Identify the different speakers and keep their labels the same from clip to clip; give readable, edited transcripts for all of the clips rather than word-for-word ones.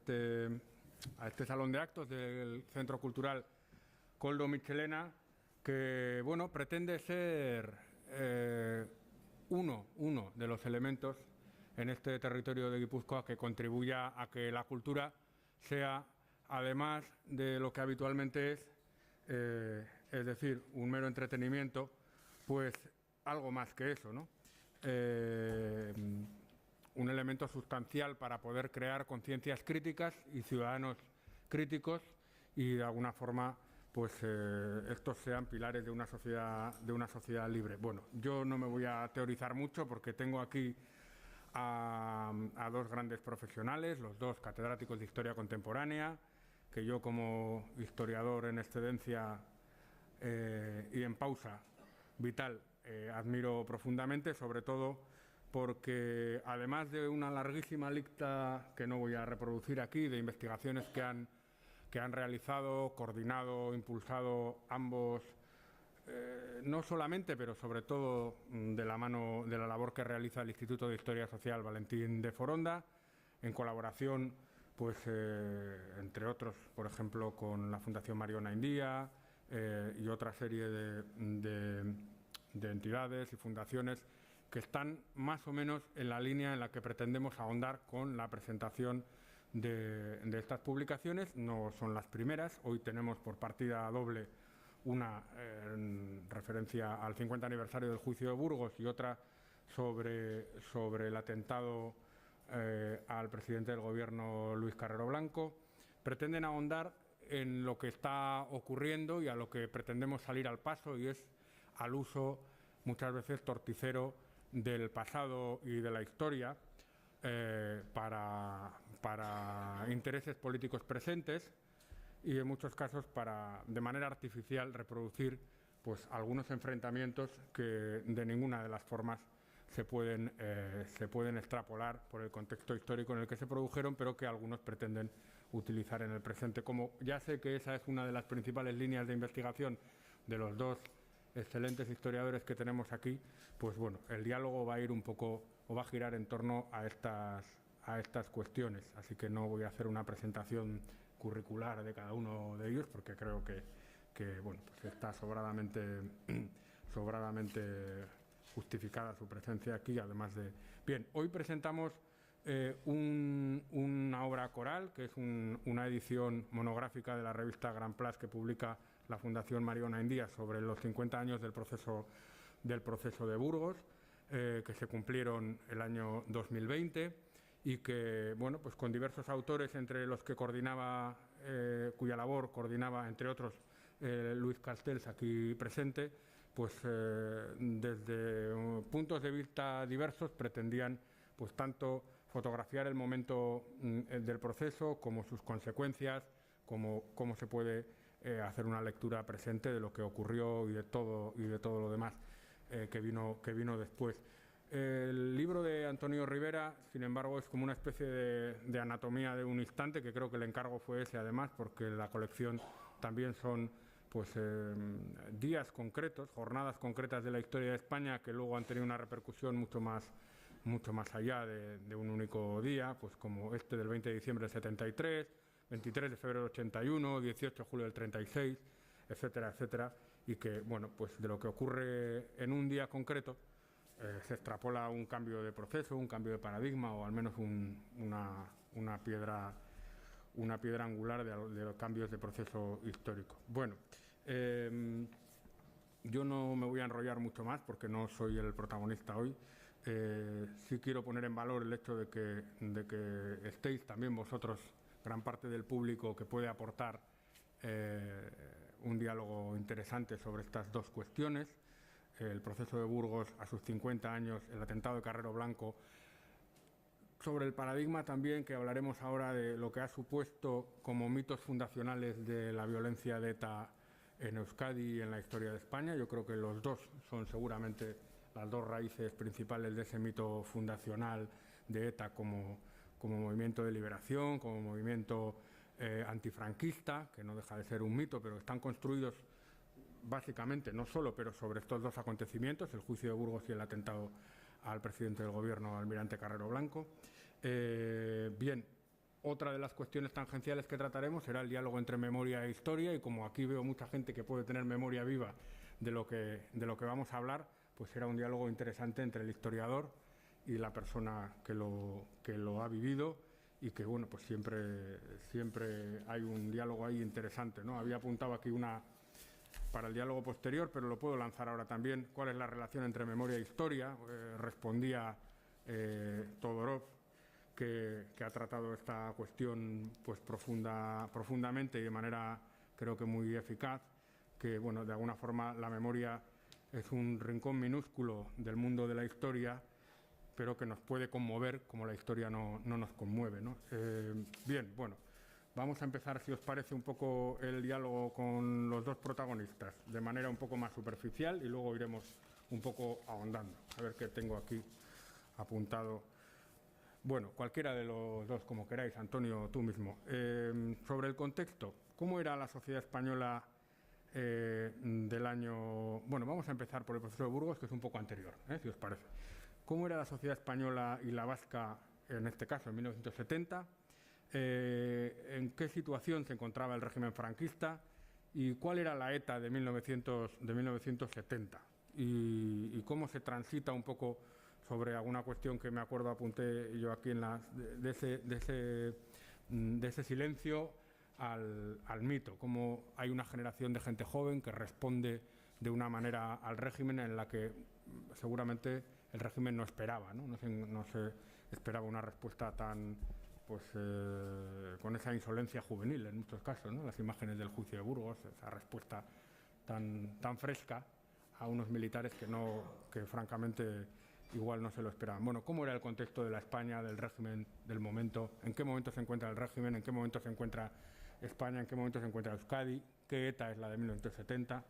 Speaker 1: este salón de actos del Centro Cultural Koldo Mitxelena, que bueno, pretende ser uno de los elementos en este territorio de Guipúzcoa que contribuya a que la cultura sea, además de lo que habitualmente es decir, un mero entretenimiento, pues algo más que eso, ¿no? Un elemento sustancial para poder crear conciencias críticas y ciudadanos críticos y de alguna forma pues estos sean pilares de una sociedad libre. Bueno, yo no me voy a teorizar mucho porque tengo aquí a dos grandes profesionales, los dos catedráticos de Historia Contemporánea, que yo como historiador en excedencia y en pausa vital admiro profundamente, sobre todo porque además de una larguísima lista que no voy a reproducir aquí, de investigaciones que han realizado, coordinado, impulsado ambos, no solamente, pero sobre todo de la mano de la labor que realiza el Instituto de Historia Social Valentín de Foronda, en colaboración, pues entre otros, por ejemplo, con la Fundación Mariona India y otra serie de entidades y fundaciones que están más o menos en la línea en la que pretendemos ahondar con la presentación de estas publicaciones. No son las primeras. Hoy tenemos por partida doble una referencia al 50 aniversario del juicio de Burgos y otra sobre el atentado al presidente del Gobierno, Luis Carrero Blanco. Pretenden ahondar en lo que está ocurriendo y a lo que pretendemos salir al paso, y es al uso muchas veces torticero del pasado y de la historia para intereses políticos presentes y en muchos casos para, de manera artificial, reproducir pues algunos enfrentamientos que de ninguna de las formas se pueden extrapolar por el contexto histórico en el que se produjeron, pero que algunos pretenden utilizar en el presente. Como ya sé que esa es una de las principales líneas de investigación de los dos excelentes historiadores que tenemos aquí, pues bueno, el diálogo va a ir un poco, o va a girar en torno a estas cuestiones. Así que no voy a hacer una presentación curricular de cada uno de ellos, porque creo que bueno, pues está sobradamente justificada su presencia aquí, además de... Bien, hoy presentamos una obra coral, que es una edición monográfica de la revista Gran Place que publica la Fundación Mariona India sobre los 50 años del proceso de Burgos, que se cumplieron el año 2020 y que, bueno, pues con diversos autores, entre los que coordinaba, cuya labor coordinaba, entre otros, Luis Castells, aquí presente, pues desde puntos de vista diversos pretendían pues tanto fotografiar el momento del proceso como sus consecuencias, como cómo se puede hacer una lectura presente de lo que ocurrió y de todo lo demás que vino después. El libro de Antonio Rivera, sin embargo, es como una especie de anatomía de un instante, que creo que el encargo fue ese, además, porque la colección también son pues días concretos, jornadas concretas de la historia de España que luego han tenido una repercusión mucho más allá de un único día, pues como este del 20 de diciembre del 73, 23 de febrero del 81, 18 de julio del 36, etcétera, etcétera, y que, bueno, pues de lo que ocurre en un día concreto se extrapola un cambio de proceso, un cambio de paradigma, o al menos una piedra angular de los cambios de proceso histórico. Bueno, yo no me voy a enrollar mucho más porque no soy el protagonista hoy. Sí quiero poner en valor el hecho de que estéis también vosotros, gran parte del público, que puede aportar un diálogo interesante sobre estas dos cuestiones: el proceso de Burgos a sus 50 años, el atentado de Carrero Blanco, sobre el paradigma también, que hablaremos ahora de lo que ha supuesto como mitos fundacionales de la violencia de ETA en Euskadi y en la historia de España. Yo creo que los dos son seguramente las dos raíces principales de ese mito fundacional de ETA como movimiento de liberación, como movimiento antifranquista, que no deja de ser un mito, pero están construidos básicamente, no solo, pero sobre estos dos acontecimientos, el juicio de Burgos y el atentado al presidente del Gobierno, almirante Carrero Blanco. Bien, otra de las cuestiones tangenciales que trataremos será el diálogo entre memoria e historia, y como aquí veo mucha gente que puede tener memoria viva de lo que vamos a hablar, pues será un diálogo interesante entre el historiador y la persona que lo ha vivido, y que, bueno, pues siempre hay un diálogo ahí interesante, ¿no? Había apuntado aquí una para el diálogo posterior, pero lo puedo lanzar ahora también. ¿Cuál es la relación entre memoria e historia? Respondía Todorov, que ha tratado esta cuestión pues profundamente y de manera, creo que muy eficaz, que, bueno, de alguna forma la memoria es un rincón minúsculo del mundo de la historia, pero que nos puede conmover como la historia no nos conmueve, ¿no? Bien, bueno, vamos a empezar, si os parece, un poco el diálogo con los dos protagonistas de manera un poco más superficial, y luego iremos un poco ahondando. A ver qué tengo aquí apuntado. Bueno, cualquiera de los dos, como queráis. Antonio, tú mismo. Sobre el contexto, ¿cómo era la sociedad española del año...? Bueno, vamos a empezar por el proceso de Burgos, que es un poco anterior, si os parece. ¿Cómo era la sociedad española y la vasca, en este caso, en 1970? ¿En qué situación se encontraba el régimen franquista? ¿Y cuál era la ETA de 1970? ¿Y cómo se transita un poco sobre alguna cuestión que me acuerdo, apunté yo aquí de ese silencio al mito? Cómo hay una generación de gente joven que responde de una manera al régimen en la que seguramente el régimen no esperaba, ¿no? No se esperaba una respuesta tan, pues, con esa insolencia juvenil en muchos casos, ¿no? Las imágenes del juicio de Burgos, esa respuesta tan fresca a unos militares que francamente igual no se lo esperaban. Bueno, ¿cómo era el contexto de la España, del régimen, del momento? ¿En qué momento se encuentra el régimen? ¿En qué momento se encuentra España? ¿En qué momento se encuentra Euskadi? ¿Qué ETA es la de 1970?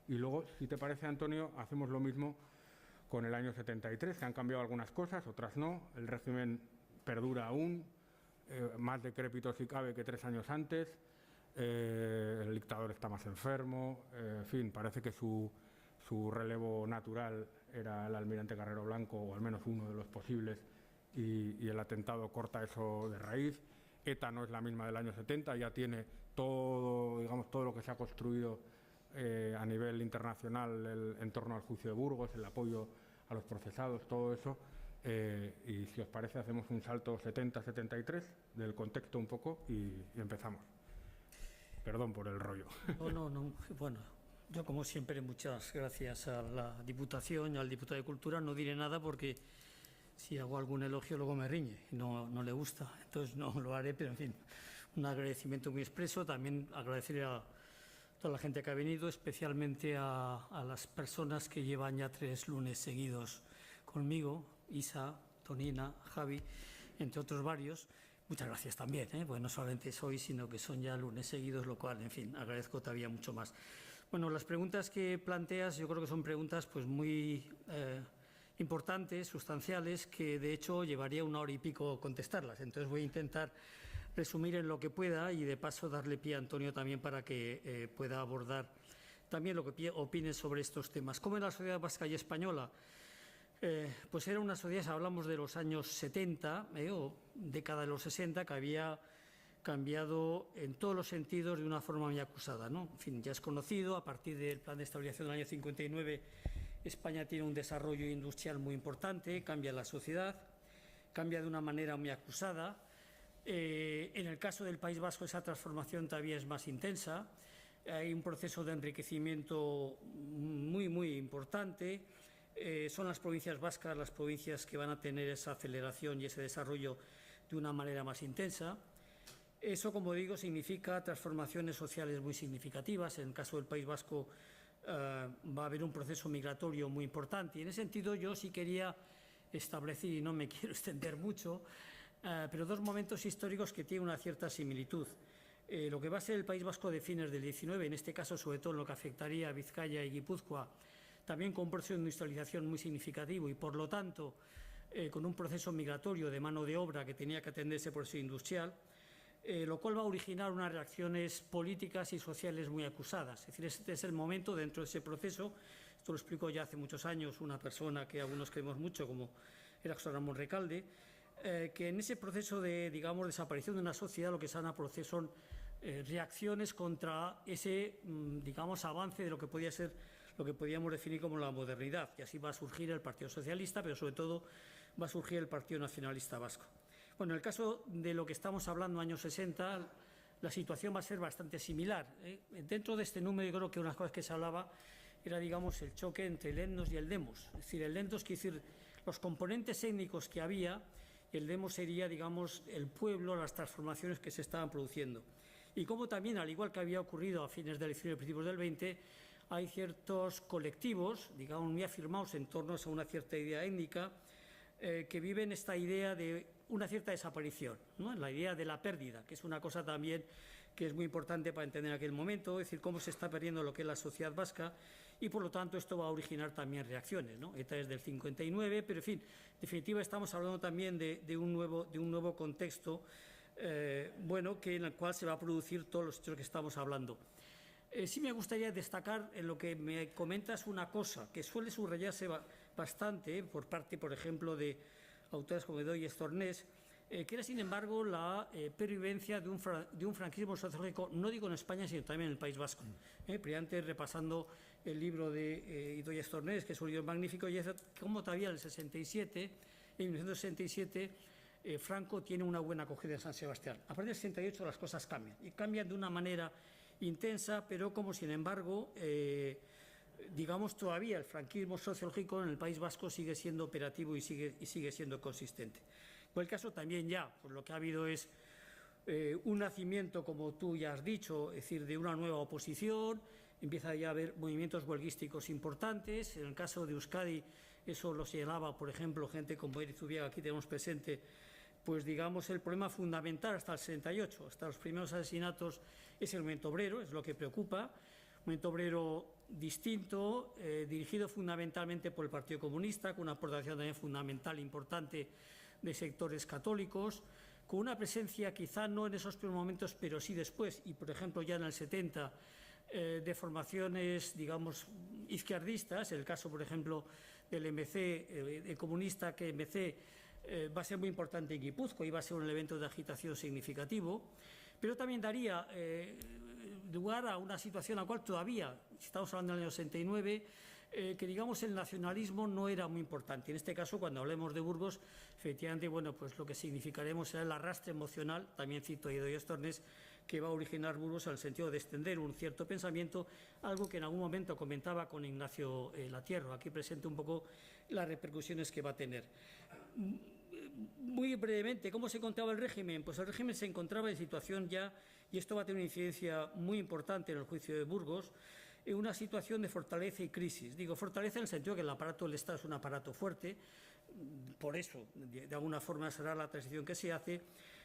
Speaker 1: Y luego, si te parece, Antonio, hacemos lo mismo con el año 73, que han cambiado algunas cosas, otras no. El régimen perdura aún, más decrépito si cabe que 3 años antes. El dictador está más enfermo. En fin, parece que su relevo natural era el almirante Carrero Blanco, o al menos uno de los posibles, y el atentado corta eso de raíz. ETA no es la misma del año 70, ya tiene todo, digamos, todo lo que se ha construido a nivel internacional en torno al juicio de Burgos, el apoyo a los procesados, todo eso. Y si os parece, hacemos un salto 70-73 del contexto un poco y empezamos. Perdón por el rollo.
Speaker 2: No. Bueno, yo, como siempre, muchas gracias a la Diputación y al diputado de Cultura. No diré nada porque si hago algún elogio luego me riñe, no le gusta, entonces no lo haré, pero en fin, un agradecimiento muy expreso. También agradecer a toda la gente que ha venido, especialmente a las personas que llevan ya 3 lunes seguidos conmigo, Isa, Tonina, Javi, entre otros varios. Muchas gracias también, pues no solamente es hoy, sino que son ya lunes seguidos, lo cual, en fin, agradezco todavía mucho más. Bueno, las preguntas que planteas yo creo que son preguntas pues muy importantes, sustanciales, que de hecho llevaría 1 hora y pico contestarlas. Entonces voy a intentar resumir en lo que pueda y de paso darle pie a Antonio también para que pueda abordar también lo que opine sobre estos temas. ¿Cómo era la sociedad vasca y española? Pues era una sociedad, hablamos de los años 70 o década de los 60, que había cambiado en todos los sentidos de una forma muy acusada, ¿no? En fin, ya es conocido, a partir del Plan de Estabilización del año 59, España tiene un desarrollo industrial muy importante, cambia la sociedad, cambia de una manera muy acusada. En el caso del País Vasco esa transformación todavía es más intensa, hay un proceso de enriquecimiento muy importante. Son las provincias vascas las provincias que van a tener esa aceleración y ese desarrollo de una manera más intensa. Eso, como digo, significa transformaciones sociales muy significativas. En el caso del País Vasco va a haber un proceso migratorio muy importante. Y en ese sentido yo sí quería establecer, y no me quiero extender mucho, pero 2 momentos históricos que tienen una cierta similitud. Lo que va a ser el País Vasco de fines del 19, en este caso sobre todo en lo que afectaría a Vizcaya y Guipúzcoa, también con un proceso de industrialización muy significativo y, por lo tanto, con un proceso migratorio de mano de obra que tenía que atenderse por proceso industrial, lo cual va a originar unas reacciones políticas y sociales muy acusadas. Es decir, este es el momento dentro de ese proceso. Esto lo explicó ya hace muchos años una persona que algunos queremos mucho, como era José Ramón Recalde. que en ese proceso de, digamos, desaparición de una sociedad lo que se van a producir son reacciones contra ese, digamos, avance de lo que podía ser, lo que podíamos definir como la modernidad. Y así va a surgir el Partido Socialista, pero sobre todo va a surgir el Partido Nacionalista Vasco. Bueno, en el caso de lo que estamos hablando, años 60, la situación va a ser bastante similar. Dentro de este número, yo creo que unas cosas que se hablaba era, digamos, el choque entre el etnos y el demos. Es decir, el etnos quiere decir los componentes étnicos que había, y el demos sería, digamos, el pueblo, las transformaciones que se estaban produciendo. Y como también, al igual que había ocurrido a fines del XIX y principios del XX, hay ciertos colectivos, digamos, muy afirmados en torno a una cierta idea étnica, que viven esta idea de una cierta desaparición, ¿no? La idea de la pérdida, que es una cosa también que es muy importante para entender aquel momento, es decir, cómo se está perdiendo lo que es la sociedad vasca, y por lo tanto esto va a originar también reacciones, ¿no? ETA es del 59, pero en fin, en definitiva estamos hablando también de un nuevo contexto, bueno, en el cual se va a producir todos los hechos que estamos hablando. Sí me gustaría destacar en lo que me comentas una cosa que suele subrayarse bastante por parte, por ejemplo, de autores como Edoy Estornés, que era, sin embargo, la pervivencia de un franquismo sociológico, no digo en España, sino también en el País Vasco. Previamente, repasando el libro de Edoy Estornés, que es un libro magnífico, y es como todavía en 1967, Franco tiene una buena acogida en San Sebastián. A partir del 68 las cosas cambian, y cambian de una manera intensa, pero como, sin embargo, digamos, todavía el franquismo sociológico en el País Vasco sigue siendo operativo y sigue siendo consistente. En el caso también ya, pues lo que ha habido es un nacimiento, como tú ya has dicho, es decir, de una nueva oposición, empieza ya a haber movimientos huelguísticos importantes. En el caso de Euskadi, eso lo señalaba, por ejemplo, gente como Eric Zubiaga, aquí tenemos presente, pues digamos el problema fundamental hasta el 68, hasta los primeros asesinatos, es el movimiento obrero, es lo que preocupa. Un movimiento obrero distinto, dirigido fundamentalmente por el Partido Comunista, con una aportación también fundamental importante de sectores católicos, con una presencia quizá no en esos primeros momentos, pero sí después, y por ejemplo ya en el 70, de formaciones, digamos, izquierdistas. El caso, por ejemplo, del MC, el comunista, que MC va a ser muy importante en Guipúzcoa y va a ser un evento de agitación significativo, pero también daría lugar a una situación en la cual todavía, si estamos hablando del año 69, que digamos el nacionalismo no era muy importante. En este caso, cuando hablemos de Burgos, efectivamente, bueno, pues lo que significaremos será el arrastre emocional, también cito a Edoy Estornés, que va a originar Burgos en el sentido de extender un cierto pensamiento, algo que en algún momento comentaba con Ignacio Latierro, aquí presente un poco las repercusiones que va a tener. Muy brevemente, ¿cómo se encontraba el régimen? Pues el régimen se encontraba en situación ya, y esto va a tener una incidencia muy importante en el juicio de Burgos, en una situación de fortaleza y crisis. Digo fortaleza en el sentido que el aparato del Estado es un aparato fuerte, por eso, de alguna forma, será la transición que se hace,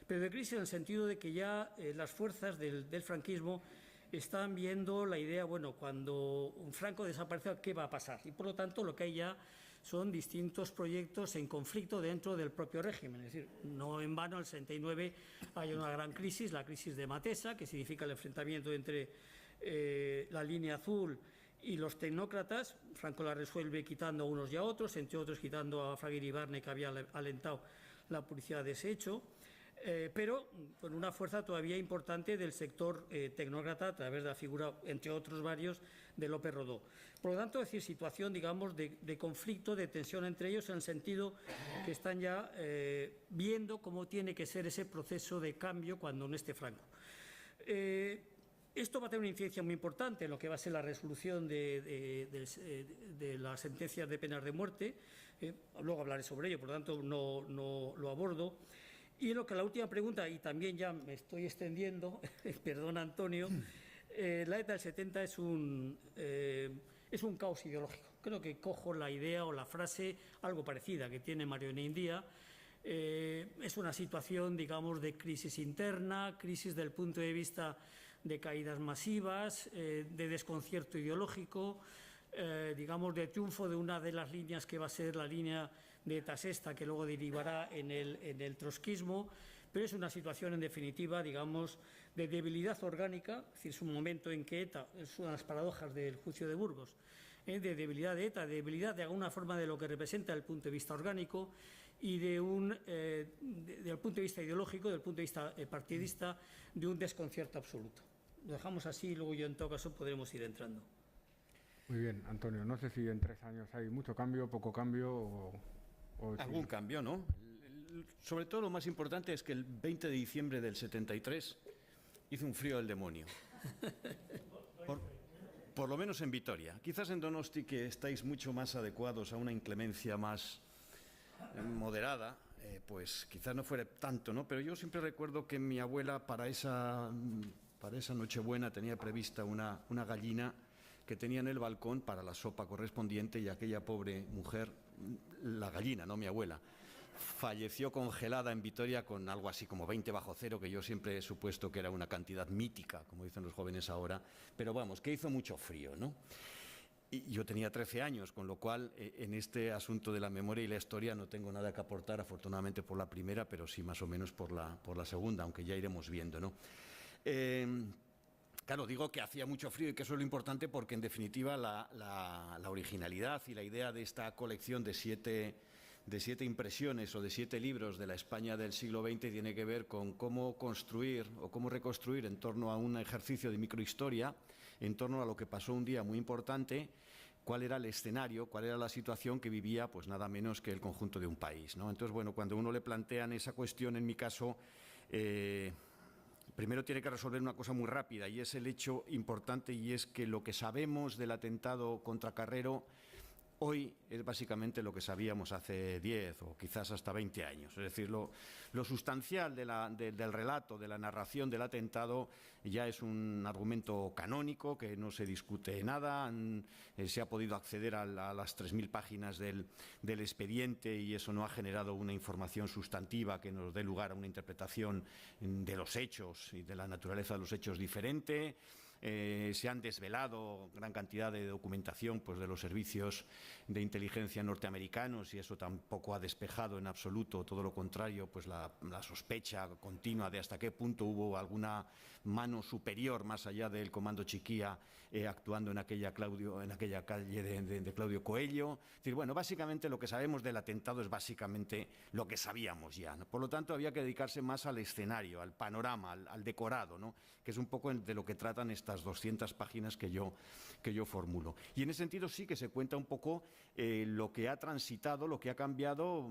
Speaker 2: pero de crisis en el sentido de que ya las fuerzas del franquismo están viendo la idea, bueno, cuando un Franco desaparezca, ¿qué va a pasar? Y por lo tanto, lo que hay ya son distintos proyectos en conflicto dentro del propio régimen. Es decir, no en vano, en el 69 hay una gran crisis, la crisis de Matesa, que significa el enfrentamiento entre la línea azul y los tecnócratas. Franco la resuelve quitando a unos y a otros, entre otros quitando a Fraga Iribarne, que había alentado la publicidad de ese hecho, pero con una fuerza todavía importante del sector tecnócrata a través de la figura, entre otros varios, de López Rodó. Por lo tanto, es decir, situación, digamos, de conflicto, de tensión entre ellos, en el sentido que están ya viendo cómo tiene que ser ese proceso de cambio cuando no esté Franco. Esto va a tener una incidencia muy importante en lo que va a ser la resolución de las sentencias de penas de muerte. Luego hablaré sobre ello, por lo tanto no lo abordo. Y lo que la última pregunta, y también ya me estoy extendiendo, perdón Antonio, la ETA del 70 es un caos ideológico. Creo que cojo la idea o la frase algo parecida que tiene Mario Neindía. Es una situación, digamos, de crisis interna, crisis del punto de vista de caídas masivas, de desconcierto ideológico, digamos, de triunfo de una de las líneas que va a ser la línea de ETA sexta, que luego derivará en el trotskismo, pero es una situación, en definitiva, digamos, de debilidad orgánica. Es decir, es un momento en que ETA, es una de las paradojas del juicio de Burgos, de debilidad de ETA, de debilidad de alguna forma de lo que representa desde el punto de vista orgánico, y desde el punto de vista ideológico, del punto de vista partidista, de un desconcierto absoluto. Lo dejamos así y luego yo en todo caso podremos ir entrando.
Speaker 1: Muy bien, Antonio. No sé si en 3 años hay mucho cambio, poco cambio o
Speaker 3: algún cambio, ¿no? Sobre todo lo más importante es que el 20 de diciembre del 73 hizo un frío del demonio. Por lo menos en Vitoria. Quizás en Donosti, que estáis mucho más adecuados a una inclemencia más moderada, pues quizás no fuera tanto, ¿no? Pero yo siempre recuerdo que mi abuela para esa Nochebuena tenía prevista una gallina que tenía en el balcón para la sopa correspondiente, y aquella pobre mujer, la gallina, no mi abuela, falleció congelada en Vitoria con algo así como 20 bajo cero, que yo siempre he supuesto que era una cantidad mítica, como dicen los jóvenes ahora, pero vamos, que hizo mucho frío, ¿no? Y yo tenía 13 años, con lo cual en este asunto de la memoria y la historia no tengo nada que aportar, afortunadamente por la primera, pero sí más o menos por la segunda, aunque ya iremos viendo, ¿no? Claro, digo que hacía mucho frío y que eso es lo importante porque, en definitiva, la originalidad y la idea de esta colección de siete impresiones o de 7 libros de la España del siglo XX tiene que ver con cómo construir o cómo reconstruir en torno a un ejercicio de microhistoria, en torno a lo que pasó un día muy importante, cuál era el escenario, cuál era la situación que vivía, pues nada menos que el conjunto de un país, ¿no? Entonces, bueno, cuando uno le plantean esa cuestión, en mi caso, primero tiene que resolver una cosa muy rápida, y es el hecho importante, y es que lo que sabemos del atentado contra Carrero hoy es básicamente lo que sabíamos hace 10 o quizás hasta 20 años. Es decir, lo sustancial del relato, de la narración del atentado, ya es un argumento canónico que no se discute nada. Se ha podido acceder a las 3.000 páginas del expediente, y eso no ha generado una información sustantiva que nos dé lugar a una interpretación de los hechos y de la naturaleza de los hechos diferente. Se han desvelado gran cantidad de documentación, pues, de los servicios de inteligencia norteamericanos, y eso tampoco ha despejado en absoluto, todo lo contrario, pues la sospecha continua de hasta qué punto hubo alguna mano superior más allá del comando Chiquía actuando en aquella calle de Claudio Coello. Es decir, bueno, básicamente lo que sabemos del atentado es básicamente lo que sabíamos ya, ¿no? Por lo tanto, había que dedicarse más al escenario, al panorama, al decorado, ¿no? Que es un poco de lo que tratan estas 200 páginas que yo formulo. Y en ese sentido sí que se cuenta un poco lo que ha transitado, lo que ha cambiado,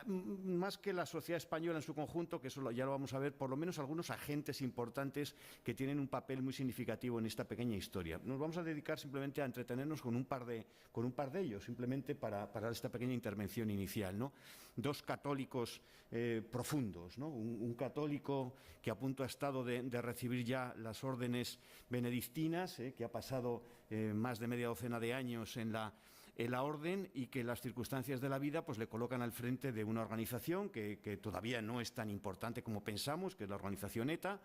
Speaker 3: más que la sociedad española en su conjunto, que eso ya lo vamos a ver, por lo menos algunos agentes importantes que tienen un papel muy significativo en esta pequeña historia. Nos vamos a dedicar simplemente a entretenernos con un par de ellos, simplemente para esta pequeña intervención inicial, ¿no? 2 católicos profundos, ¿no? Un católico que a punto ha estado de recibir ya las órdenes benedictinas, que ha pasado más de media docena de años en la orden, y que las circunstancias de la vida pues le colocan al frente de una organización que todavía no es tan importante como pensamos, que es la organización ETA,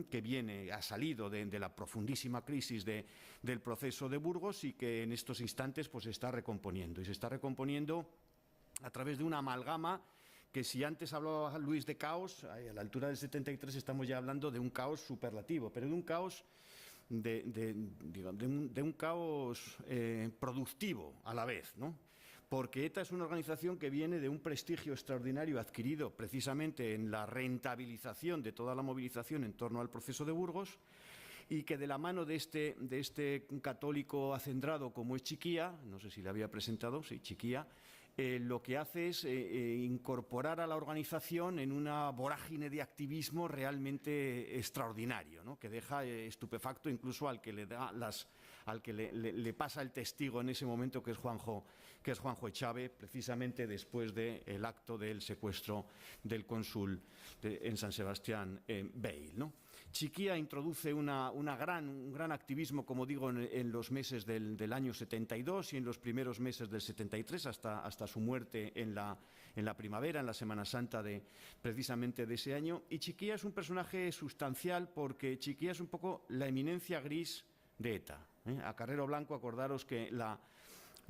Speaker 3: que ha salido de la profundísima crisis del proceso de Burgos, y que en estos instantes pues se está recomponiendo, y se está recomponiendo a través de una amalgama que, si antes hablaba Luis de caos, a la altura del 73 estamos ya hablando de un caos superlativo, pero de un caos de un caos productivo a la vez, ¿no? Porque ETA es una organización que viene de un prestigio extraordinario adquirido precisamente en la rentabilización de toda la movilización en torno al proceso de Burgos, y que de la mano de este católico acendrado como es Chiquía, no sé si le había presentado, sí, Chiquía, lo que hace es incorporar a la organización en una vorágine de activismo realmente extraordinario, ¿no? Que deja estupefacto incluso al que le pasa el testigo en ese momento, que es Juanjo Echave, precisamente después del acto del secuestro del cónsul en San Sebastián Bail, ¿no? Chiquía introduce un gran activismo, como digo, en los meses del año 72 y en los primeros meses del 73, hasta su muerte en la primavera, en la Semana Santa precisamente de ese año. Y Chiquía es un personaje sustancial porque Chiquía es un poco la eminencia gris de ETA. A Carrero Blanco, acordaros que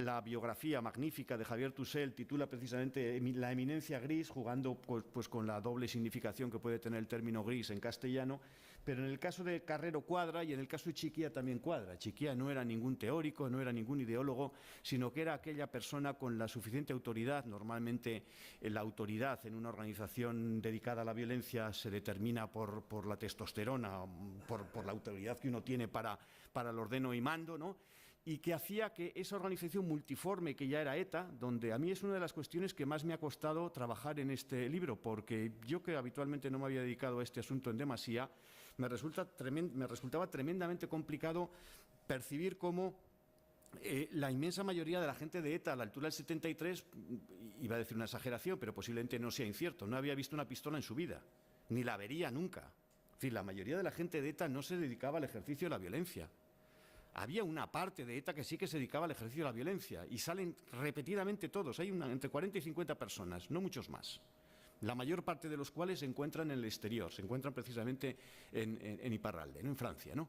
Speaker 3: La biografía magnífica de Javier Tussell titula precisamente La eminencia gris, jugando pues con la doble significación que puede tener el término gris en castellano, pero en el caso de Carrero cuadra y en el caso de Chiquía también cuadra. Chiquía no era ningún teórico, no era ningún ideólogo, sino que era aquella persona con la suficiente autoridad. Normalmente la autoridad en una organización dedicada a la violencia se determina por la testosterona, por la autoridad que uno tiene para el ordeno y mando, ¿no? Y que hacía que esa organización multiforme que ya era ETA, donde a mí es una de las cuestiones que más me ha costado trabajar en este libro, porque yo, que habitualmente no me había dedicado a este asunto en demasía, me resultaba tremendamente complicado percibir cómo la inmensa mayoría de la gente de ETA a la altura del 73, iba a decir una exageración, pero posiblemente no sea incierto, no había visto una pistola en su vida, ni la vería nunca. Es decir, la mayoría de la gente de ETA no se dedicaba al ejercicio de la violencia. Había una parte de ETA que sí que se dedicaba al ejercicio de la violencia, y salen repetidamente todos, hay entre 40 y 50 personas, no muchos más, la mayor parte de los cuales se encuentran en el exterior, se encuentran precisamente en Iparralde, ¿no? En Francia, ¿no?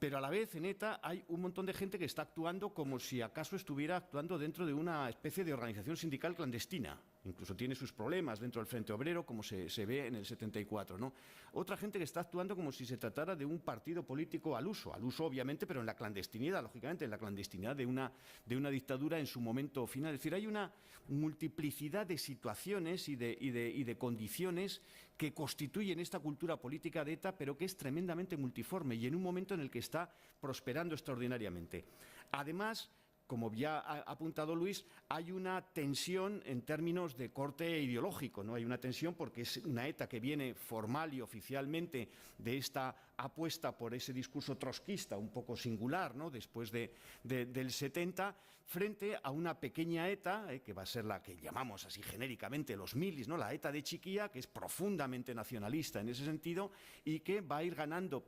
Speaker 3: Pero a la vez en ETA hay un montón de gente que está actuando como si acaso estuviera actuando dentro de una especie de organización sindical clandestina. Incluso tiene sus problemas dentro del Frente Obrero, como se ve en el 74, ¿no? Otra gente que está actuando como si se tratara de un partido político al uso obviamente, pero en la clandestinidad, lógicamente, en la clandestinidad de una dictadura en su momento final. Es decir, hay una multiplicidad de situaciones y de condiciones que constituyen esta cultura política de ETA, pero que es tremendamente multiforme y en un momento en el que está prosperando extraordinariamente. Además, como ya ha apuntado Luis, hay una tensión en términos de corte ideológico, ¿no? Hay una tensión porque es una ETA que viene formal y oficialmente de esta apuesta por ese discurso trotskista un poco singular, ¿no? Después del 70, frente a una pequeña ETA, que va a ser la que llamamos así genéricamente los milis, ¿no? La ETA de Chiquía, que es profundamente nacionalista en ese sentido y que va a ir ganando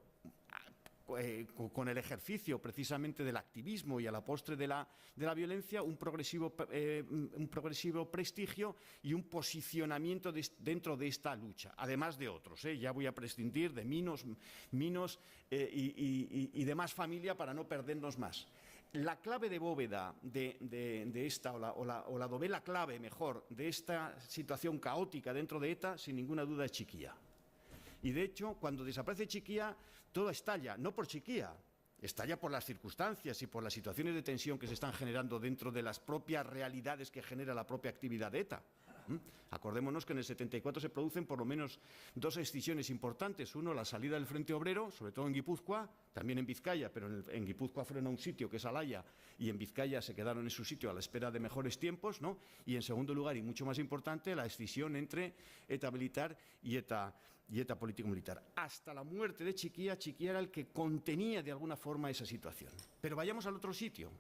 Speaker 3: con el ejercicio precisamente del activismo y a la postre de la violencia un progresivo prestigio y un posicionamiento dentro de esta lucha, además de otros. Ya voy a prescindir de Minos y demás familia para no perdernos más. La clave de bóveda de esta, o la dovela clave, mejor, de esta situación caótica dentro de ETA, sin ninguna duda, es Chiquía. Y de hecho, cuando desaparece Chiquía, todo estalla, no por Chiquía, estalla por las circunstancias y por las situaciones de tensión que se están generando dentro de las propias realidades que genera la propia actividad de ETA. Acordémonos que en el 74 se producen por lo menos dos excisiones importantes. Uno, la salida del Frente Obrero, sobre todo en Guipúzcoa, también en Vizcaya, pero en Guipúzcoa fueron a un sitio que es Alaya y en Vizcaya se quedaron en su sitio a la espera de mejores tiempos, ¿no? Y en segundo lugar, y mucho más importante, la escisión entre ETA militar y ETA político-militar. Hasta la muerte de Chiquía, Chiquía era el que contenía de alguna forma esa situación. Pero vayamos al otro sitio,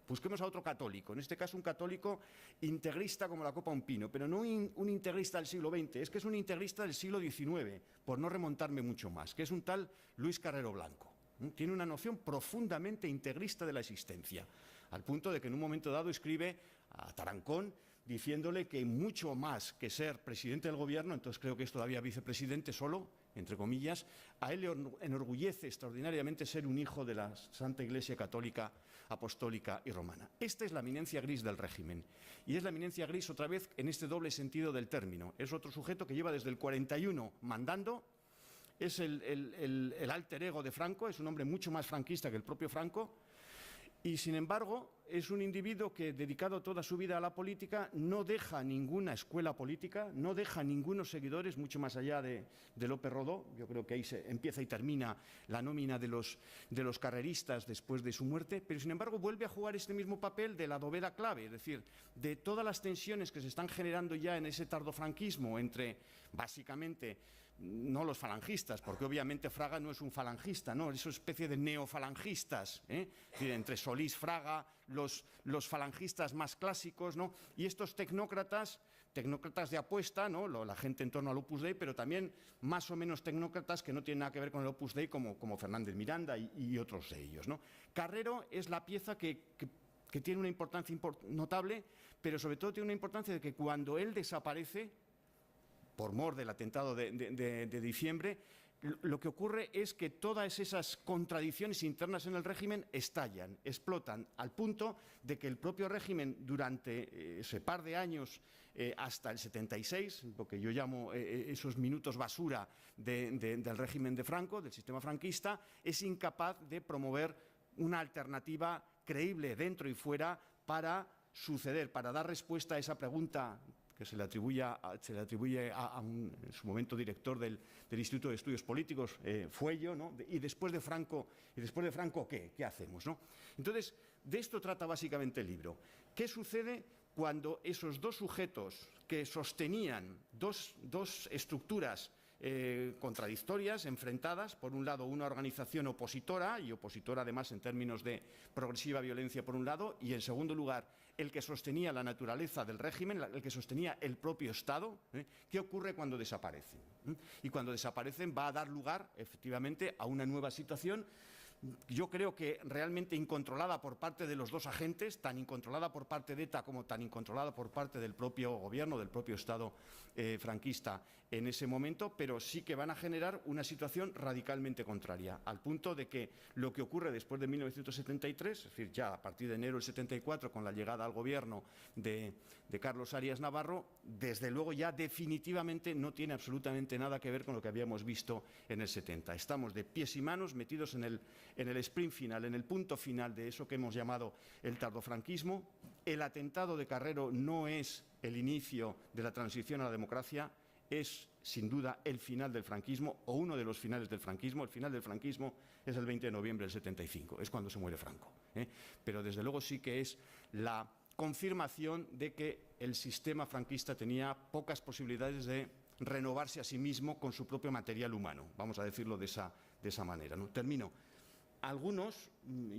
Speaker 3: busquemos a otro católico, en este caso un católico integrista como la copa un pino, pero no un integrista del siglo XX, es que es un integrista del siglo XIX, por no remontarme mucho más, que es un tal Luis Carrero Blanco. Tiene una noción profundamente integrista de la existencia, al punto de que en un momento dado escribe a Tarancón diciéndole que mucho más que ser presidente del gobierno, entonces creo que es todavía vicepresidente solo, entre comillas, a él le enorgullece extraordinariamente ser un hijo de la Santa Iglesia Católica, Apostólica y Romana. Esta es la eminencia gris del régimen. Y es la eminencia gris otra vez en este doble sentido del término. Es otro sujeto que lleva desde el 41 mandando, es el alter ego de Franco, es un hombre mucho más franquista que el propio Franco, y sin embargo es un individuo que, dedicado toda su vida a la política, no deja ninguna escuela política, no deja ningunos seguidores, mucho más allá de López Rodó. Yo creo que ahí se empieza y termina la nómina de los carreristas después de su muerte, pero sin embargo vuelve a jugar este mismo papel de la dovela clave, es decir, de todas las tensiones que se están generando ya en ese tardofranquismo entre, básicamente, no los falangistas, porque obviamente Fraga no es un falangista, ¿no? Es una especie de neofalangistas, es decir, entre Solís, Fraga, los falangistas más clásicos, ¿no? Y estos tecnócratas de apuesta, ¿no? La gente en torno al Opus Dei, pero también más o menos tecnócratas que no tienen nada que ver con el Opus Dei, como Fernández Miranda y otros de ellos, ¿no? Carrero es la pieza que tiene una importancia notable, pero sobre todo tiene una importancia de que cuando él desaparece, por mor del atentado de diciembre, lo que ocurre es que todas esas contradicciones internas en el régimen estallan, explotan, al punto de que el propio régimen durante ese par de años hasta el 76, lo que yo llamo esos minutos basura del régimen de Franco, del sistema franquista, es incapaz de promover una alternativa creíble dentro y fuera para suceder, para dar respuesta a esa pregunta que se le atribuye a en su momento director del Instituto de Estudios Políticos, Fuello, ¿no? Y después de Franco, ¿qué hacemos, ¿no? Entonces, de esto trata básicamente el libro. ¿Qué sucede cuando esos dos sujetos que sostenían dos estructuras contradictorias, enfrentadas, por un lado una organización opositora, y opositora además en términos de progresiva violencia por un lado, y en segundo lugar el que sostenía la naturaleza del régimen, el que sostenía el propio Estado? ¿Qué ocurre cuando desaparecen? Y cuando desaparecen va a dar lugar efectivamente a una nueva situación, yo creo que realmente incontrolada por parte de los dos agentes, tan incontrolada por parte de ETA como tan incontrolada por parte del propio gobierno, del propio Estado franquista en ese momento, pero sí que van a generar una situación radicalmente contraria, al punto de que lo que ocurre después de 1973, es decir, ya a partir de enero del 74, con la llegada al gobierno de Carlos Arias Navarro, desde luego ya definitivamente no tiene absolutamente nada que ver con lo que habíamos visto en el 70. Estamos de pies y manos metidos en el sprint final, en el punto final de eso que hemos llamado el tardofranquismo. El atentado de Carrero no es el inicio de la transición a la democracia, es sin duda el final del franquismo o uno de los finales del franquismo. El final del franquismo es el 20 de noviembre del 75, es cuando se muere Franco. Pero desde luego sí que es la confirmación de que el sistema franquista tenía pocas posibilidades de renovarse a sí mismo con su propio material humano, vamos a decirlo de esa manera, ¿no? Termino. Algunos,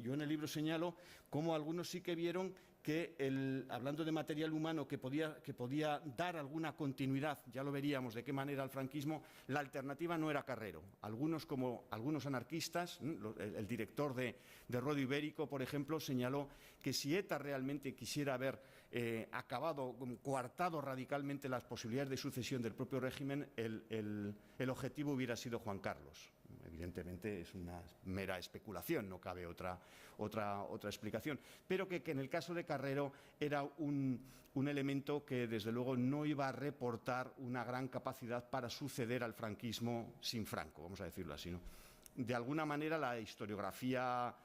Speaker 3: yo en el libro señalo cómo algunos sí que vieron que, hablando de material humano que podía dar alguna continuidad, ya lo veríamos de qué manera al franquismo, la alternativa no era Carrero. Algunos, como algunos anarquistas, el director de Rodio Ibérico, por ejemplo, señaló que si ETA realmente quisiera haber coartado radicalmente las posibilidades de sucesión del propio régimen, el objetivo hubiera sido Juan Carlos. Evidentemente es una mera especulación, no cabe otra explicación, pero que en el caso de Carrero era un elemento que desde luego no iba a reportar una gran capacidad para suceder al franquismo sin Franco, vamos a decirlo así, ¿no? De alguna manera la historiografía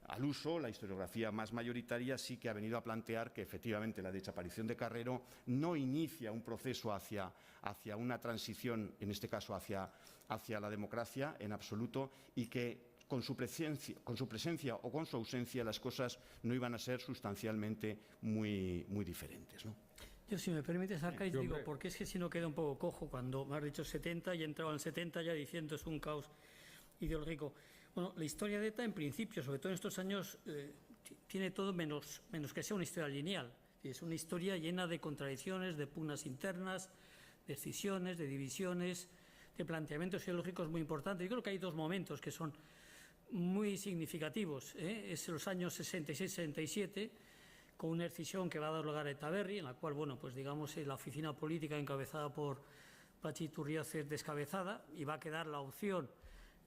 Speaker 3: al uso, la historiografía más mayoritaria, sí que ha venido a plantear que efectivamente la desaparición de Carrero no inicia un proceso hacia una transición, en este caso hacia la democracia en absoluto, y que con su presencia o con su ausencia las cosas no iban a ser sustancialmente muy diferentes, ¿no?
Speaker 2: Yo, si me permites, Arcaiz, digo, porque es que si no queda un poco cojo cuando me has dicho 70 y he entrado en el 70 ya diciendo es un caos ideológico. Bueno, la historia de ETA, en principio, sobre todo en estos años, tiene todo menos que sea una historia lineal. Es una historia llena de contradicciones, de pugnas internas, de escisiones, de divisiones, de planteamientos ideológicos muy importantes. Yo creo que hay dos momentos que son muy significativos. Es los años 66-67, con una escisión que va a dar lugar a Etaberri, en la cual, bueno, pues digamos, la oficina política encabezada por Patxi Iturrioz es descabezada y va a quedar la opción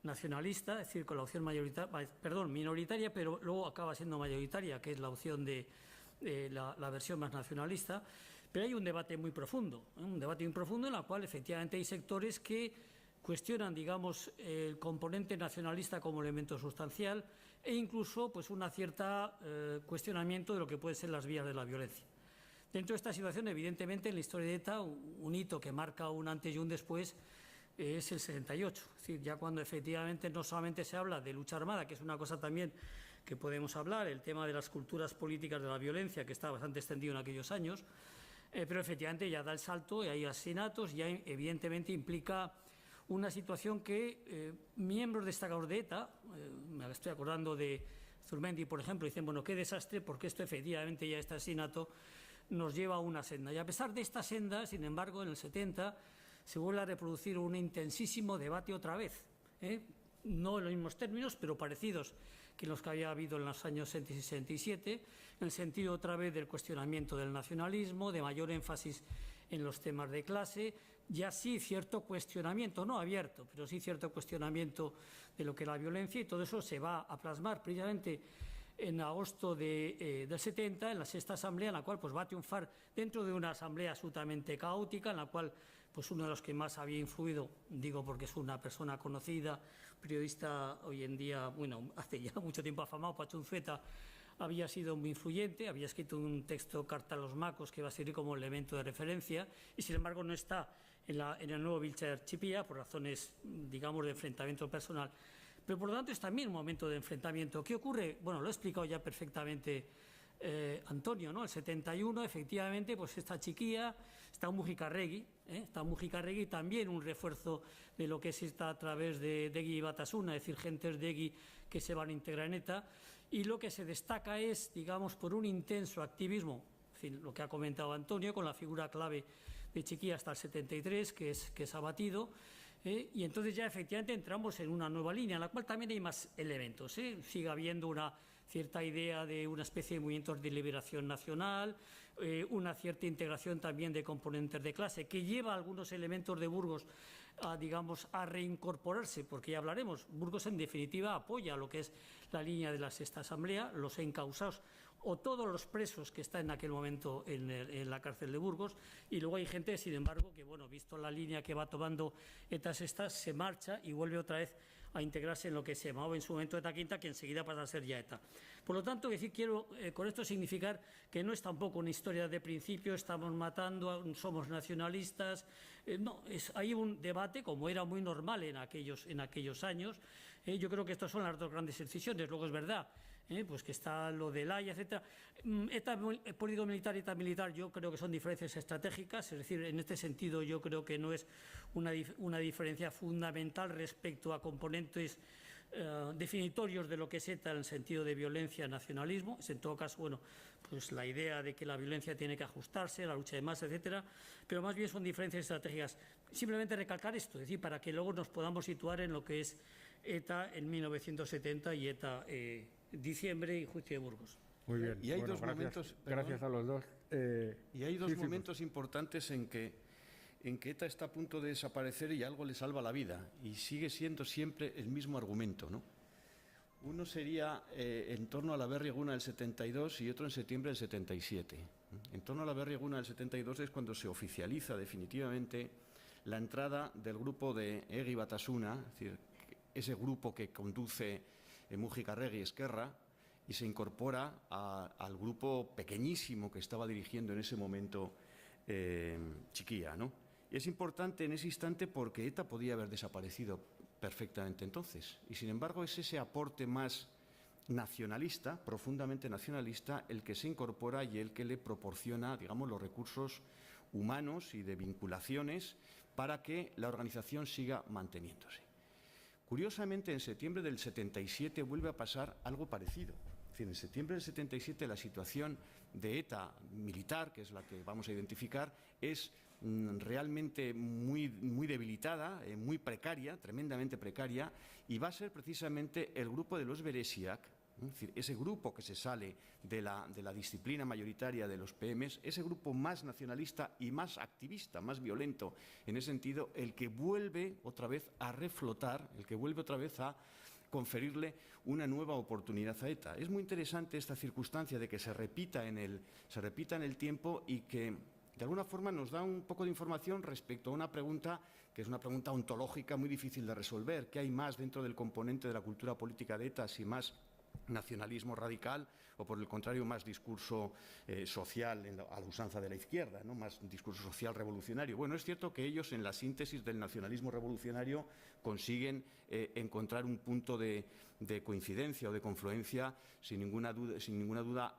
Speaker 2: nacionalista, es decir, con la opción minoritaria, pero luego acaba siendo mayoritaria, que es la opción de la versión más nacionalista. Pero hay un debate muy profundo, en la cual efectivamente hay sectores que cuestionan, digamos, el componente nacionalista como elemento sustancial e incluso pues una cierta cuestionamiento de lo que pueden ser las vías de la violencia. Dentro de esta situación, evidentemente, en la historia de ETA, un hito que marca un antes y un después es el 78, es decir, ya cuando efectivamente no solamente se habla de lucha armada, que es una cosa también que podemos hablar, el tema de las culturas políticas de la violencia, que está bastante extendido en aquellos años, pero efectivamente ya da el salto y hay asesinatos, ya evidentemente implica una situación que miembros destacados de ETA, me estoy acordando de Zurmendi, por ejemplo, dicen, bueno, qué desastre, porque esto efectivamente ya este asesinato nos lleva a una senda. Y a pesar de esta senda, sin embargo, en el 70 se vuelve a reproducir un intensísimo debate otra vez, no en los mismos términos, pero parecidos que los que había habido en los años 66 y 67, en el sentido otra vez del cuestionamiento del nacionalismo, de mayor énfasis en los temas de clase, ya sí cierto cuestionamiento, no abierto, pero sí cierto cuestionamiento de lo que es la violencia, y todo eso se va a plasmar precisamente en agosto del 70, en la sexta asamblea, en la cual pues va a triunfar dentro de una asamblea absolutamente caótica, en la cual pues uno de los que más había influido, digo porque es una persona conocida, periodista hoy en día, bueno, hace ya mucho tiempo afamado, Pachunzueta, había sido muy influyente, había escrito un texto, Carta a los Macos, que va a servir como elemento de referencia, y sin embargo no está en el nuevo Vilcher Chipía por razones, digamos, de enfrentamiento personal. Pero por lo tanto es también un momento de enfrentamiento. ¿Qué ocurre? Bueno, lo ha explicado ya perfectamente Antonio, ¿no? El 71, efectivamente, pues esta Chiquía, está Mujicarregui, está Mujicarregui, también un refuerzo de lo que es esta a través de Egui y Batasuna, es decir, gentes de Egui que se van a integrar en ETA, y lo que se destaca es, digamos, por un intenso activismo, en fin, lo que ha comentado Antonio, con la figura clave de Chiquía hasta el 73, que es abatido, y entonces ya efectivamente entramos en una nueva línea, en la cual también hay más elementos. Sigue habiendo una cierta idea de una especie de movimientos de liberación nacional, una cierta integración también de componentes de clase, que lleva algunos elementos de Burgos a, digamos, a reincorporarse, porque ya hablaremos. Burgos, en definitiva, apoya lo que es la línea de la sexta asamblea, los encausados o todos los presos que están en aquel momento en la cárcel de Burgos, y luego hay gente, sin embargo, que, bueno, visto la línea que va tomando ETA Sexta, se marcha y vuelve otra vez a integrarse en lo que se llamaba en su momento ETA Quinta, que enseguida pasa a ser ya ETA. Por lo tanto, quiero con esto significar que no es tampoco una historia de principio, estamos matando, somos nacionalistas. No, hay un debate, como era muy normal en aquellos años. Yo creo que estas son las dos grandes decisiones. Luego es verdad, pues que está lo del Haya, etcétera. ETA político-militar y ETA militar, yo creo que son diferencias estratégicas, es decir, en este sentido yo creo que no es una diferencia fundamental respecto a componentes definitorios de lo que es ETA en el sentido de violencia, nacionalismo. Es en todo caso, bueno, pues la idea de que la violencia tiene que ajustarse, la lucha de masa, etcétera, pero más bien son diferencias estratégicas. Simplemente recalcar esto, es decir, para que luego nos podamos situar en lo que es ETA en 1970 y ETA diciembre y juicio de Burgos.
Speaker 1: Muy bien.
Speaker 3: Y hay
Speaker 1: bueno,
Speaker 3: dos
Speaker 1: gracias,
Speaker 3: momentos.
Speaker 1: Gracias a los dos.
Speaker 3: Y hay dos momentos importantes en que ETA está a punto de desaparecer y algo le salva la vida. Y sigue siendo siempre el mismo argumento, ¿no? Uno sería en torno a la Berrieguna del 72 y otro en septiembre del 77. En torno a la Berrieguna del 72 es cuando se oficializa definitivamente la entrada del grupo de Egui Batasuna, es decir, ese grupo que conduce Mujicarregui Esquerra, y se incorpora al grupo pequeñísimo que estaba dirigiendo en ese momento Chiquía, ¿no? Y es importante en ese instante porque ETA podía haber desaparecido perfectamente entonces. Y sin embargo es ese aporte más nacionalista, profundamente nacionalista, el que se incorpora y el que le proporciona, digamos, los recursos humanos y de vinculaciones para que la organización siga manteniéndose. Curiosamente, en septiembre del 77 vuelve a pasar algo parecido. Es decir, en septiembre del 77 la situación de ETA militar, que es la que vamos a identificar, es realmente muy debilitada, muy precaria, tremendamente precaria, y va a ser precisamente el grupo de los Beresiak, es decir, ese grupo que se sale de la disciplina mayoritaria de los PMs, ese grupo más nacionalista y más activista, más violento, en ese sentido, el que vuelve otra vez a reflotar, el que vuelve otra vez a conferirle una nueva oportunidad a ETA. Es muy interesante esta circunstancia de que se repita en el tiempo y que de alguna forma nos da un poco de información respecto a una pregunta que es una pregunta ontológica muy difícil de resolver. ¿Qué hay más dentro del componente de la cultura política de ETA? Si más nacionalismo radical o, por el contrario, más discurso social a la usanza de la izquierda, ¿no? Más discurso social revolucionario. Bueno, es cierto que ellos en la síntesis del nacionalismo revolucionario consiguen encontrar un punto de coincidencia o de confluencia sin ninguna duda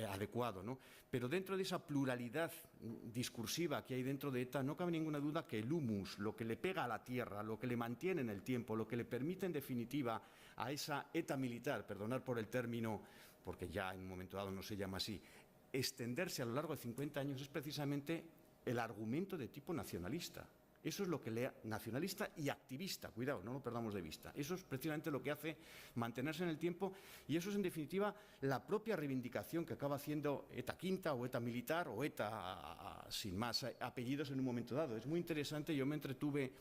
Speaker 3: adecuado, ¿no? Pero dentro de esa pluralidad discursiva que hay dentro de ETA no cabe ninguna duda que el humus, lo que le pega a la tierra, lo que le mantiene en el tiempo, lo que le permite en definitiva a esa ETA militar, perdonar por el término, porque ya en un momento dado no se llama así, extenderse a lo largo de 50 años es precisamente el argumento de tipo nacionalista. Eso es lo que nacionalista y activista, cuidado, no lo perdamos de vista. Eso es precisamente lo que hace mantenerse en el tiempo y eso es en definitiva la propia reivindicación que acaba haciendo ETA Quinta o ETA Militar o ETA sin más apellidos en un momento dado. Es muy interesante, yo me entretuve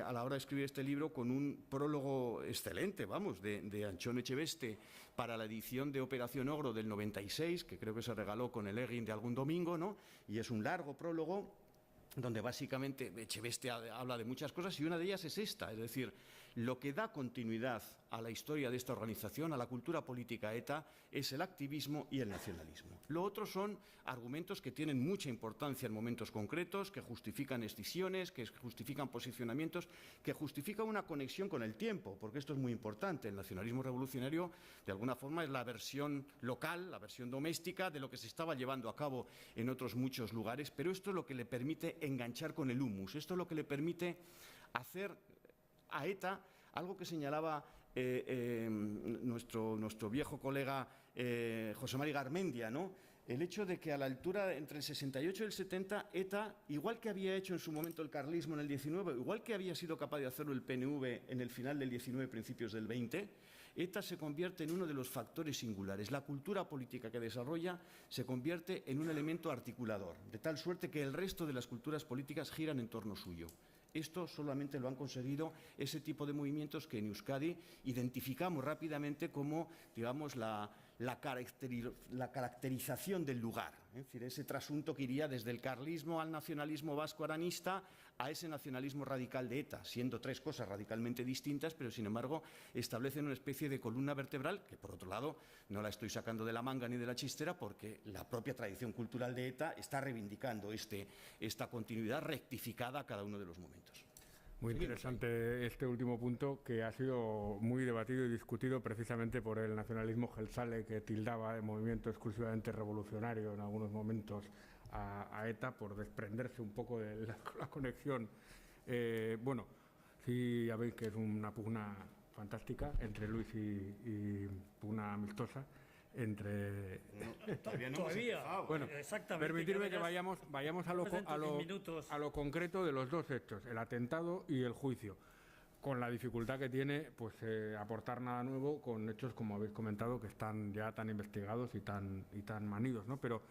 Speaker 3: a la hora de escribir este libro con un prólogo excelente, vamos, de Antxon Echeveste para la edición de Operación Ogro del 96, que creo que se regaló con el Egin de algún domingo, ¿no? Y es un largo prólogo donde básicamente Echeveste habla de muchas cosas y una de ellas es esta, es decir, lo que da continuidad a la historia de esta organización, a la cultura política ETA, es el activismo y el nacionalismo. Lo otro son argumentos que tienen mucha importancia en momentos concretos, que justifican escisiones, que justifican posicionamientos, que justifican una conexión con el tiempo, porque esto es muy importante. El nacionalismo revolucionario, de alguna forma, es la versión local, la versión doméstica de lo que se estaba llevando a cabo en otros muchos lugares, pero esto es lo que le permite enganchar con el humus, esto es lo que le permite hacer a ETA algo que señalaba nuestro viejo colega José Mari Garmendia, ¿no? El hecho de que a la altura entre el 68 y el 70 ETA, igual que había hecho en su momento el carlismo en el 19, igual que había sido capaz de hacerlo el PNV en el final del 19, principios del 20, ETA se convierte en uno de los factores singulares. La cultura política que desarrolla se convierte en un elemento articulador, de tal suerte que el resto de las culturas políticas giran en torno suyo. Esto solamente lo han conseguido ese tipo de movimientos que en Euskadi identificamos rápidamente como, digamos, la caracterización del lugar. Es decir, ese trasunto que iría desde el carlismo al nacionalismo vasco aranista a ese nacionalismo radical de ETA, siendo tres cosas radicalmente distintas, pero sin embargo establecen una especie de columna vertebral que, por otro lado, no la estoy sacando de la manga ni de la chistera porque la propia tradición cultural de ETA está reivindicando esta continuidad rectificada a cada uno de los momentos.
Speaker 1: Muy interesante este último punto, que ha sido muy debatido y discutido precisamente por el nacionalismo gelsale, que tildaba de movimiento exclusivamente revolucionario en algunos momentos a ETA por desprenderse un poco de la conexión. Bueno, sí, ya veis que es una pugna fantástica entre Luis y pugna amistosa entre...
Speaker 3: Todavía no
Speaker 1: bueno, exactamente, permitirme que vayamos a lo concreto de los dos hechos, el atentado y el juicio, con la dificultad que tiene pues aportar nada nuevo con hechos, como habéis comentado, que están ya tan investigados y tan manidos, ¿no? Pero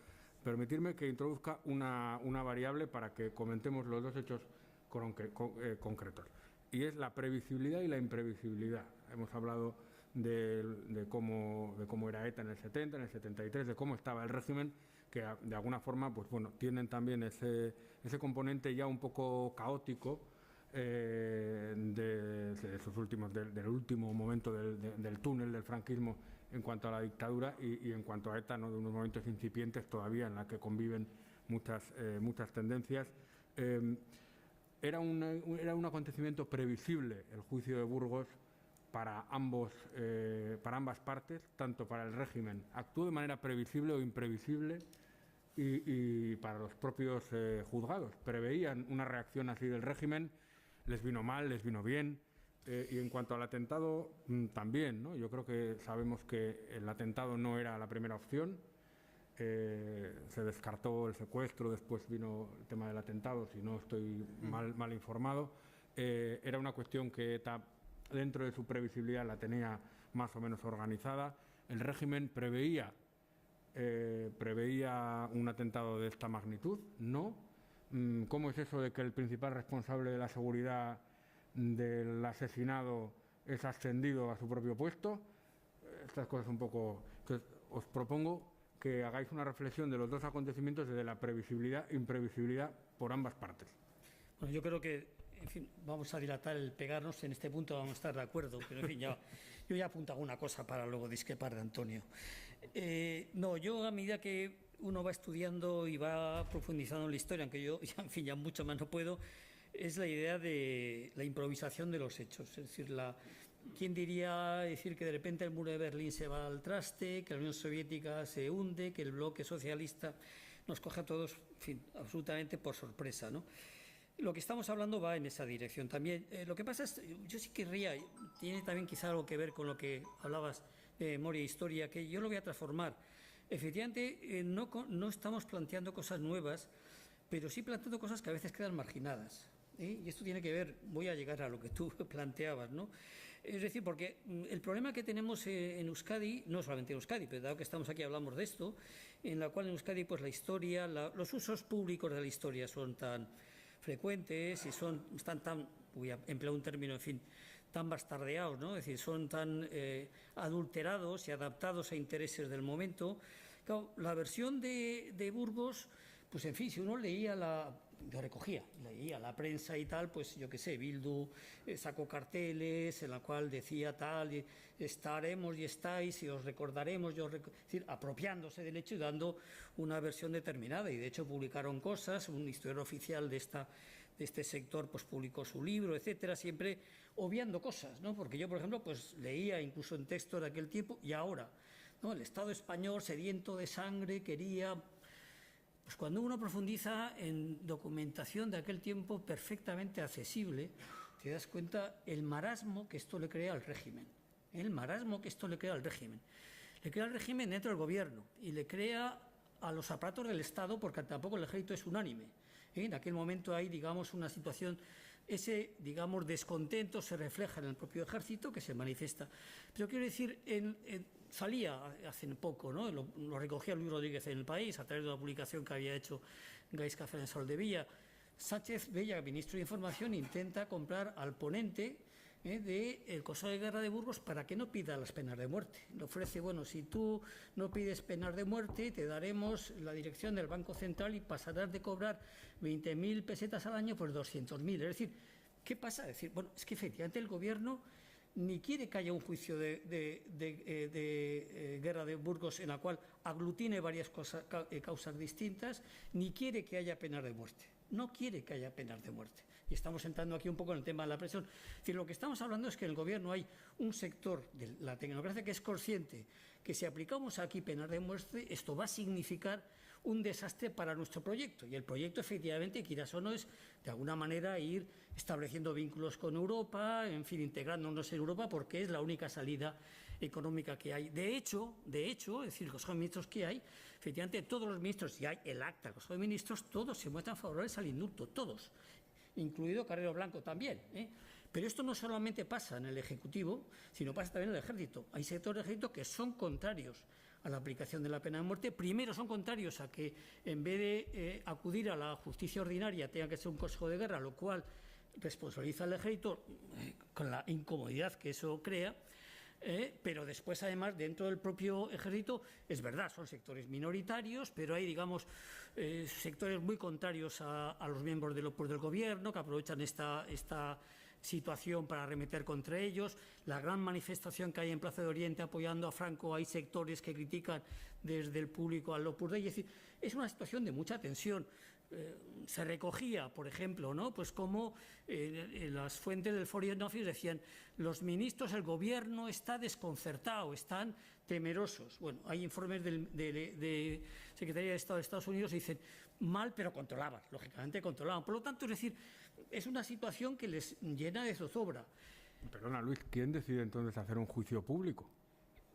Speaker 1: permitirme que introduzca una variable para que comentemos los dos hechos concretos, y es la previsibilidad y la imprevisibilidad. Hemos hablado de cómo era ETA en el 70, en el 73, de cómo estaba el régimen, que de alguna forma pues bueno, tienen también ese componente ya un poco caótico del último momento del túnel del franquismo en cuanto a la dictadura y en cuanto a ETA, ¿no? De unos momentos incipientes todavía en la que conviven muchas tendencias. Era un acontecimiento previsible el juicio de Burgos para ambas partes, tanto para el régimen, actuó de manera previsible o imprevisible, y para los propios juzgados. Preveían una reacción así del régimen, les vino mal, les vino bien, y en cuanto al atentado también, ¿no? Yo creo que sabemos que el atentado no era la primera opción, se descartó el secuestro, después vino el tema del atentado, si no estoy mal informado. Era una cuestión que ETA, dentro de su previsibilidad, la tenía más o menos organizada. El régimen preveía un atentado de esta magnitud, ¿no? ¿Cómo es eso de que el principal responsable de la seguridad del asesinado es ascendido a su propio puesto? Estas cosas un poco... Entonces, os propongo que hagáis una reflexión de los dos acontecimientos desde la previsibilidad e imprevisibilidad por ambas partes.
Speaker 2: Bueno, yo creo que, en fin, vamos a dilatar el pegarnos, en este punto vamos a estar de acuerdo, pero en fin, yo ya apunto alguna cosa para luego discrepar de Antonio. No, yo a medida que uno va estudiando y va profundizando en la historia, aunque yo, en fin, ya mucho más no puedo, es la idea de la improvisación de los hechos. Es decir, ¿quién diría decir que de repente el muro de Berlín se va al traste, que la Unión Soviética se hunde, que el bloque socialista nos coge a todos, en fin, absolutamente por sorpresa, ¿no? Lo que estamos hablando va en esa dirección también. Lo que pasa es, yo sí querría, tiene también quizá algo que ver con lo que hablabas de memoria e historia, que yo lo voy a transformar. Efectivamente, no estamos planteando cosas nuevas, pero sí planteando cosas que a veces quedan marginadas. Y esto tiene que ver, voy a llegar a lo que tú planteabas, ¿no? Es decir, porque el problema que tenemos en Euskadi, no solamente en Euskadi, pero dado que estamos aquí hablamos de esto, en la cual en Euskadi pues la historia, los usos públicos de la historia son tan frecuentes y están tan, voy a emplear un término, en fin, tan bastardeados, ¿no? Es decir, son tan adulterados y adaptados a intereses del momento. Claro, la versión de Burgos, pues en fin, si uno leía yo leía la prensa y tal, pues yo qué sé, Bildu sacó carteles en la cual decía tal, estaremos y estáis y os recordaremos, es decir, apropiándose del hecho y dando una versión determinada. Y de hecho publicaron cosas, un historiador oficial de este sector pues publicó su libro, etcétera, siempre obviando cosas, ¿no? Porque yo, por ejemplo, pues leía incluso en texto de aquel tiempo y ahora, ¿no? El Estado español, sediento de sangre, quería... Pues cuando uno profundiza en documentación de aquel tiempo perfectamente accesible, te das cuenta el marasmo que esto le crea al régimen. El marasmo que esto le crea al régimen. Le crea al régimen dentro del gobierno y le crea a los aparatos del Estado, porque tampoco el ejército es unánime. En aquel momento hay, digamos, una situación, ese, digamos, descontento se refleja en el propio ejército, que se manifiesta. Pero quiero decir, salía hace poco, ¿no? Lo recogía Luis Rodríguez en El País, a través de una publicación que había hecho Gaisca Fernández de Villa. Sánchez Bella, ministro de Información, intenta comprar al ponente del Consejo de Guerra de Burgos para que no pida las penas de muerte. Le ofrece, bueno, si tú no pides penas de muerte, te daremos la dirección del Banco Central y pasarás de cobrar 20.000 pesetas al año por 200.000. Es decir, ¿qué pasa? Es decir, bueno, es que efectivamente el Gobierno ni quiere que haya un juicio de Guerra de Burgos en la cual aglutine varias causas distintas, ni quiere que haya penas de muerte. No quiere que haya penas de muerte. Y estamos entrando aquí un poco en el tema de la presión. Es decir, lo que estamos hablando es que en el Gobierno hay un sector de la tecnocracia que es consciente que si aplicamos aquí penas de muerte, esto va a significar un desastre para nuestro proyecto. Y el proyecto, efectivamente, quieras o no, es de alguna manera ir estableciendo vínculos con Europa, en fin, integrándonos en Europa, porque es la única salida económica que hay. De hecho, es decir, el Consejo de Ministros que hay, efectivamente, todos los ministros, y hay el acta del Consejo de Ministros, todos se muestran favorables al indulto, todos, incluido Carrero Blanco también, Pero esto no solamente pasa en el Ejecutivo, sino pasa también en el Ejército. Hay sectores del Ejército que son contrarios a la aplicación de la pena de muerte. Primero, son contrarios a que en vez de acudir a la justicia ordinaria tenga que ser un consejo de guerra, lo cual responsabiliza al Ejército con la incomodidad que eso crea. Pero después, además, dentro del propio Ejército, es verdad, son sectores minoritarios, pero hay, digamos, sectores muy contrarios a los miembros del Gobierno que aprovechan esta situación para arremeter contra ellos. La gran manifestación que hay en Plaza de Oriente apoyando a Franco, hay sectores que critican desde el público al Opus Dei. Es decir, es una situación de mucha tensión. Se recogía, por ejemplo, ¿no? Pues como las fuentes del Foreign Office decían, los ministros, el Gobierno está desconcertado, están temerosos. Bueno, hay informes de Secretaría de Estado de Estados Unidos que dicen mal, pero controlaban, lógicamente controlaban. Por lo tanto, es decir, es una situación que les llena de zozobra.
Speaker 1: Perdona, Luis, ¿quién decide entonces hacer un juicio público?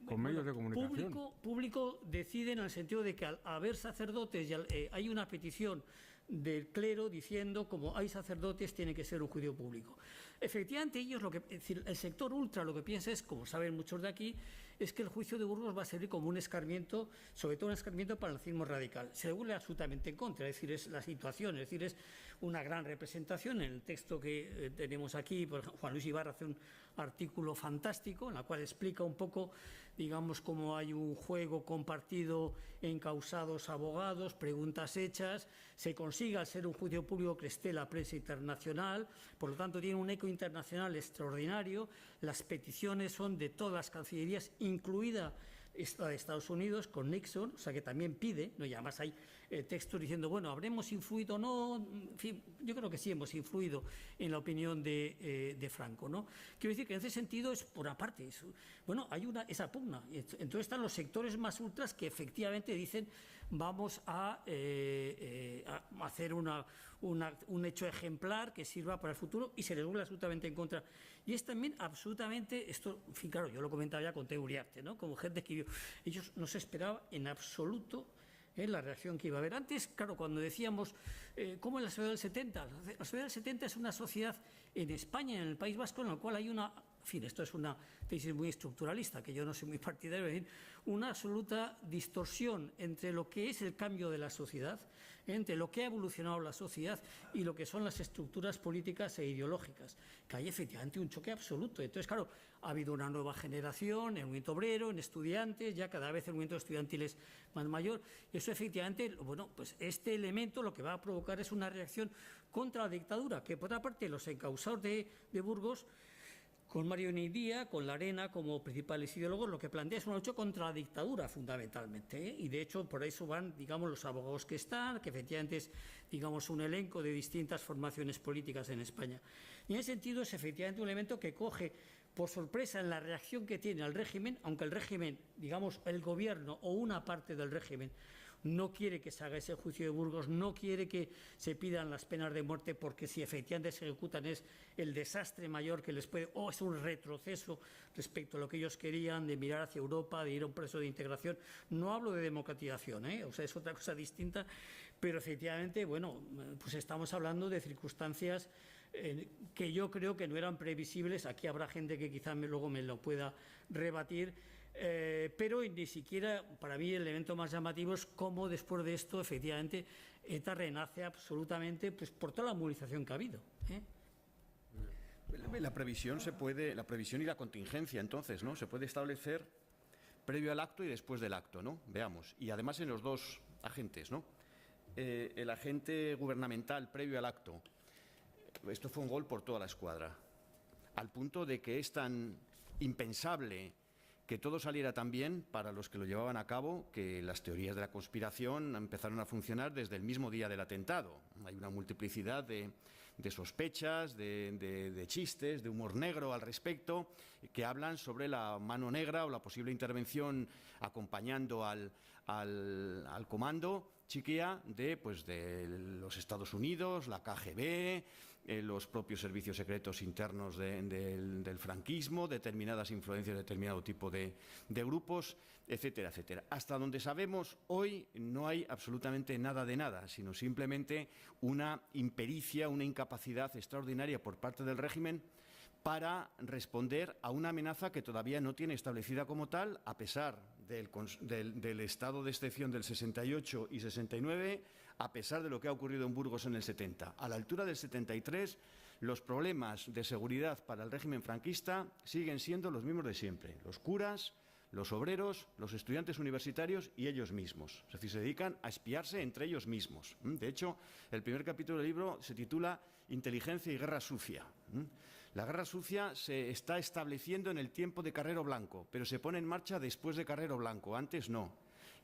Speaker 1: ¿Con medios de comunicación?
Speaker 2: Público decide en el sentido de que al haber sacerdotes hay una petición del clero diciendo como hay sacerdotes tiene que ser un juicio público. Efectivamente, ellos es decir, el sector ultra lo que piensa es, como saben muchos de aquí, es que el juicio de Burgos va a servir como un escarmiento, sobre todo un escarmiento para el nazismo radical. Se vuelve absolutamente en contra, es decir, es la situación, es decir, es una gran representación. En el texto que tenemos aquí, por ejemplo, Juan Luis Ibarra hace un artículo fantástico en el cual explica un poco, digamos, cómo hay un juego compartido, encausados abogados, preguntas hechas, se consigue al ser un juicio público que esté la prensa internacional, por lo tanto tiene un eco internacional extraordinario, las peticiones son de todas las cancillerías, incluida esta de Estados Unidos con Nixon, o sea que también pide, ¿no? Y además hay textos diciendo, bueno, ¿habremos influido o no? En fin, yo creo que sí hemos influido en la opinión de Franco, ¿no? Quiero decir que en ese sentido es por aparte, bueno, hay esa pugna, entonces están los sectores más ultras que efectivamente dicen vamos a hacer un hecho ejemplar que sirva para el futuro y se les vuelve absolutamente en contra. Y es también absolutamente, esto, en fin, claro, yo lo comentaba ya con Teo Uriarte, ¿no? Como gente que ellos no se esperaba en absoluto la reacción que iba a haber. Antes, claro, cuando decíamos, ¿cómo es la sociedad del 70? La sociedad del 70 es una sociedad en España, en el País Vasco, en la cual hay una, en fin, esto es una tesis muy estructuralista, que yo no soy muy partidario de decir, una absoluta distorsión entre lo que es el cambio de la sociedad, entre lo que ha evolucionado la sociedad y lo que son las estructuras políticas e ideológicas, que hay efectivamente un choque absoluto. Entonces, claro, ha habido una nueva generación en el movimiento obrero, en estudiantes, ya cada vez el movimiento estudiantil es más mayor, y eso efectivamente, bueno, pues este elemento lo que va a provocar es una reacción contra la dictadura, que por otra parte los encausados de Burgos, con Mario Neidía, con Larena como principales ideólogos, lo que plantea es una lucha contra la dictadura fundamentalmente, ¿eh? Y de hecho por eso van, digamos, los abogados que están, que efectivamente es, digamos, un elenco de distintas formaciones políticas en España. Y en ese sentido es efectivamente un elemento que coge por sorpresa en la reacción que tiene al régimen, aunque el régimen, digamos, el gobierno o una parte del régimen no quiere que se haga ese juicio de Burgos, no quiere que se pidan las penas de muerte, porque si efectivamente se ejecutan es el desastre mayor que les puede, o es un retroceso respecto a lo que ellos querían de mirar hacia Europa, de ir a un proceso de integración. No hablo de democratización, o sea, es otra cosa distinta, pero efectivamente, bueno, pues estamos hablando de circunstancias que yo creo que no eran previsibles. Aquí habrá gente que quizá luego me lo pueda rebatir, pero ni siquiera, para mí, el elemento más llamativo es cómo después de esto, efectivamente, ETA renace absolutamente, pues, por toda la movilización que ha habido.
Speaker 3: La previsión y la contingencia, entonces, ¿no? Se puede establecer previo al acto y después del acto, ¿no? Veamos. Y además en los dos agentes, ¿no? El agente gubernamental previo al acto. Esto fue un gol por toda la escuadra, al punto de que es tan impensable que todo saliera tan bien para los que lo llevaban a cabo, que las teorías de la conspiración empezaron a funcionar desde el mismo día del atentado. Hay una multiplicidad de sospechas, de chistes, de humor negro al respecto, que hablan sobre la mano negra o la posible intervención acompañando al comando Txikia de los Estados Unidos, la KGB, los propios servicios secretos internos del franquismo, determinadas influencias de determinado tipo de grupos, etcétera, etcétera. Hasta donde sabemos, hoy no hay absolutamente nada de nada, sino simplemente una impericia, una incapacidad extraordinaria por parte del régimen para responder a una amenaza que todavía no tiene establecida como tal, a pesar del estado de excepción del 68 y 69, a pesar de lo que ha ocurrido en Burgos en el 70. A la altura del 73, los problemas de seguridad para el régimen franquista siguen siendo los mismos de siempre. Los curas, los obreros, los estudiantes universitarios y ellos mismos. Es decir, se dedican a espiarse entre ellos mismos. De hecho, el primer capítulo del libro se titula Inteligencia y Guerra Sucia. La guerra sucia se está estableciendo en el tiempo de Carrero Blanco, pero se pone en marcha después de Carrero Blanco, antes no.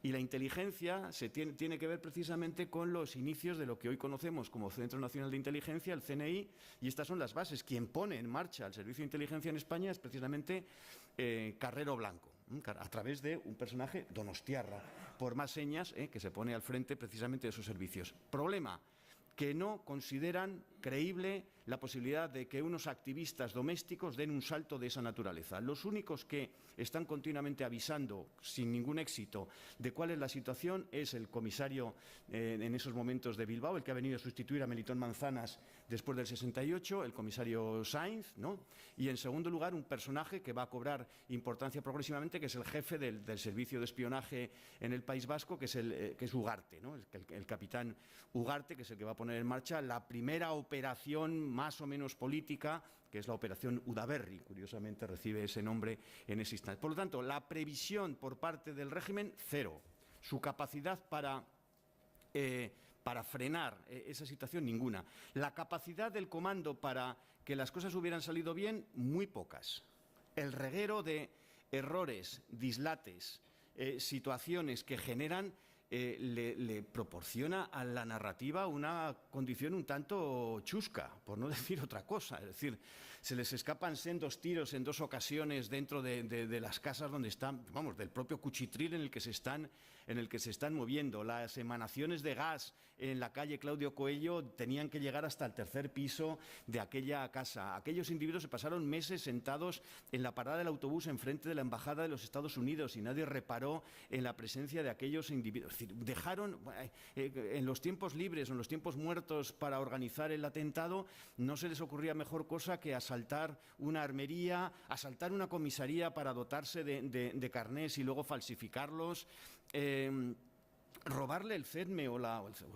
Speaker 3: Y la inteligencia tiene que ver precisamente con los inicios de lo que hoy conocemos como Centro Nacional de Inteligencia, el CNI, y estas son las bases. Quien pone en marcha el Servicio de Inteligencia en España es precisamente Carrero Blanco, a través de un personaje donostiarra, por más señas, que se pone al frente precisamente de esos servicios. Problema: que no consideran creíble la posibilidad de que unos activistas domésticos den un salto de esa naturaleza. Los únicos que están continuamente avisando, sin ningún éxito, de cuál es la situación es el comisario en esos momentos de Bilbao, el que ha venido a sustituir a Melitón Manzanas después del 68, el comisario Sainz, ¿no? Y en segundo lugar, un personaje que va a cobrar importancia progresivamente, que es el jefe del servicio de espionaje en el País Vasco, que es Ugarte, ¿no? El capitán Ugarte, que es el que va a poner en marcha la primera operación más o menos política, que es la operación Udaberri. Curiosamente recibe ese nombre en ese instante. Por lo tanto, la previsión por parte del régimen, cero. Su capacidad para frenar esa situación, ninguna. La capacidad del comando para que las cosas hubieran salido bien, muy pocas. El reguero de errores, dislates, situaciones que generan le proporciona a la narrativa una condición un tanto chusca, por no decir otra cosa. Es decir, se les escapan sendos tiros en dos ocasiones dentro de las casas donde están, vamos, del propio cuchitril en el que se están moviendo, las emanaciones de gas en la calle Claudio Coello tenían que llegar hasta el tercer piso de aquella casa. Aquellos individuos se pasaron meses sentados en la parada del autobús enfrente de la Embajada de los Estados Unidos y nadie reparó en la presencia de aquellos individuos. Es decir, dejaron en los tiempos libres o en los tiempos muertos para organizar el atentado, no se les ocurría mejor cosa que asaltar una armería, asaltar una comisaría para dotarse de carnés y luego falsificarlos, robarle el CEDME o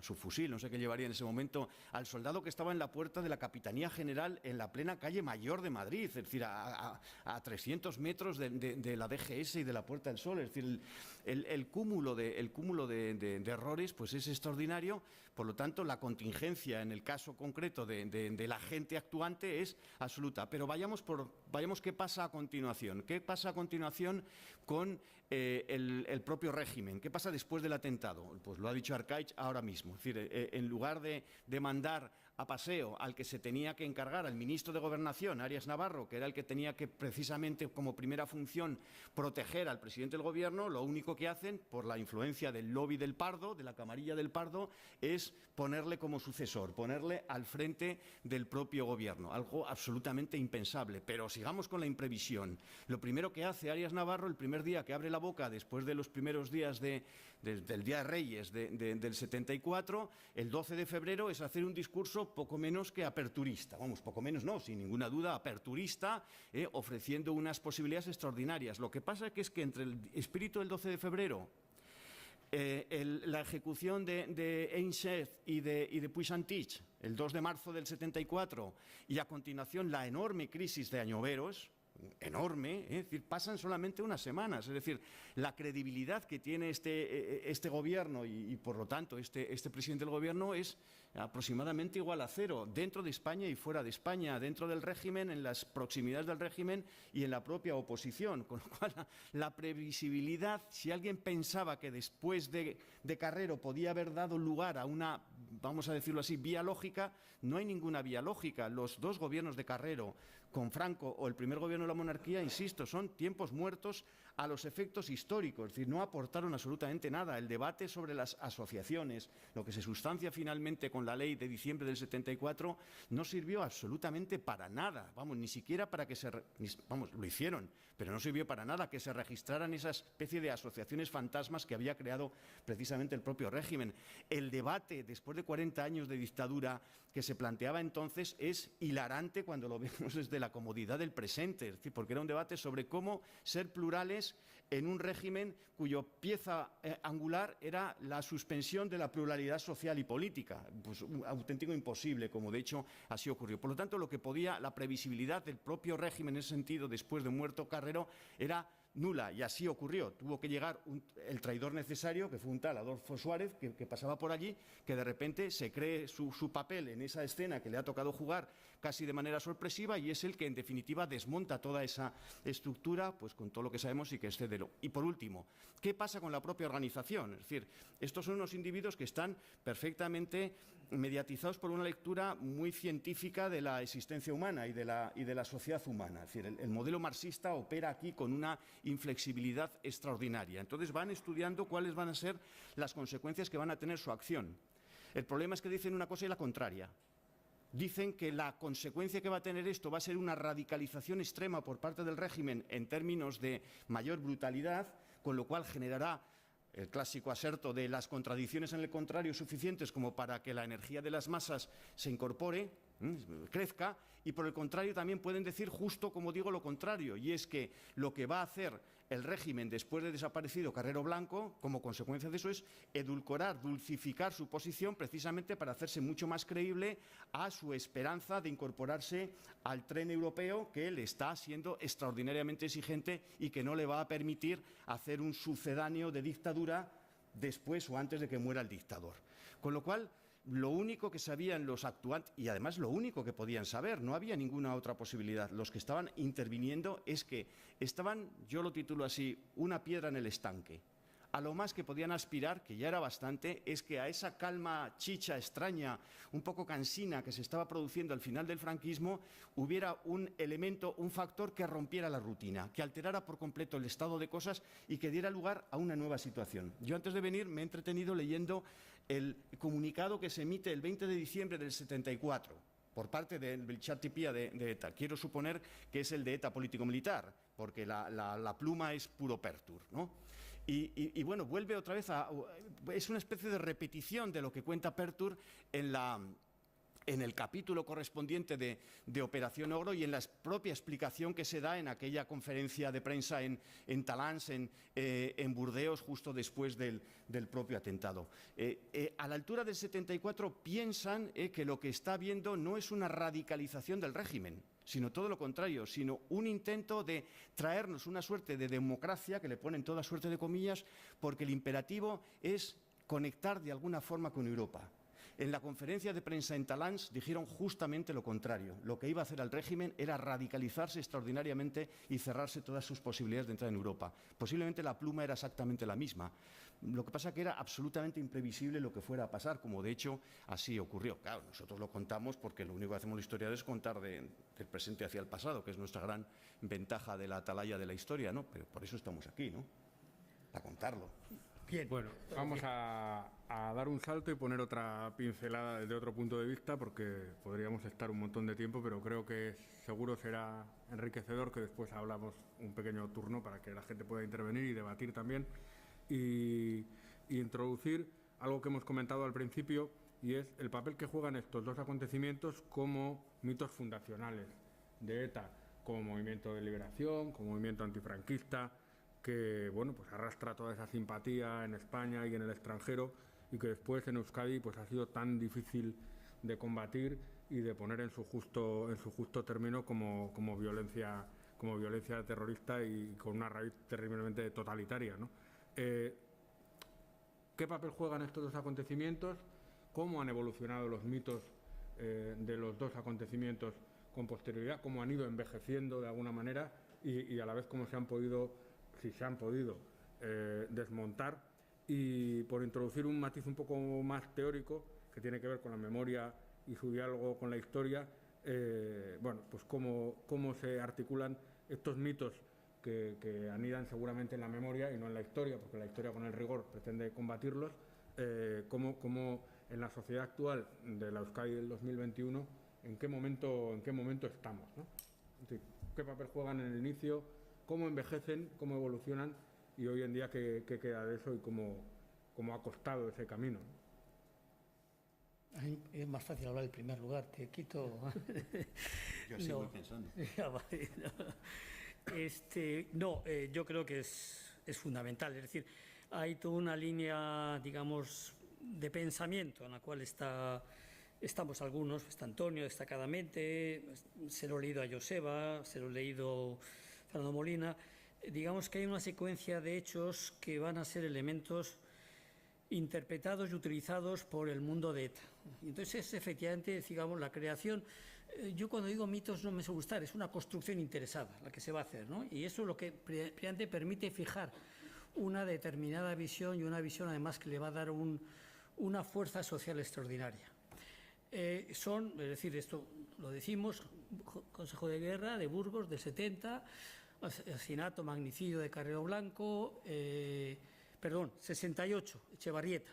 Speaker 3: su fusil, no sé qué llevaría en ese momento, al soldado que estaba en la puerta de la Capitanía General en la plena calle Mayor de Madrid, es decir, a 300 metros de la DGS y de la Puerta del Sol. Es decir, el cúmulo de errores pues es extraordinario. Por lo tanto, la contingencia en el caso concreto de la gente actuante es absoluta. Pero vayamos qué pasa a continuación. ¿Qué pasa a continuación con el propio régimen? ¿Qué pasa después del atentado? Pues lo ha dicho Arkaich ahora mismo. Es decir, en lugar de mandar a paseo al que se tenía que encargar, al ministro de Gobernación, Arias Navarro, que era el que tenía que precisamente como primera función proteger al presidente del Gobierno, lo único que hacen, por la influencia del lobby del Pardo, de la camarilla del Pardo, es ponerle como sucesor, ponerle al frente del propio Gobierno, algo absolutamente impensable. Pero sigamos con la imprevisión. Lo primero que hace Arias Navarro, el primer día que abre la boca después de los primeros días del Día de Reyes del 74, el 12 de febrero, es hacer un discurso poco menos que aperturista, poco menos no, sin ninguna duda aperturista, ofreciendo unas posibilidades extraordinarias. Lo que pasa es que entre el espíritu del 12 de febrero, la ejecución de Ainsworth y de Puig-Antich, el 2 de marzo del 74, y a continuación la enorme crisis de Añoveros, enorme, es decir, pasan solamente unas semanas. Es decir, la credibilidad que tiene este gobierno y por lo tanto este presidente del gobierno es aproximadamente igual a cero, dentro de España y fuera de España, dentro del régimen, en las proximidades del régimen y en la propia oposición. Con lo cual, la previsibilidad, si alguien pensaba que después de Carrero podía haber dado lugar a una, vamos a decirlo así, vía lógica, no hay ninguna vía lógica. Los dos gobiernos de Carrero, con Franco o el primer gobierno de la monarquía, insisto, son tiempos muertos a los efectos históricos, es decir, no aportaron absolutamente nada. El debate sobre las asociaciones, lo que se sustancia finalmente con la ley de diciembre del 74, no sirvió absolutamente para nada, ni siquiera para que lo hicieron, pero no sirvió para nada que se registraran esa especie de asociaciones fantasmas que había creado precisamente el propio régimen. El debate, después de 40 años de dictadura, que se planteaba entonces es hilarante cuando lo vemos desde la comodidad del presente, es decir, porque era un debate sobre cómo ser plurales en un régimen cuya pieza angular era la suspensión de la pluralidad social y política. Pues un auténtico imposible, como de hecho así ocurrió. Por lo tanto, lo que podía, la previsibilidad del propio régimen en ese sentido, después de muerto Carrero, era nula, y así ocurrió. Tuvo que llegar el traidor necesario, que fue un tal Adolfo Suárez, que pasaba por allí, que de repente se cree su papel en esa escena que le ha tocado jugar casi de manera sorpresiva, y es el que en definitiva desmonta toda esa estructura, pues con todo lo que sabemos y que es cedero. Y por último, ¿qué pasa con la propia organización? Es decir, estos son unos individuos que están perfectamente mediatizados por una lectura muy científica de la existencia humana y de la sociedad humana. Es decir, el modelo marxista opera aquí con una inflexibilidad extraordinaria. Entonces van estudiando cuáles van a ser las consecuencias que van a tener su acción. El problema es que dicen una cosa y la contraria. Dicen que la consecuencia que va a tener esto va a ser una radicalización extrema por parte del régimen en términos de mayor brutalidad, con lo cual generará el clásico aserto de las contradicciones en el contrario suficientes como para que la energía de las masas se incorpore, crezca, y por el contrario también pueden decir justo, como digo, lo contrario, y es que lo que va a hacer el régimen después de desaparecido Carrero Blanco, como consecuencia de eso, es edulcorar, dulcificar su posición precisamente para hacerse mucho más creíble a su esperanza de incorporarse al tren europeo que le está siendo extraordinariamente exigente y que no le va a permitir hacer un sucedáneo de dictadura después o antes de que muera el dictador. Con lo cual, lo único que sabían los actuantes, y además lo único que podían saber, no había ninguna otra posibilidad, los que estaban interviniendo, es que estaban, yo lo titulo así, una piedra en el estanque. a lo más que podían aspirar, que ya era bastante, es que a esa calma chicha extraña, un poco cansina que se estaba produciendo al final del franquismo, hubiera un elemento, un factor que rompiera la rutina, que alterara por completo el estado de cosas y que diera lugar a una nueva situación. Yo antes de venir me he entretenido leyendo el comunicado que se emite el 20 de diciembre del 74 por parte del Bilchatipía de ETA. Quiero suponer que es el de ETA político-militar, porque la pluma es puro Pertur, ¿no? Y bueno, vuelve otra vez es una especie de repetición de lo que cuenta Pertur en el capítulo correspondiente de Operación Ogro y en la propia explicación que se da en aquella conferencia de prensa en Talans, en Burdeos, justo después del propio atentado. A la altura del 74 piensan que lo que está habiendo no es una radicalización del régimen, sino todo lo contrario, sino un intento de traernos una suerte de democracia, que le ponen toda suerte de comillas, porque el imperativo es conectar de alguna forma con Europa. En la conferencia de prensa en Talans dijeron justamente lo contrario. Lo que iba a hacer el régimen era radicalizarse extraordinariamente y cerrarse todas sus posibilidades de entrar en Europa. Posiblemente la pluma era exactamente la misma. Lo que pasa es que era absolutamente imprevisible lo que fuera a pasar, como de hecho así ocurrió. Claro, nosotros lo contamos porque lo único que hacemos los historiadores es contar del presente hacia el pasado, que es nuestra gran ventaja de la atalaya de la historia, ¿no? Pero por eso estamos aquí, ¿no? Para contarlo.
Speaker 2: Bien.
Speaker 1: Bueno, vamos a dar un salto y poner otra pincelada desde otro punto de vista, porque podríamos estar un montón de tiempo, pero creo que seguro será enriquecedor que después hablamos un pequeño turno para que la gente pueda intervenir y debatir también y introducir algo que hemos comentado al principio, y es el papel que juegan estos dos acontecimientos como mitos fundacionales de ETA, como movimiento de liberación, como movimiento antifranquista, que bueno, pues arrastra toda esa simpatía en España y en el extranjero, y que después en Euskadi pues ha sido tan difícil de combatir y de poner en su justo término como violencia terrorista y con una raíz terriblemente totalitaria, ¿no? ¿Qué papel juegan estos dos acontecimientos? ¿Cómo han evolucionado los mitos de los dos acontecimientos con posterioridad? ¿Cómo han ido envejeciendo de alguna manera? Y a la vez cómo se han podido desmontar. Y por introducir un matiz un poco más teórico que tiene que ver con la memoria y su diálogo con la historia, bueno, pues cómo se articulan estos mitos que anidan seguramente en la memoria y no en la historia, porque la historia con el rigor pretende combatirlos, cómo en la sociedad actual de la Euskadi del 2021, en qué momento estamos, ¿no? Es decir, qué papel juegan en el inicio, cómo envejecen, cómo evolucionan y hoy en día qué queda de eso y cómo ha costado ese camino.
Speaker 2: Es más fácil hablar en primer lugar, te quito.
Speaker 3: Yo así voy pensando.
Speaker 2: Yo creo que es fundamental. Es decir, hay toda una línea, digamos, de pensamiento en la cual estamos algunos, está Antonio destacadamente, se lo he leído a Joseba, se lo he leído a Fernando Molina. Digamos que hay una secuencia de hechos que van a ser elementos interpretados y utilizados por el mundo de ETA. Entonces, efectivamente, digamos, la creación, yo cuando digo mitos no me suele gustar, es una construcción interesada la que se va a hacer, ¿no? Y eso es lo que precisamente permite fijar una determinada visión y una visión además que le va a dar una fuerza social extraordinaria. Es decir, esto lo decimos, Consejo de Guerra de Burgos del 70, asesinato, magnicidio de Carrero Blanco, 68, Echevarrieta.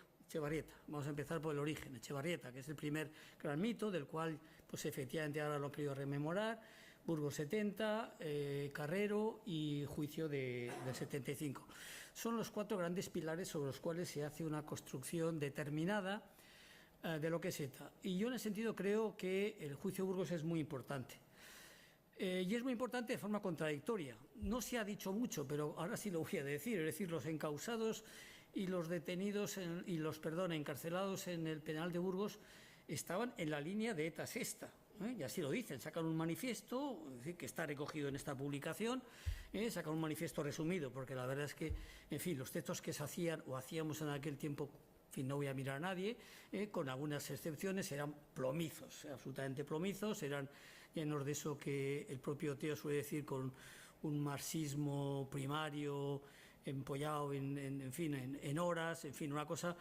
Speaker 2: Vamos a empezar por el origen, Echevarrieta, que es el primer gran mito, del cual pues efectivamente ahora lo he querido rememorar, Burgos 70, Carrero y juicio del 75. Son los 4 grandes pilares sobre los cuales se hace una construcción determinada de lo que es ETA. Y yo en ese sentido creo que el juicio de Burgos es muy importante. Y es muy importante de forma contradictoria. No se ha dicho mucho, pero ahora sí lo voy a decir. Es decir, los encausados y los detenidos encarcelados en el penal de Burgos estaban en la línea de ETA sexta. Y así lo dicen. Sacan un manifiesto, es decir, que está recogido en esta publicación. Sacan un manifiesto resumido, porque la verdad es que, en fin, los textos que se hacían o hacíamos en aquel tiempo, en fin, no voy a mirar a nadie, con algunas excepciones, eran plomizos, absolutamente plomizos, eran llenos de eso que el propio Teo suele decir, con un marxismo primario, empollado en fin, en horas, en fin, una cosa.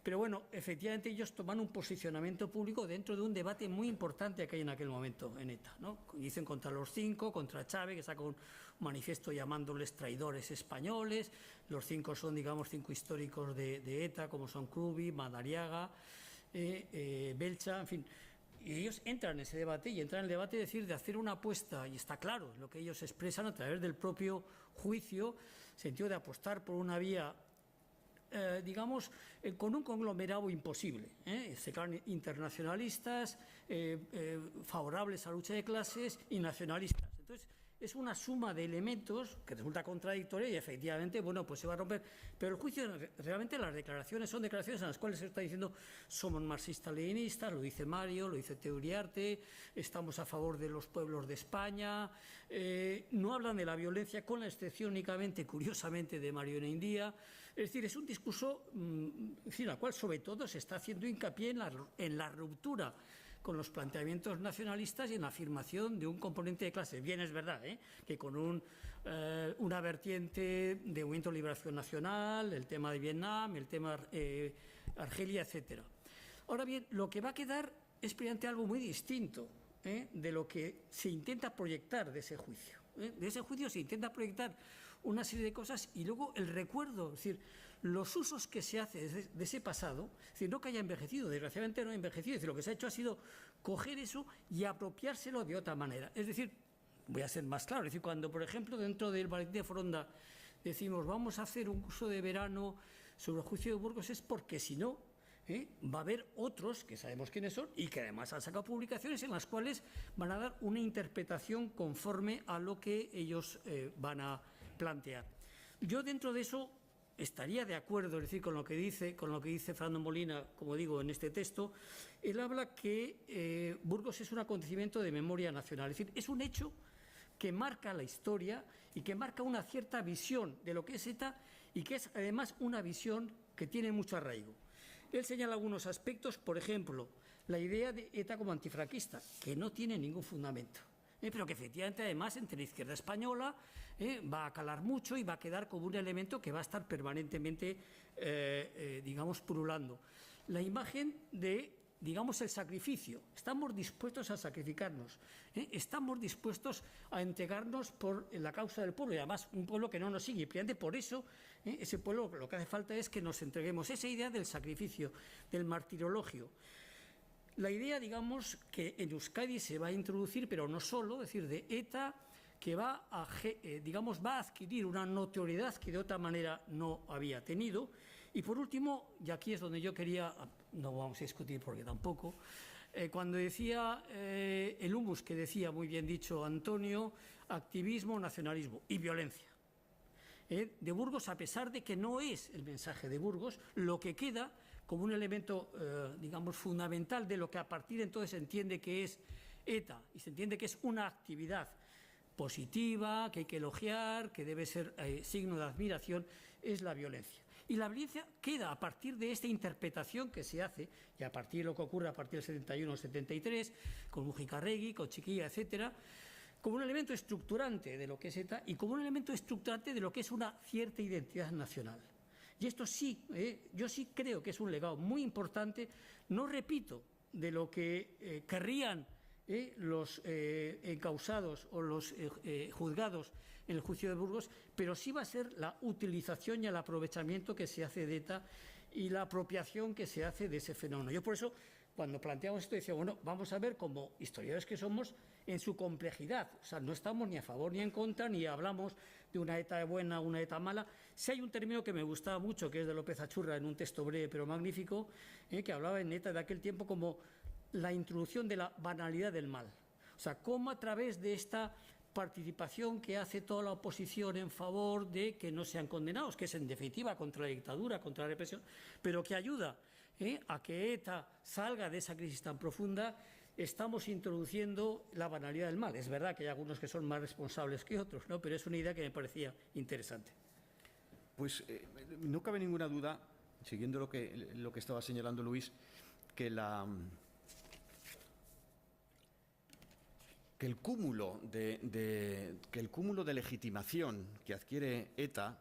Speaker 2: Pero bueno, efectivamente ellos toman un posicionamiento público dentro de un debate muy importante que hay en aquel momento en ETA, ¿no? Dicen contra los 5, contra Chávez, que saca un manifiesto llamándoles traidores españoles. Los 5 son, digamos, 5 históricos de ETA, como son Krubi, Madariaga, Belcha, en fin. Y ellos entran en ese debate y entran en el debate de hacer una apuesta, y está claro lo que ellos expresan a través del propio juicio, sentido de apostar por una vía digamos, con un conglomerado imposible. Se declaran internacionalistas, favorables a la lucha de clases y nacionalistas. Entonces, es una suma de elementos que resulta contradictoria y efectivamente, bueno, pues se va a romper. Pero el juicio, realmente las declaraciones son declaraciones en las cuales se está diciendo somos marxistas-leninistas, lo dice Mario, lo dice Teo Uriarte, estamos a favor de los pueblos de España, no hablan de la violencia con la excepción únicamente, curiosamente, de Mario Neindía. Es decir, es un discurso en el cual sobre todo se está haciendo hincapié en la ruptura con los planteamientos nacionalistas y en la afirmación de un componente de clase. Bien, es verdad que con una vertiente de movimiento de liberación nacional, el tema de Vietnam, el tema Argelia, etcétera. Ahora bien, lo que va a quedar es precisamente algo muy distinto de lo que se intenta proyectar de ese juicio. De ese juicio se intenta proyectar una serie de cosas y luego el recuerdo, es decir, los usos que se hace de ese pasado, es decir, no que haya envejecido, desgraciadamente no ha envejecido, es decir, lo que se ha hecho ha sido coger eso y apropiárselo de otra manera. Es decir, voy a ser más claro, es decir, cuando, por ejemplo, dentro del Boletín de Foronda decimos vamos a hacer un curso de verano sobre el juicio de Burgos, es porque si no, va a haber otros que sabemos quiénes son y que además han sacado publicaciones en las cuales van a dar una interpretación conforme a lo que ellos van a plantear. Yo dentro de eso estaría de acuerdo, es decir, con lo que dice Fernando Molina, como digo, en este texto. Él habla que Burgos es un acontecimiento de memoria nacional, es decir, es un hecho que marca la historia y que marca una cierta visión de lo que es ETA y que es además una visión que tiene mucho arraigo. Él señala algunos aspectos, por ejemplo, la idea de ETA como antifranquista, que no tiene ningún fundamento, pero que efectivamente además entre la izquierda española va a calar mucho y va a quedar como un elemento que va a estar permanentemente, digamos, pululando. La imagen de, digamos, el sacrificio. Estamos dispuestos a sacrificarnos, estamos dispuestos a entregarnos por la causa del pueblo y además un pueblo que no nos sigue. Y precisamente por eso ese pueblo lo que hace falta es que nos entreguemos. Esa idea del sacrificio, del martirologio. La idea, digamos, que en Euskadi se va a introducir, pero no solo, es decir, de ETA, que va a adquirir una notoriedad que de otra manera no había tenido. Y por último, y aquí es donde yo quería, no vamos a discutir porque tampoco, cuando decía el humus que decía, muy bien dicho Antonio, activismo, nacionalismo y violencia. De Burgos, a pesar de que no es el mensaje de Burgos, lo que queda como un elemento, digamos, fundamental de lo que a partir de entonces se entiende que es ETA y se entiende que es una actividad positiva, que hay que elogiar, que debe ser signo de admiración, es la violencia. Y la violencia queda a partir de esta interpretación que se hace, y a partir de lo que ocurre a partir del 71-73, con Mujica-Arregui, con Chiquilla, etcétera, como un elemento estructurante de lo que es ETA y como un elemento estructurante de lo que es una cierta identidad nacional. Y esto sí, yo sí creo que es un legado muy importante, no repito, de lo que querrían los encausados o los juzgados en el juicio de Burgos, pero sí va a ser la utilización y el aprovechamiento que se hace de ETA y la apropiación que se hace de ese fenómeno. Yo por eso, cuando planteamos esto, decía, bueno, vamos a ver como historiadores que somos en su complejidad. O sea, no estamos ni a favor ni en contra, ni hablamos de una ETA buena, una ETA mala. Si hay un término que me gustaba mucho, que es de López Achurra, en un texto breve pero magnífico, que hablaba en ETA de aquel tiempo como la introducción de la banalidad del mal. O sea, cómo a través de esta participación que hace toda la oposición en favor de que no sean condenados, que es en definitiva contra la dictadura, contra la represión, pero que ayuda a que ETA salga de esa crisis tan profunda, estamos introduciendo la banalidad del mal. Es verdad que hay algunos que son más responsables que otros, ¿no? Pero es una idea que me parecía interesante.
Speaker 3: Pues no cabe ninguna duda, siguiendo lo que estaba señalando Luis, que el cúmulo de legitimación que adquiere ETA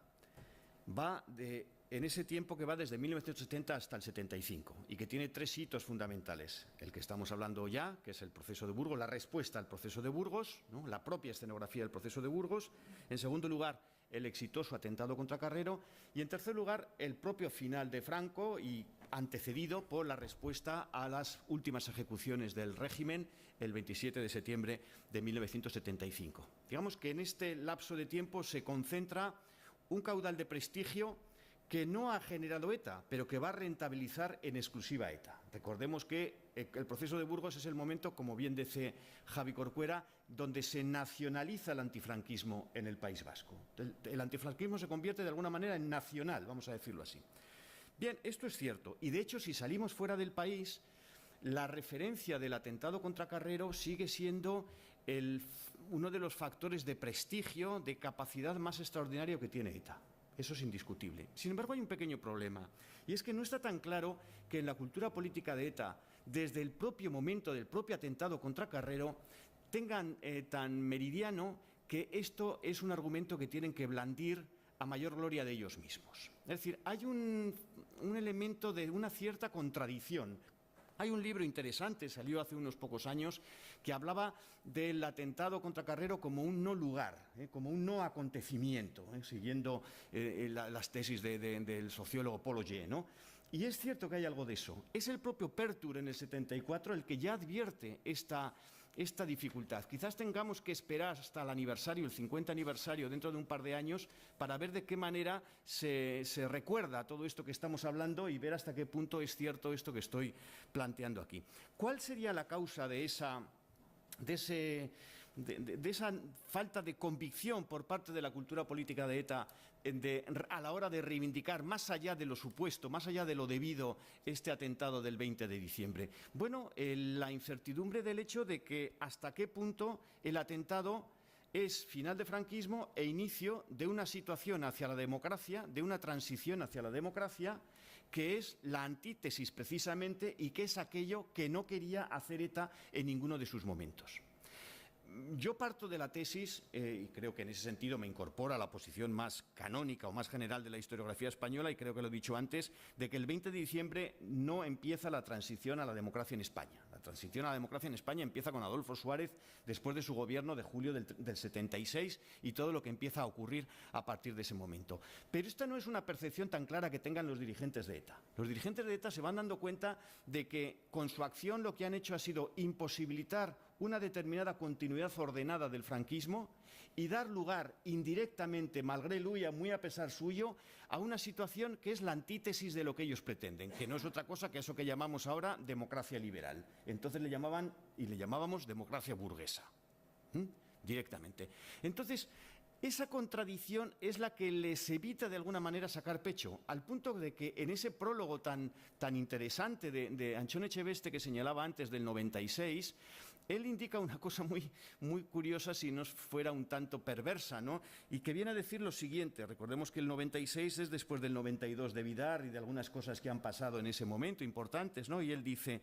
Speaker 3: va en ese tiempo que va desde 1970 hasta el 75 y que tiene 3 hitos fundamentales. El que estamos hablando ya, que es el proceso de Burgos, la respuesta al proceso de Burgos, ¿no?, la propia escenografía del proceso de Burgos. En segundo lugar, el exitoso atentado contra Carrero. Y en tercer lugar, el propio final de Franco, y antecedido por la respuesta a las últimas ejecuciones del régimen el 27 de septiembre de 1975. Digamos que en este lapso de tiempo se concentra un caudal de prestigio que no ha generado ETA, pero que va a rentabilizar en exclusiva ETA. Recordemos que el proceso de Burgos es el momento, como bien dice Javi Corcuera, donde se nacionaliza el antifranquismo en el País Vasco. El antifranquismo se convierte de alguna manera en nacional, vamos a decirlo así. Bien, esto es cierto, y de hecho, si salimos fuera del país, la referencia del atentado contra Carrero sigue siendo uno de los factores de prestigio, de capacidad más extraordinario que tiene ETA. Eso es indiscutible. Sin embargo, hay un pequeño problema, y es que no está tan claro que en la cultura política de ETA, desde el propio momento del propio atentado contra Carrero, tengan tan meridiano que esto es un argumento que tienen que blandir a mayor gloria de ellos mismos. Es decir, hay un elemento de una cierta contradicción. Hay un libro interesante, salió hace unos pocos años, que hablaba del atentado contra Carrero como un no lugar, como un no acontecimiento, siguiendo las tesis del sociólogo Paul Ogier, ¿no? Y es cierto que hay algo de eso. Es el propio Pertur en el 74 el que ya advierte esta dificultad. Quizás tengamos que esperar hasta el aniversario, el 50 aniversario, dentro de un par de años, para ver de qué manera se recuerda todo esto que estamos hablando y ver hasta qué punto es cierto esto que estoy planteando aquí. ¿Cuál sería la causa de esa falta de convicción por parte de la cultura política de ETA a la hora de reivindicar, más allá de lo supuesto, más allá de lo debido, este atentado del 20 de diciembre? Bueno, la incertidumbre del hecho de que hasta qué punto el atentado es final de franquismo e inicio de una situación hacia la democracia, de una transición hacia la democracia, que es la antítesis precisamente y que es aquello que no quería hacer ETA en ninguno de sus momentos. Yo parto de la tesis, y creo que en ese sentido me incorpora a la posición más canónica o más general de la historiografía española, y creo que lo he dicho antes, de que el 20 de diciembre no empieza la transición a la democracia en España. La transición a la democracia en España empieza con Adolfo Suárez después de su gobierno de julio del 76 y todo lo que empieza a ocurrir a partir de ese momento. Pero esta no es una percepción tan clara que tengan los dirigentes de ETA. Los dirigentes de ETA se van dando cuenta de que con su acción lo que han hecho ha sido imposibilitar una determinada continuidad ordenada del franquismo y dar lugar indirectamente, malgré lui, muy a pesar suyo, a una situación que es la antítesis de lo que ellos pretenden, que no es otra cosa que eso que llamamos ahora democracia liberal. Entonces le llamaban y le llamábamos democracia burguesa, directamente. Entonces, esa contradicción es la que les evita de alguna manera sacar pecho, al punto de que en ese prólogo tan interesante de Antxon Echeveste que señalaba antes del 96, él indica una cosa muy curiosa, si no fuera un tanto perversa, ¿no? Y que viene a decir lo siguiente. Recordemos que el 96 es después del 92 de Vidar y de algunas cosas que han pasado en ese momento importantes, ¿no? Y él dice,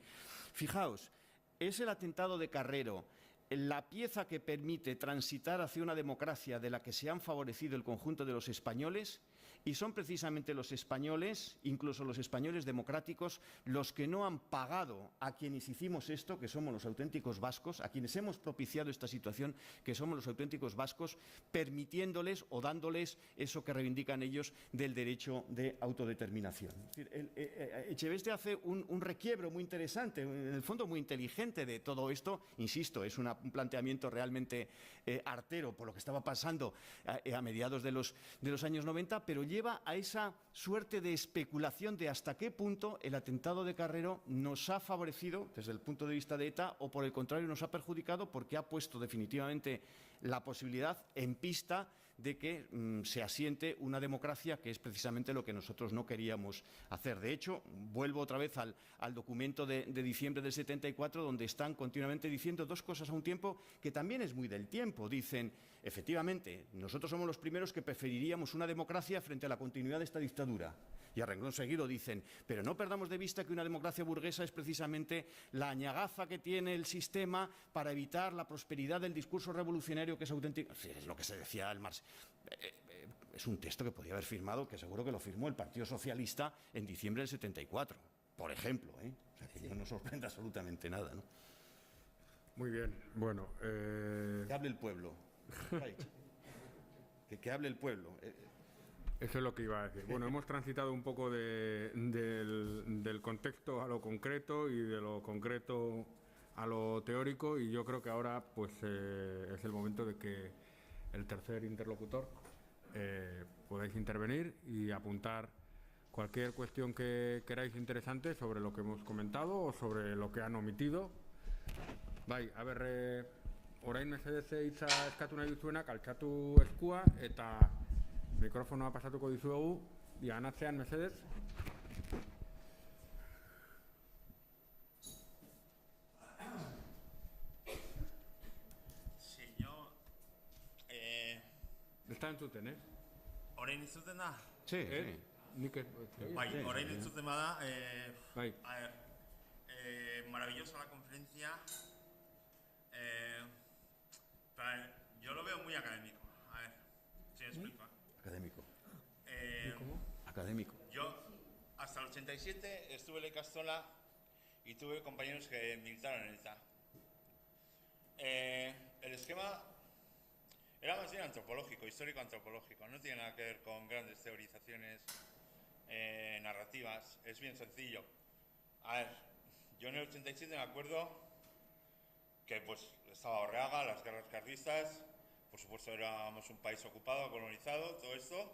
Speaker 3: fijaos, es el atentado de Carrero la pieza que permite transitar hacia una democracia de la que se han favorecido el conjunto de los españoles, y son precisamente los españoles, incluso los españoles democráticos, los que no han pagado a quienes hicimos esto, que somos los auténticos vascos, a quienes hemos propiciado esta situación, que somos los auténticos vascos, permitiéndoles o dándoles eso que reivindican ellos del derecho de autodeterminación. Es decir, Echeveste hace un requiebro muy interesante, en el fondo muy inteligente de todo esto. Insisto, es un planteamiento realmente artero por lo que estaba pasando a mediados de los años 90, pero lleva a esa suerte de especulación de hasta qué punto el atentado de Carrero nos ha favorecido desde el punto de vista de ETA o por el contrario nos ha perjudicado, porque ha puesto definitivamente la posibilidad en pista de que se asiente una democracia, que es precisamente lo que nosotros no queríamos hacer. De hecho, vuelvo otra vez al documento de diciembre del 74, donde están continuamente diciendo dos cosas a un tiempo que también es muy del tiempo. Dicen, efectivamente, nosotros somos los primeros que preferiríamos una democracia frente a la continuidad de esta dictadura. Y a renglón seguido dicen, pero no perdamos de vista que una democracia burguesa es precisamente la añagaza que tiene el sistema para evitar la prosperidad del discurso revolucionario, que es auténtico. Es lo que se decía el Marx. es un texto que podía haber firmado, que seguro que lo firmó el Partido Socialista en diciembre del 74, por ejemplo, ¿eh? O sea, que no nos sorprende absolutamente nada, ¿no?
Speaker 1: Muy bien, bueno.
Speaker 3: Que hable el pueblo. que hable el pueblo.
Speaker 1: Eso es lo que iba a decir. Bueno, hemos transitado un poco del contexto a lo concreto y de lo concreto a lo teórico, y yo creo que ahora pues es el momento de que el tercer interlocutor podáis intervenir y apuntar cualquier cuestión que queráis interesante sobre lo que hemos comentado o sobre lo que han omitido. Bai, orain mesedez hitza eskatu nahi duzuenak altxatu eskua eta mikrofonoa pasatuko dizuegu, diganatzean mesedez.
Speaker 4: Sí, yo...
Speaker 1: Está entzuten,
Speaker 4: Orain entzuten da?
Speaker 3: Sí,
Speaker 1: sí.
Speaker 4: Bai, orain entzuten bada...
Speaker 1: Bai.
Speaker 4: A ver, maravillosa la conferencia. Yo lo veo muy académico. A ver, si me explico.
Speaker 3: Académico.
Speaker 1: ¿Cómo?
Speaker 3: Académico.
Speaker 4: Yo, hasta el 87, estuve en la Icastola y tuve compañeros que militaron en ETA. El esquema era más bien antropológico, histórico-antropológico. No tiene nada que ver con grandes teorizaciones narrativas. Es bien sencillo. A ver, yo en el 87 me acuerdo que pues estaba Orreaga, las guerras carlistas, por supuesto éramos un país ocupado, colonizado, todo esto,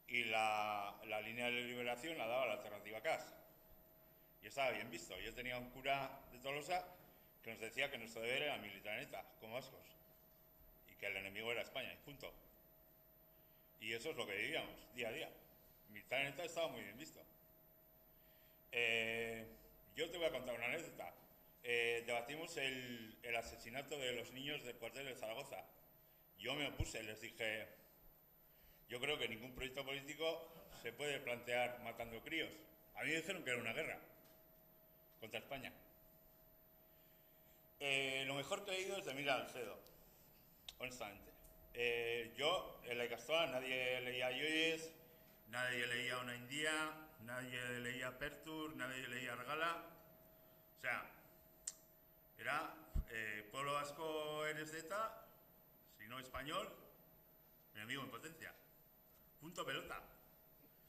Speaker 4: y la línea de liberación la daba la alternativa CAS. Y estaba bien visto. Yo tenía un cura de Tolosa que nos decía que nuestro deber era militar en ETA, como vascos, y que el enemigo era España, y punto. Y eso es lo que vivíamos, día a día. Militar en ETA estaba muy bien visto. Yo te voy a contar una anécdota. Debatimos el asesinato de los niños del cuartel de Zaragoza. Yo me opuse, les dije, yo creo que ningún proyecto político se puede plantear matando críos. A mí me dijeron que era una guerra contra España. Lo mejor que he oído es de Mira Alcedo, honestamente. Yo, en la Icastola, nadie leía Lluís, nadie leía Una India, nadie leía Pertur, nadie leía Argala. O sea, era pueblo vasco eres de ETA, si no español, enemigo en potencia. Punto pelota.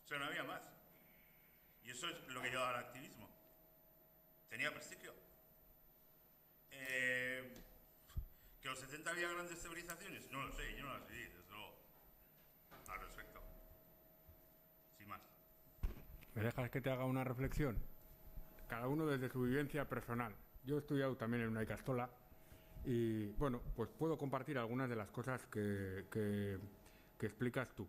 Speaker 4: O sea, no había más. Y eso es lo que llevaba al activismo. Tenía prestigio. ¿Que los 70 había grandes civilizaciones? No lo sé, yo no las viví, desde luego. Al respecto. Sin más.
Speaker 1: ¿Me dejas que te haga una reflexión? Cada uno desde su vivencia personal. Yo he estudiado también en una Icastola y, bueno, pues puedo compartir algunas de las cosas que explicas tú.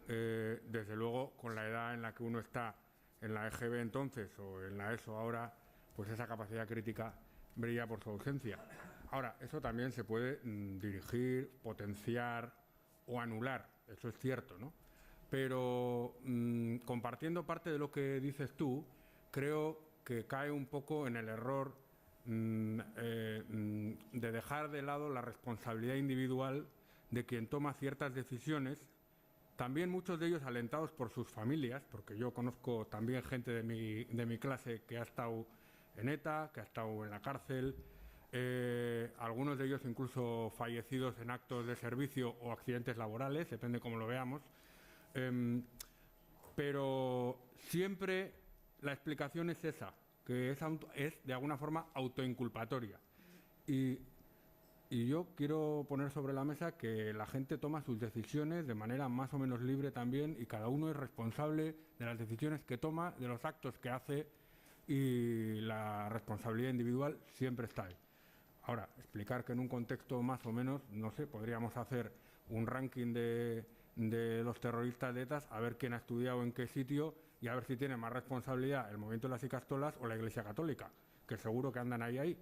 Speaker 1: Desde luego, con la edad en la que uno está en la EGB entonces o en la ESO ahora, pues esa capacidad crítica brilla por su ausencia. Ahora, eso también se puede dirigir, potenciar o anular, eso es cierto, ¿no? Pero compartiendo parte de lo que dices tú, creo que cae un poco en el error de dejar de lado la responsabilidad individual de quien toma ciertas decisiones, también muchos de ellos alentados por sus familias, porque yo conozco también gente de mi clase que ha estado en ETA, que ha estado en la cárcel, algunos de ellos incluso fallecidos en actos de servicio o accidentes laborales, depende cómo lo veamos, pero siempre la explicación es esa, que es de alguna forma autoinculpatoria. Y yo quiero poner sobre la mesa que la gente toma sus decisiones de manera más o menos libre también y cada uno es responsable de las decisiones que toma, de los actos que hace y la responsabilidad individual siempre está ahí. Ahora, explicar que en un contexto más o menos, no sé, podríamos hacer un ranking de los terroristas de ETA, a ver quién ha estudiado en qué sitio y a ver si tiene más responsabilidad el movimiento de las Icastolas o la Iglesia Católica, que seguro que andan ahí.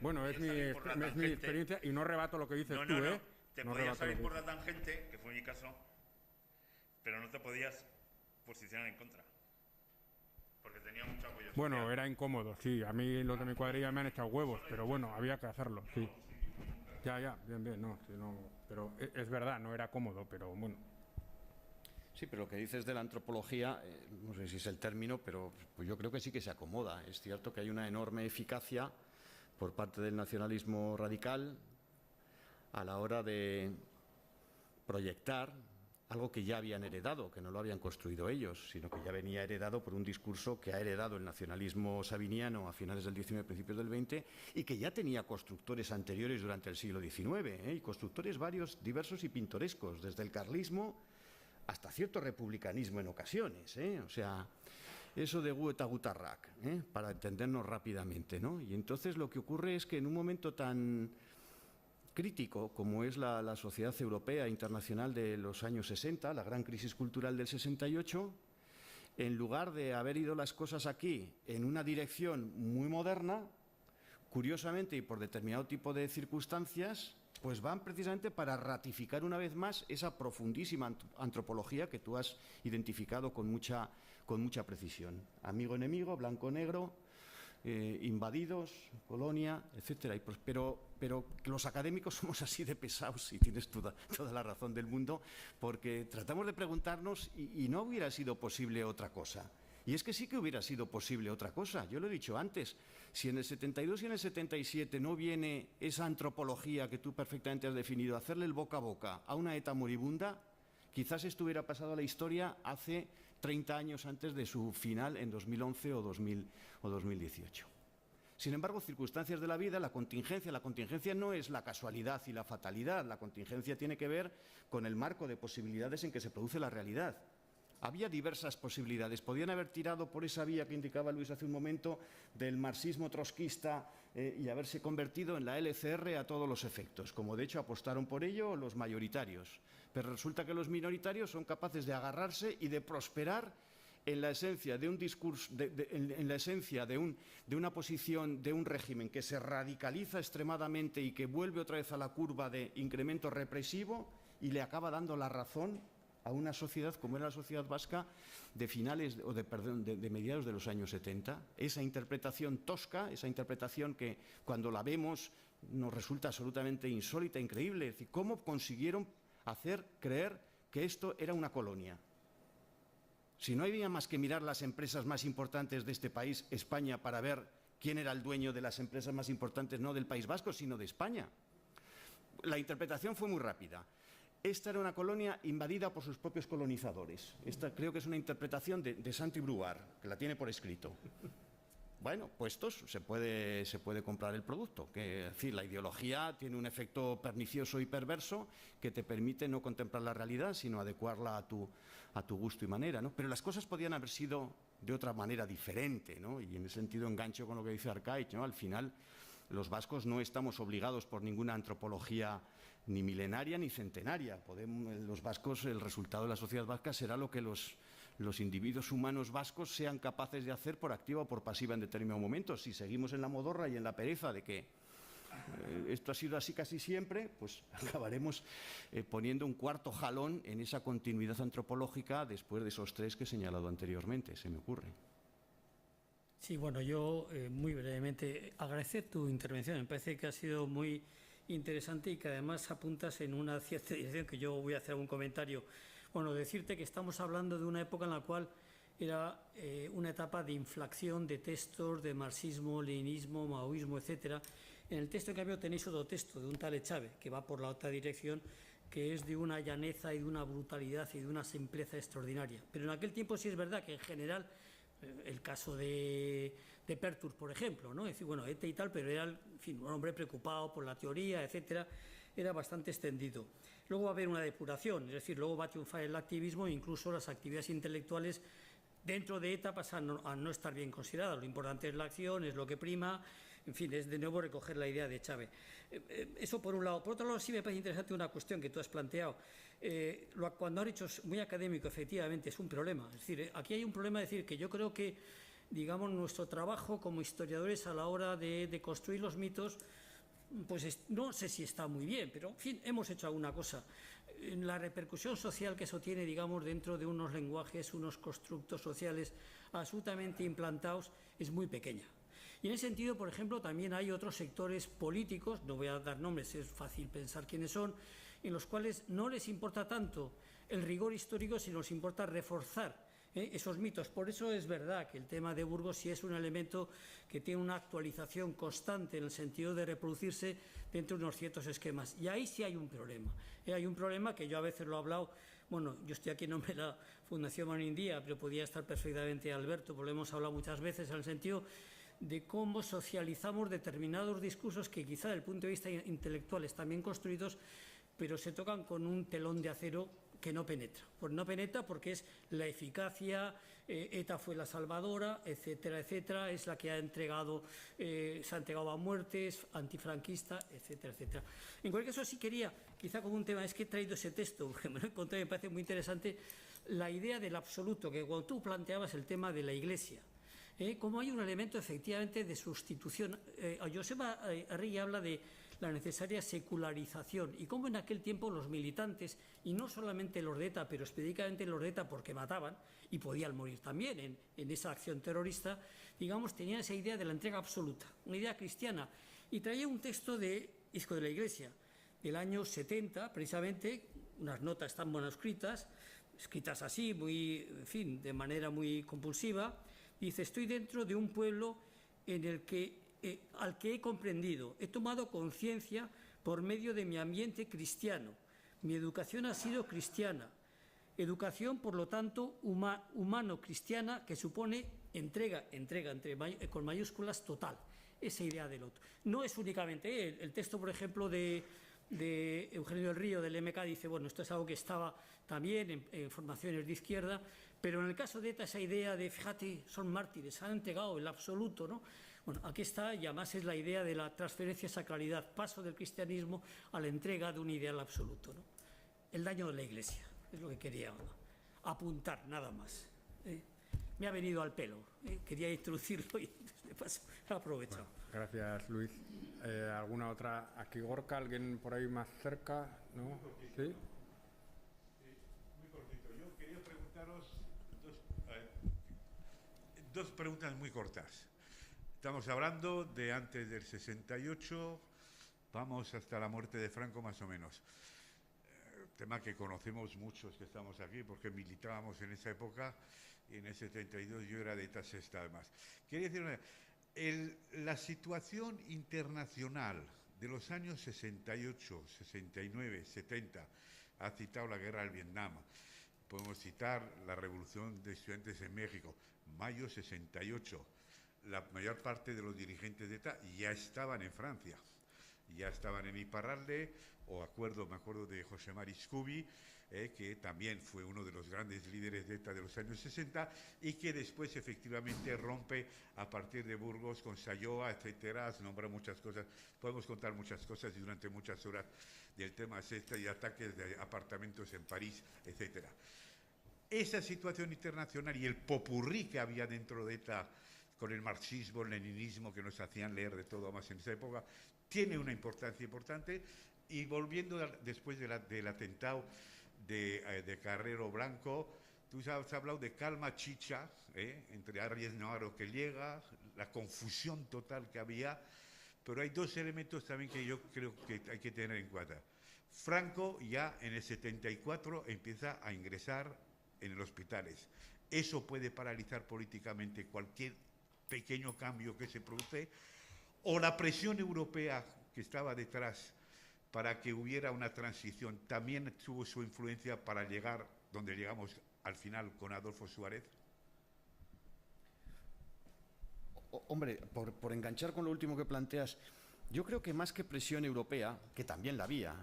Speaker 1: Bueno, es mi experiencia y no rebato lo que dices tú, ¿eh?
Speaker 4: Te podías salir por la tangente, que fue mi caso, pero no te podías posicionar en contra, porque tenía mucho apoyo social.
Speaker 1: Bueno, era incómodo, sí. A mí los de mi cuadrilla me han echado huevos, pero bueno, había que hacerlo, sí. Ya, bien, no, sí, no, pero es verdad, no era cómodo, pero bueno.
Speaker 3: Sí, pero lo que dices de la antropología, no sé si es el término, pero pues yo creo que sí que se acomoda. Es cierto que hay una enorme eficacia por parte del nacionalismo radical a la hora de proyectar algo que ya habían heredado, que no lo habían construido ellos, sino que ya venía heredado por un discurso que ha heredado el nacionalismo sabiniano a finales del XIX, principios del XX, y que ya tenía constructores anteriores durante el siglo XIX, y constructores varios, diversos y pintorescos, desde el carlismo hasta cierto republicanismo en ocasiones, o sea, eso de gu eta gutarrak, para entendernos rápidamente, ¿no? Y entonces lo que ocurre es que en un momento tan crítico como es la sociedad europea internacional de los años 60, la gran crisis cultural del 68, en lugar de haber ido las cosas aquí en una dirección muy moderna, curiosamente y por determinado tipo de circunstancias, pues van precisamente para ratificar una vez más esa profundísima antropología que tú has identificado con mucha precisión. Amigo-enemigo, blanco-negro, invadidos, colonia, etcétera. Pero los académicos somos así de pesados, y tienes toda la razón del mundo, porque tratamos de preguntarnos y no hubiera sido posible otra cosa. Y es que sí que hubiera sido posible otra cosa. Yo lo he dicho antes, si en el 72 y en el 77 no viene esa antropología que tú perfectamente has definido, hacerle el boca a boca a una ETA moribunda, quizás esto hubiera pasado a la historia hace 30 años antes de su final en 2011 o 2018. Sin embargo, circunstancias de la vida, la contingencia no es la casualidad y la fatalidad, la contingencia tiene que ver con el marco de posibilidades en que se produce la realidad. Había diversas posibilidades. Podían haber tirado por esa vía que indicaba Luis hace un momento del marxismo trotskista y haberse convertido en la LCR a todos los efectos, como de hecho apostaron por ello los mayoritarios. Pero resulta que los minoritarios son capaces de agarrarse y de prosperar en la esencia de un discurso, en la esencia de una posición, de un régimen que se radicaliza extremadamente y que vuelve otra vez a la curva de incremento represivo y le acaba dando la razón a una sociedad como era la sociedad vasca de mediados de los años 70. Esa interpretación tosca, esa interpretación que cuando la vemos nos resulta absolutamente insólita, increíble. Es decir, ¿cómo consiguieron hacer creer que esto era una colonia? Si no había más que mirar las empresas más importantes de este país, España, para ver quién era el dueño de las empresas más importantes, no del País Vasco, sino de España. La interpretación fue muy rápida. Esta era una colonia invadida por sus propios colonizadores. Esta creo que es una interpretación de Santi Bruar, que la tiene por escrito. Bueno, puestos, se puede comprar el producto. Es decir, la ideología tiene un efecto pernicioso y perverso que te permite no contemplar la realidad, sino adecuarla a tu gusto y manera, ¿no? Pero las cosas podían haber sido de otra manera diferente, ¿no? Y en ese sentido engancho con lo que dice Arkaich, ¿no? Al final, los vascos no estamos obligados por ninguna antropología ni milenaria ni centenaria. Los vascos, el resultado de la sociedad vasca será lo que los individuos humanos vascos sean capaces de hacer por activa o por pasiva en determinado momento. Si seguimos en la modorra y en la pereza de que esto ha sido así casi siempre, pues acabaremos poniendo un cuarto jalón en esa continuidad antropológica después de esos tres que he señalado anteriormente, se me ocurre.
Speaker 2: Sí, bueno, yo muy brevemente agradecer tu intervención. Me parece que ha sido muy interesante y que además apuntas en una cierta dirección que yo voy a hacer algún comentario. Bueno, decirte que estamos hablando de una época en la cual era una etapa de inflación de textos, de marxismo, leninismo, maoísmo, etcétera. En el texto, en cambio, tenéis otro texto de un tal Echave, que va por la otra dirección, que es de una llaneza y de una brutalidad y de una simpleza extraordinaria. Pero en aquel tiempo sí es verdad que en general, el caso de Pertur, por ejemplo, ¿no? Es decir, bueno, ETA y tal, pero era, en fin, un hombre preocupado por la teoría, etcétera, era bastante extendido. Luego va a haber una depuración, es decir, luego va a triunfar el activismo e incluso las actividades intelectuales dentro de ETA pasan a no estar bien consideradas. Lo importante es la acción, es lo que prima, en fin, es de nuevo recoger la idea de Echave. Eso por un lado. Por otro lado, sí me parece interesante una cuestión que tú has planteado. Cuando has dicho muy académico, efectivamente, es un problema. Es decir, aquí hay un problema, es decir, que yo creo que, digamos, nuestro trabajo como historiadores a la hora de construir los mitos, pues no sé si está muy bien, pero en fin, hemos hecho alguna cosa. La repercusión social que eso tiene, digamos, dentro de unos lenguajes, unos constructos sociales absolutamente implantados, es muy pequeña. Y en ese sentido, por ejemplo, también hay otros sectores políticos, no voy a dar nombres, es fácil pensar quiénes son, en los cuales no les importa tanto el rigor histórico, sino les importa reforzar esos mitos. Por eso es verdad que el tema de Burgos sí es un elemento que tiene una actualización constante en el sentido de reproducirse dentro de unos ciertos esquemas. Y ahí sí hay un problema. Hay un problema que yo a veces lo he hablado. Bueno, yo estoy aquí en nombre de la Fundación Mano India, pero podía estar perfectamente Alberto, porque lo hemos hablado muchas veces en el sentido de cómo socializamos determinados discursos que quizá desde el punto de vista intelectual están bien construidos, pero se tocan con un telón de acero que no penetra. Pues no penetra porque es la eficacia, ETA fue la salvadora, etcétera, etcétera, es la que ha entregado, se ha entregado a muertes, antifranquista, etcétera, etcétera. En cualquier caso, sí quería, quizá como un tema, es que he traído ese texto, porque me lo encontré, me parece muy interesante, la idea del absoluto, que cuando tú planteabas el tema de la Iglesia, como hay un elemento efectivamente de sustitución. Joseba Arregui habla de la necesaria secularización y cómo en aquel tiempo los militantes, y no solamente los de ETA, pero específicamente los de ETA porque mataban y podían morir también en esa acción terrorista, digamos, tenían esa idea de la entrega absoluta, una idea cristiana. Y traía un texto de Isco de la Iglesia, del año 70, precisamente, unas notas tan manuscritas, escritas así, muy, en fin, de manera muy compulsiva. Dice: estoy dentro de un pueblo en el que al que he comprendido, he tomado conciencia por medio de mi ambiente cristiano. Mi educación ha sido cristiana. Educación, por lo tanto, humano-cristiana, que supone entrega con mayúsculas total. Esa idea del otro. No es únicamente el texto, por ejemplo, de Eugenio del Río, del MK, dice, bueno, esto es algo que estaba también en formaciones de izquierda, pero en el caso de ETA, esa idea de, fíjate, son mártires, han entregado el absoluto, ¿no? Bueno, aquí está, y además es la idea de la transferencia a sacralidad, paso del cristianismo a la entrega de un ideal absoluto, ¿no? El daño de la Iglesia, es lo que quería apuntar, nada más. Me ha venido al pelo, quería introducirlo y de paso aprovecho.
Speaker 1: Bueno, gracias, Luis. ¿Alguna otra? Aquí Gorka, ¿alguien por ahí más cerca? ¿No? ¿Sí?
Speaker 5: Muy cortito. Yo quería preguntaros dos preguntas muy cortas. Estamos hablando de antes del 68, vamos hasta la muerte de Franco más o menos. Tema que conocemos muchos que estamos aquí porque militábamos en esa época y en el 72 yo era de ETA sexta además. Quería decir, la situación internacional de los años 68, 69, 70, ha citado la guerra del Vietnam, podemos citar la revolución de estudiantes en México, mayo 68. La mayor parte de los dirigentes de ETA ya estaban en Francia, ya estaban en Iparralde, me acuerdo de José Mari Scubi, que también fue uno de los grandes líderes de ETA de los años 60 y que después efectivamente rompe a partir de Burgos con Sayoa, etcétera, se nombran muchas cosas, podemos contar muchas cosas y durante muchas horas del tema sexta y ataques de apartamentos en París, etcétera. Esa situación internacional y el popurrí que había dentro de ETA con el marxismo, el leninismo que nos hacían leer de todo más en esa época, tiene una importancia importante. Y volviendo después del atentado de Carrero Blanco, tú has hablado de calma chicha, entre Arias Navarro que llega, la confusión total que había, pero hay dos elementos también que yo creo que hay que tener en cuenta. Franco ya en el 74 empieza a ingresar en los hospitales. Eso puede paralizar políticamente cualquier pequeño cambio que se produce, o la presión europea que estaba detrás para que hubiera una transición también tuvo su influencia para llegar donde llegamos al final con Adolfo Suárez.
Speaker 3: Hombre, por enganchar con lo último que planteas, yo creo que más que presión europea, que también la había,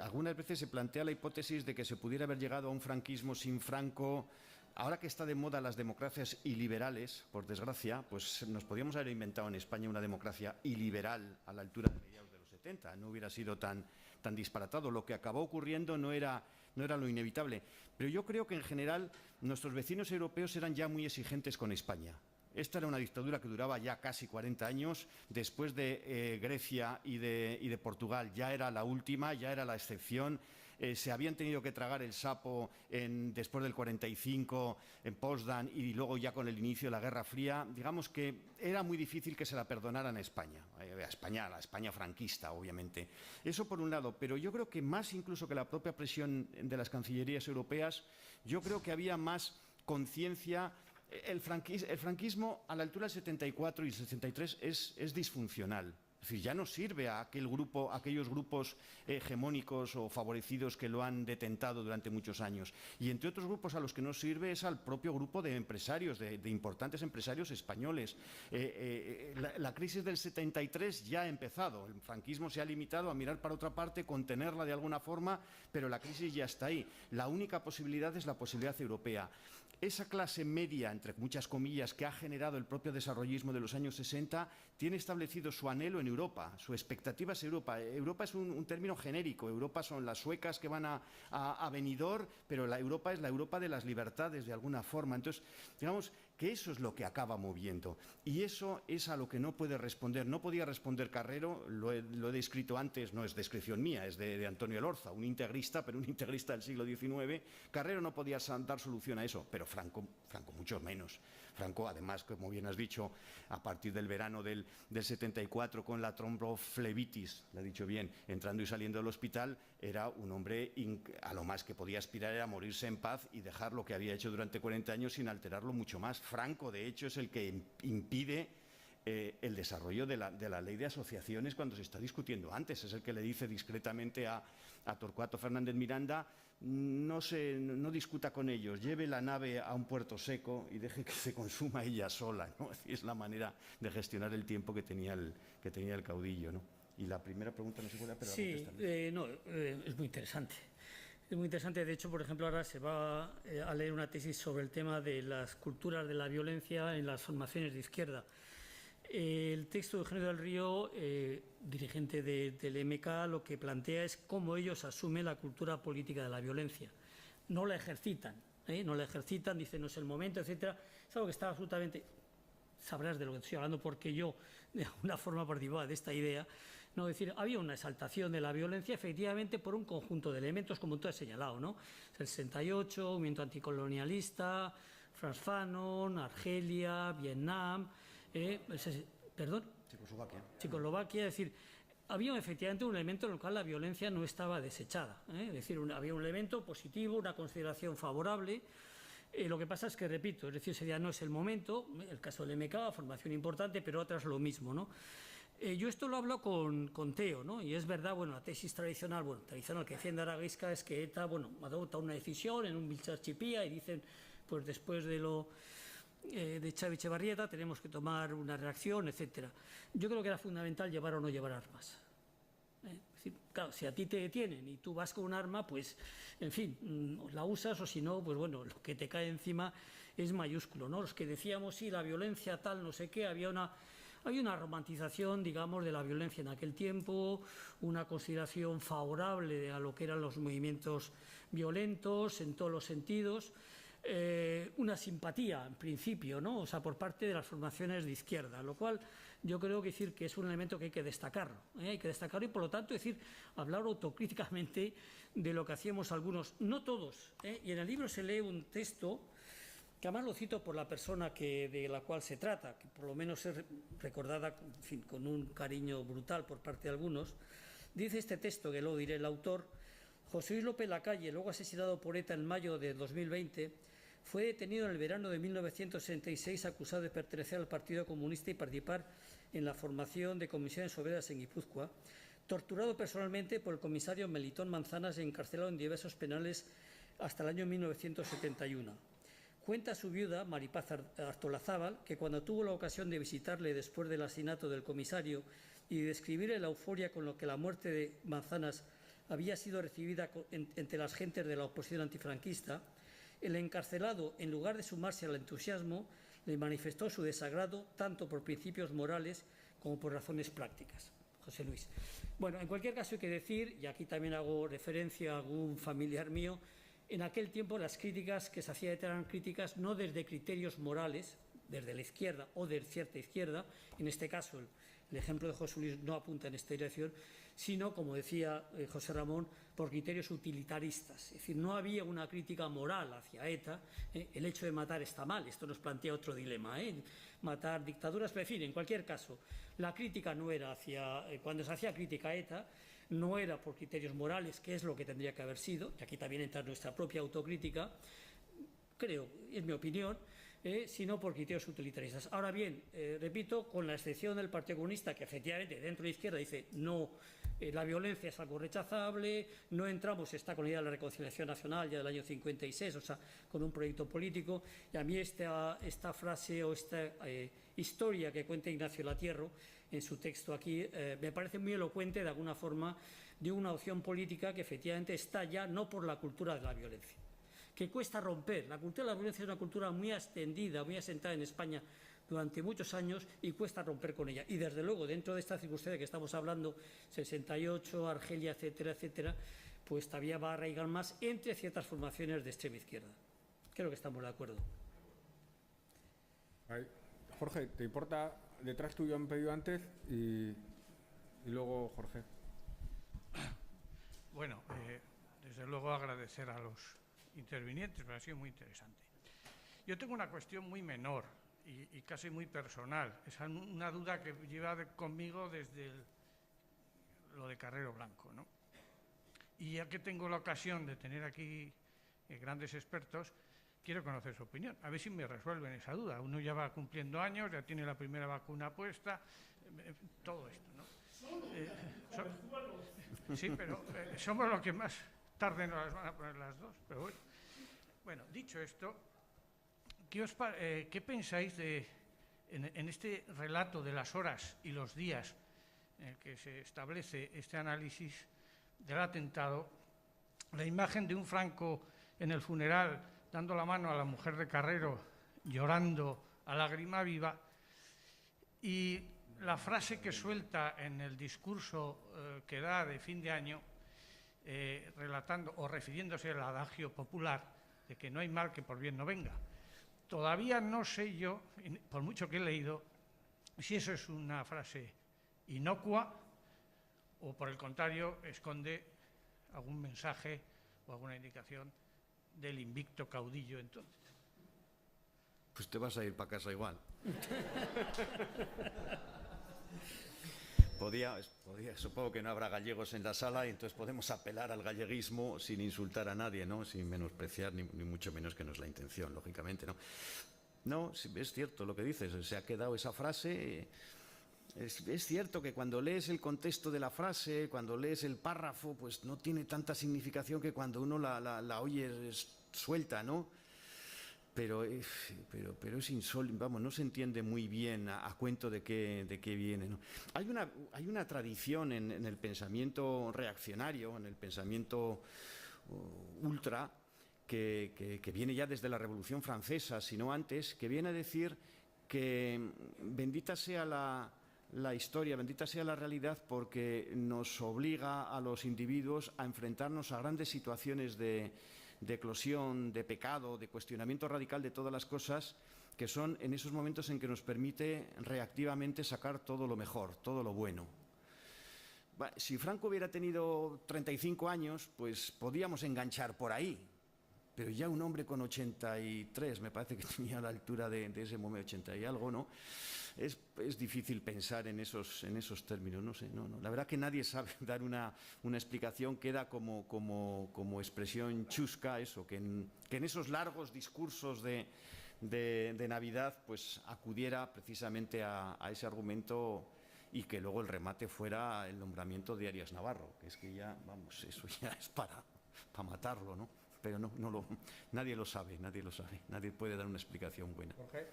Speaker 3: algunas veces se plantea la hipótesis de que se pudiera haber llegado a un franquismo sin Franco. Ahora que está de moda las democracias iliberales, por desgracia, pues nos podríamos haber inventado en España una democracia iliberal a la altura de mediados de los 70. No hubiera sido tan disparatado. Lo que acabó ocurriendo no era lo inevitable. Pero yo creo que en general nuestros vecinos europeos eran ya muy exigentes con España. Esta era una dictadura que duraba ya casi 40 años. Después de Grecia y de Portugal ya era la última, ya era la excepción. se habían tenido que tragar el sapo después del 45 en Potsdam y luego ya con el inicio de la Guerra Fría, digamos que era muy difícil que se la perdonaran a España, la España franquista, obviamente. Eso por un lado, pero yo creo que más incluso que la propia presión de las cancillerías europeas, yo creo que había más conciencia. El franquismo a la altura del 74 y el 73 es disfuncional. Es decir, ya no sirve a aquellos grupos hegemónicos o favorecidos que lo han detentado durante muchos años. Y entre otros grupos a los que no sirve es al propio grupo de empresarios, de importantes empresarios españoles. La crisis del 73 ya ha empezado. El franquismo se ha limitado a mirar para otra parte, contenerla de alguna forma, pero la crisis ya está ahí. La única posibilidad es la posibilidad europea. Esa clase media, entre muchas comillas, que ha generado el propio desarrollismo de los años 60, tiene establecido su anhelo en Europa, su expectativa es Europa. Europa es un término genérico, Europa son las suecas que van a Benidorm, pero la Europa es la Europa de las libertades de alguna forma. Entonces, digamos que eso es lo que acaba moviendo y eso es a lo que no puede responder. No podía responder Carrero, lo he descrito antes, no es descripción mía, es de Antonio Elorza, un integrista, pero un integrista del siglo XIX. Carrero no podía dar solución a eso, pero Franco mucho menos. Franco, además, como bien has dicho, a partir del verano del 74 con la tromboflebitis, lo he dicho bien, entrando y saliendo del hospital, era un hombre a lo más que podía aspirar era morirse en paz y dejar lo que había hecho durante 40 años sin alterarlo mucho más. Franco, de hecho, es el que impide el desarrollo de la ley de asociaciones cuando se está discutiendo antes. Es el que le dice discretamente a Torcuato Fernández Miranda: no discuta con ellos, lleve la nave a un puerto seco y deje que se consuma ella sola, ¿no? Es la manera de gestionar el tiempo que tenía el caudillo, ¿no? Y la primera pregunta no sé cuál era, pero
Speaker 2: sí, es muy interesante. Es muy interesante. De hecho, por ejemplo, ahora se va a leer una tesis sobre el tema de las culturas de la violencia en las formaciones de izquierda. El texto de Eugenio del Río, dirigente del MK, lo que plantea es cómo ellos asumen la cultura política de la violencia. No la ejercitan, dicen no es el momento, etcétera. Es algo que está absolutamente... Sabrás de lo que estoy hablando porque yo, de alguna forma, participaba de esta idea. No, es decir, había una exaltación de la violencia efectivamente por un conjunto de elementos, como tú has señalado, ¿no? El 68, movimiento anticolonialista, Frantz Fanon, Argelia, Vietnam... Checoslovaquia, es decir, había efectivamente un elemento en el cual la violencia no estaba desechada, es decir, había un elemento positivo, una consideración favorable. Lo que pasa es que, repito, es decir, ese día no es el momento, el caso del MK, formación importante, pero otras lo mismo, ¿no? Yo esto lo hablo con Teo, ¿no? Y es verdad, bueno, la tesis tradicional que defiende Aragüisca es que ETA, adopta una decisión en un Biltzar-Chipía y dicen, pues después de Xavi Etxebarrieta tenemos que tomar una reacción, etcétera. Yo creo que era fundamental llevar o no llevar armas. Es decir, claro, si a ti te detienen y tú vas con un arma, pues, en fin, la usas o si no, pues bueno, lo que te cae encima es mayúsculo, ¿no? Los que decíamos, sí, la violencia tal, no sé qué, había una romantización, digamos, de la violencia en aquel tiempo, una consideración favorable a lo que eran los movimientos violentos en todos los sentidos. Una simpatía, en principio, ¿no? O sea, por parte de las formaciones de izquierda, lo cual yo creo que es un elemento que hay que destacarlo, hay que destacarlo y, por lo tanto, hablar autocríticamente de lo que hacíamos algunos, no todos, y en el libro se lee un texto que además lo cito por la persona de la cual se trata, que por lo menos es recordada, en fin, con un cariño brutal por parte de algunos. Dice este texto, que luego diré el autor: José Luis López Lacalle, luego asesinado por ETA en mayo de 2020, fue detenido en el verano de 1966 acusado de pertenecer al Partido Comunista y participar en la formación de comisiones obreras en Guipúzcoa, torturado personalmente por el comisario Melitón Manzanas y encarcelado en diversos penales hasta el año 1971. Cuenta su viuda, Maripaz Artolazábal, que cuando tuvo la ocasión de visitarle después del asesinato del comisario y de describirle la euforia con la que la muerte de Manzanas había sido recibida entre las gentes de la oposición antifranquista, el encarcelado, en lugar de sumarse al entusiasmo, le manifestó su desagrado tanto por principios morales como por razones prácticas. José Luis. Bueno, en cualquier caso hay que decir, y aquí también hago referencia a algún familiar mío, en aquel tiempo las críticas que se hacían eran críticas no desde criterios morales, desde la izquierda o de cierta izquierda, en este caso el ejemplo de José Luis no apunta en esta dirección, sino, como decía José Ramón, por criterios utilitaristas. Es decir, no había una crítica moral hacia ETA. El hecho de matar está mal, esto nos plantea otro dilema, matar dictaduras, pero en fin, en cualquier caso, la crítica no era hacia, cuando se hacía crítica a ETA, no era por criterios morales, que es lo que tendría que haber sido, y aquí también entra nuestra propia autocrítica, creo, es mi opinión, sino por criterios utilitaristas. Ahora bien, repito, con la excepción del Partido Comunista, que efectivamente dentro de la izquierda dice no, la violencia es algo rechazable, no entramos, está con la idea de la reconciliación nacional ya del año 56, o sea, con un proyecto político, y a mí esta frase o esta historia que cuenta Ignacio Latierro en su texto aquí me parece muy elocuente de alguna forma de una opción política que efectivamente está ya no por la cultura de la violencia, que cuesta romper. La cultura de la violencia es una cultura muy extendida, muy asentada en España durante muchos años y cuesta romper con ella. Y desde luego, dentro de esta circunstancia que estamos hablando, 68, Argelia, etcétera, etcétera, pues todavía va a arraigar más entre ciertas formaciones de extrema izquierda. Creo que estamos de acuerdo.
Speaker 1: Jorge, ¿te importa? Detrás tuyo han pedido antes y luego Jorge.
Speaker 6: Bueno, desde luego agradecer a los intervinientes, pero ha sido muy interesante. Yo tengo una cuestión muy menor y casi muy personal. Es una duda que lleva conmigo desde lo de Carrero Blanco, ¿no? Y ya que tengo la ocasión de tener aquí grandes expertos, quiero conocer su opinión, a ver si me resuelven esa duda. Uno ya va cumpliendo años, ya tiene la primera vacuna puesta, todo esto, ¿no? Sí, pero somos los que más tarde nos las van a poner las dos, pero bueno. Bueno, dicho esto, ¿qué pensáis en este relato de las horas y los días en el que se establece este análisis del atentado, la imagen de un Franco en el funeral dando la mano a la mujer de Carrero, llorando a lágrima viva, y la frase que suelta en el discurso que da de fin de año, relatando o refiriéndose al adagio popular de que no hay mal que por bien no venga? Todavía no sé yo, por mucho que he leído, si eso es una frase inocua o, por el contrario, esconde algún mensaje o alguna indicación del invicto caudillo entonces.
Speaker 3: Pues te vas a ir para casa igual. Supongo que no habrá gallegos en la sala y entonces podemos apelar al galleguismo sin insultar a nadie, ¿no? Sin menospreciar, ni mucho menos, que no es la intención, lógicamente, ¿no? No, es cierto lo que dices, se ha quedado esa frase. Es cierto que cuando lees el contexto de la frase, cuando lees el párrafo, pues no tiene tanta significación que cuando uno la oye suelta, ¿no? Pero es insólito, vamos, no se entiende muy bien a cuento de qué viene, ¿no? Hay una tradición en el pensamiento reaccionario, en el pensamiento ultra, que viene ya desde la Revolución Francesa, si no antes, que viene a decir que bendita sea la historia, bendita sea la realidad, porque nos obliga a los individuos a enfrentarnos a grandes situaciones de eclosión, de pecado, de cuestionamiento radical de todas las cosas, que son en esos momentos en que nos permite reactivamente sacar todo lo mejor, todo lo bueno. Si Franco hubiera tenido 35 años, pues podíamos enganchar por ahí, pero ya un hombre con 83, me parece que tenía a la altura de ese momento, 80 y algo, ¿no? Es difícil pensar en esos términos, no sé, no. La verdad que nadie sabe dar una explicación, queda como expresión chusca eso, que en esos largos discursos de Navidad pues acudiera precisamente a ese argumento y que luego el remate fuera el nombramiento de Arias Navarro, que es que ya, vamos, eso ya es para matarlo, ¿no? Pero nadie lo sabe, nadie puede dar una explicación buena.
Speaker 1: Jorge.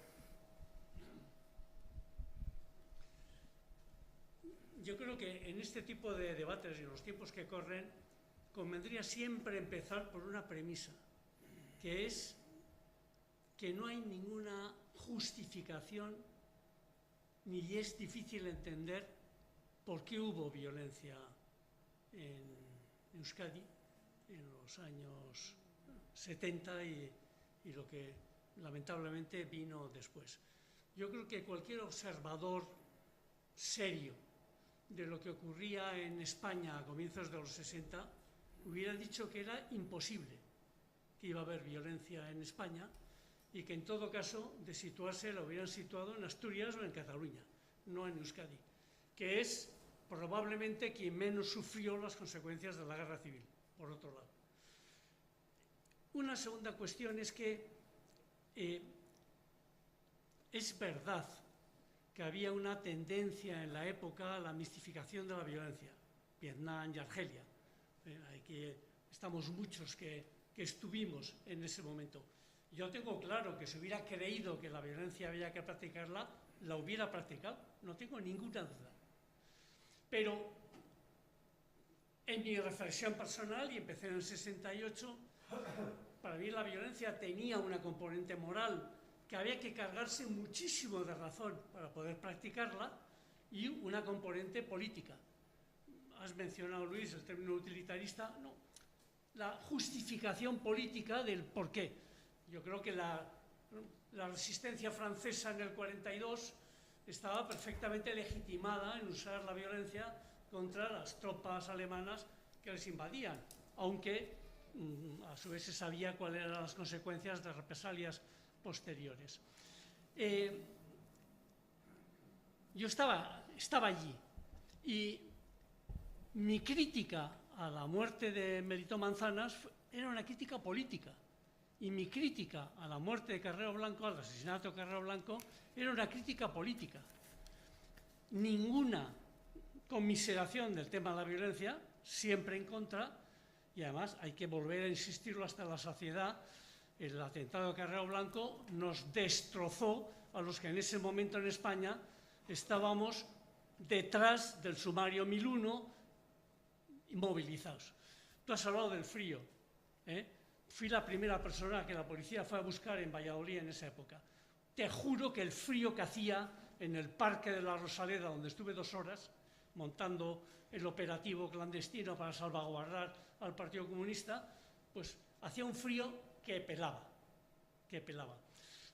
Speaker 2: Yo creo que en este tipo de debates y en los tiempos que corren convendría siempre empezar por una premisa, que es que no hay ninguna justificación ni es difícil entender por qué hubo violencia en Euskadi en los años 70 y lo que lamentablemente vino después. Yo creo que cualquier observador
Speaker 7: serio de lo que ocurría en España a comienzos de los 60, hubiera dicho que era imposible que iba a haber violencia en España y que en todo caso de situarse la hubieran situado en Asturias o en Cataluña, no en Euskadi, que es probablemente quien menos sufrió las consecuencias de la guerra civil, por otro lado. Una segunda cuestión es que es verdad que había una tendencia en la época a la mistificación de la violencia, Vietnam y Argelia. Estamos muchos que estuvimos en ese momento. Yo tengo claro que si hubiera creído que la violencia había que practicarla, la hubiera practicado, no tengo ninguna duda. Pero en mi reflexión personal, y empecé en el 68, para mí la violencia tenía una componente moral que había que cargarse muchísimo de razón para poder practicarla y una componente política. Has mencionado, Luis, el término utilitarista. No, la justificación política del por qué. Yo creo que la resistencia francesa en el 42 estaba perfectamente legitimada en usar la violencia contra las tropas alemanas que les invadían, aunque a su vez se sabía cuáles eran las consecuencias de represalias posteriores. Yo estaba allí y mi crítica a la muerte de Melitón Manzanas era una crítica política y mi crítica a la muerte de Carrero Blanco, al asesinato de Carrero Blanco, era una crítica política. Ninguna conmiseración del tema de la violencia, siempre en contra, y además hay que volver a insistirlo hasta la saciedad. El atentado de Carrero Blanco nos destrozó a los que en ese momento en España estábamos detrás del sumario 1001 inmovilizados. Tú has hablado del frío. Fui la primera persona que la policía fue a buscar en Valladolid en esa época. Te juro que el frío que hacía en el Parque de la Rosaleda, donde estuve 2 horas montando el operativo clandestino para salvaguardar al Partido Comunista, pues hacía un frío que pelaba.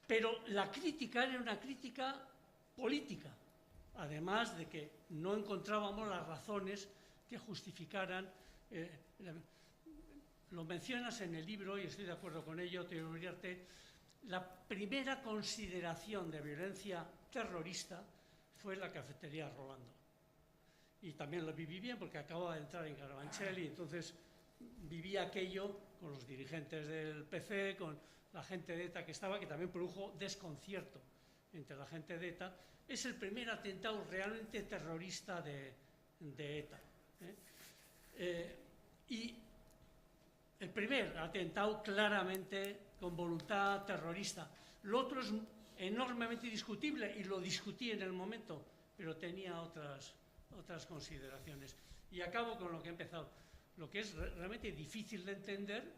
Speaker 7: Pero la crítica era una crítica política, además de que no encontrábamos las razones que justificaran. Lo mencionas en el libro y estoy de acuerdo con ello, Teodoro Uriarte. La primera consideración de violencia terrorista fue la cafetería Rolando. Y también lo viví bien porque acababa de entrar en Carabanchel y entonces viví aquello con los dirigentes del PC, con la gente de ETA que estaba, que también produjo desconcierto entre la gente de ETA. Es el primer atentado realmente terrorista de ETA. Y el primer atentado claramente con voluntad terrorista. Lo otro es enormemente discutible y lo discutí en el momento, pero tenía otras consideraciones. Y acabo con lo que he empezado. Lo que es realmente difícil de entender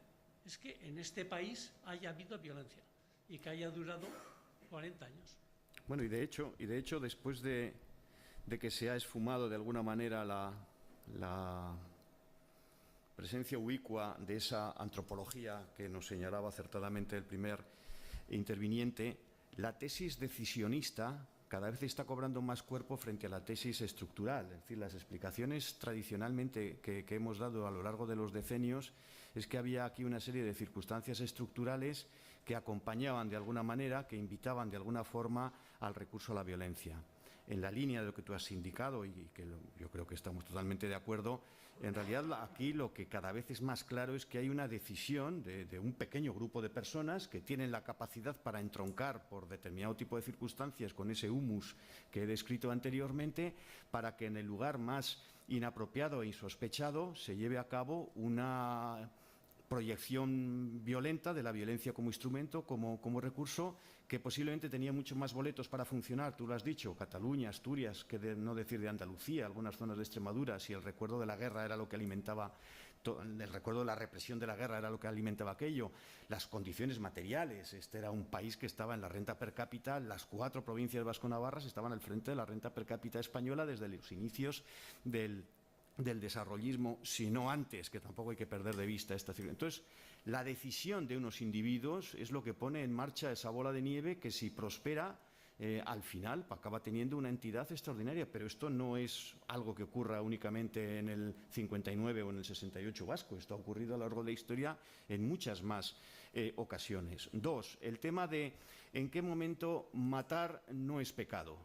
Speaker 7: es que en este país haya habido violencia y que haya durado 40 años.
Speaker 3: Bueno, y de hecho después de que se ha esfumado de alguna manera la presencia ubicua de esa antropología que nos señalaba acertadamente el primer interviniente, la tesis decisionista cada vez está cobrando más cuerpo frente a la tesis estructural. Es decir, las explicaciones tradicionalmente que hemos dado a lo largo de los decenios es que había aquí una serie de circunstancias estructurales que acompañaban de alguna manera, que invitaban de alguna forma al recurso a la violencia. En la línea de lo que tú has indicado, y que yo creo que estamos totalmente de acuerdo, en realidad aquí lo que cada vez es más claro es que hay una decisión de un pequeño grupo de personas que tienen la capacidad para entroncar por determinado tipo de circunstancias con ese humus que he descrito anteriormente, para que en el lugar más inapropiado e insospechado se lleve a cabo una proyección violenta de la violencia como instrumento, como recurso, que posiblemente tenía mucho más boletos para funcionar, tú lo has dicho, Cataluña, Asturias, que no decir de Andalucía, algunas zonas de Extremadura, si el recuerdo de la guerra era lo que alimentaba, el recuerdo de la represión de la guerra era lo que alimentaba aquello, las condiciones materiales. Este era un país que estaba en la renta per cápita, las 4 provincias vasco-navarras estaban al frente de la renta per cápita española desde los inicios del desarrollismo, si no antes, que tampoco hay que perder de vista esta circunstancia. Entonces, la decisión de unos individuos es lo que pone en marcha esa bola de nieve que, si prospera, al final acaba teniendo una entidad extraordinaria, pero esto no es algo que ocurra únicamente en el 59 o en el 68 vasco, esto ha ocurrido a lo largo de la historia en muchas más ocasiones. Dos, el tema de en qué momento matar no es pecado.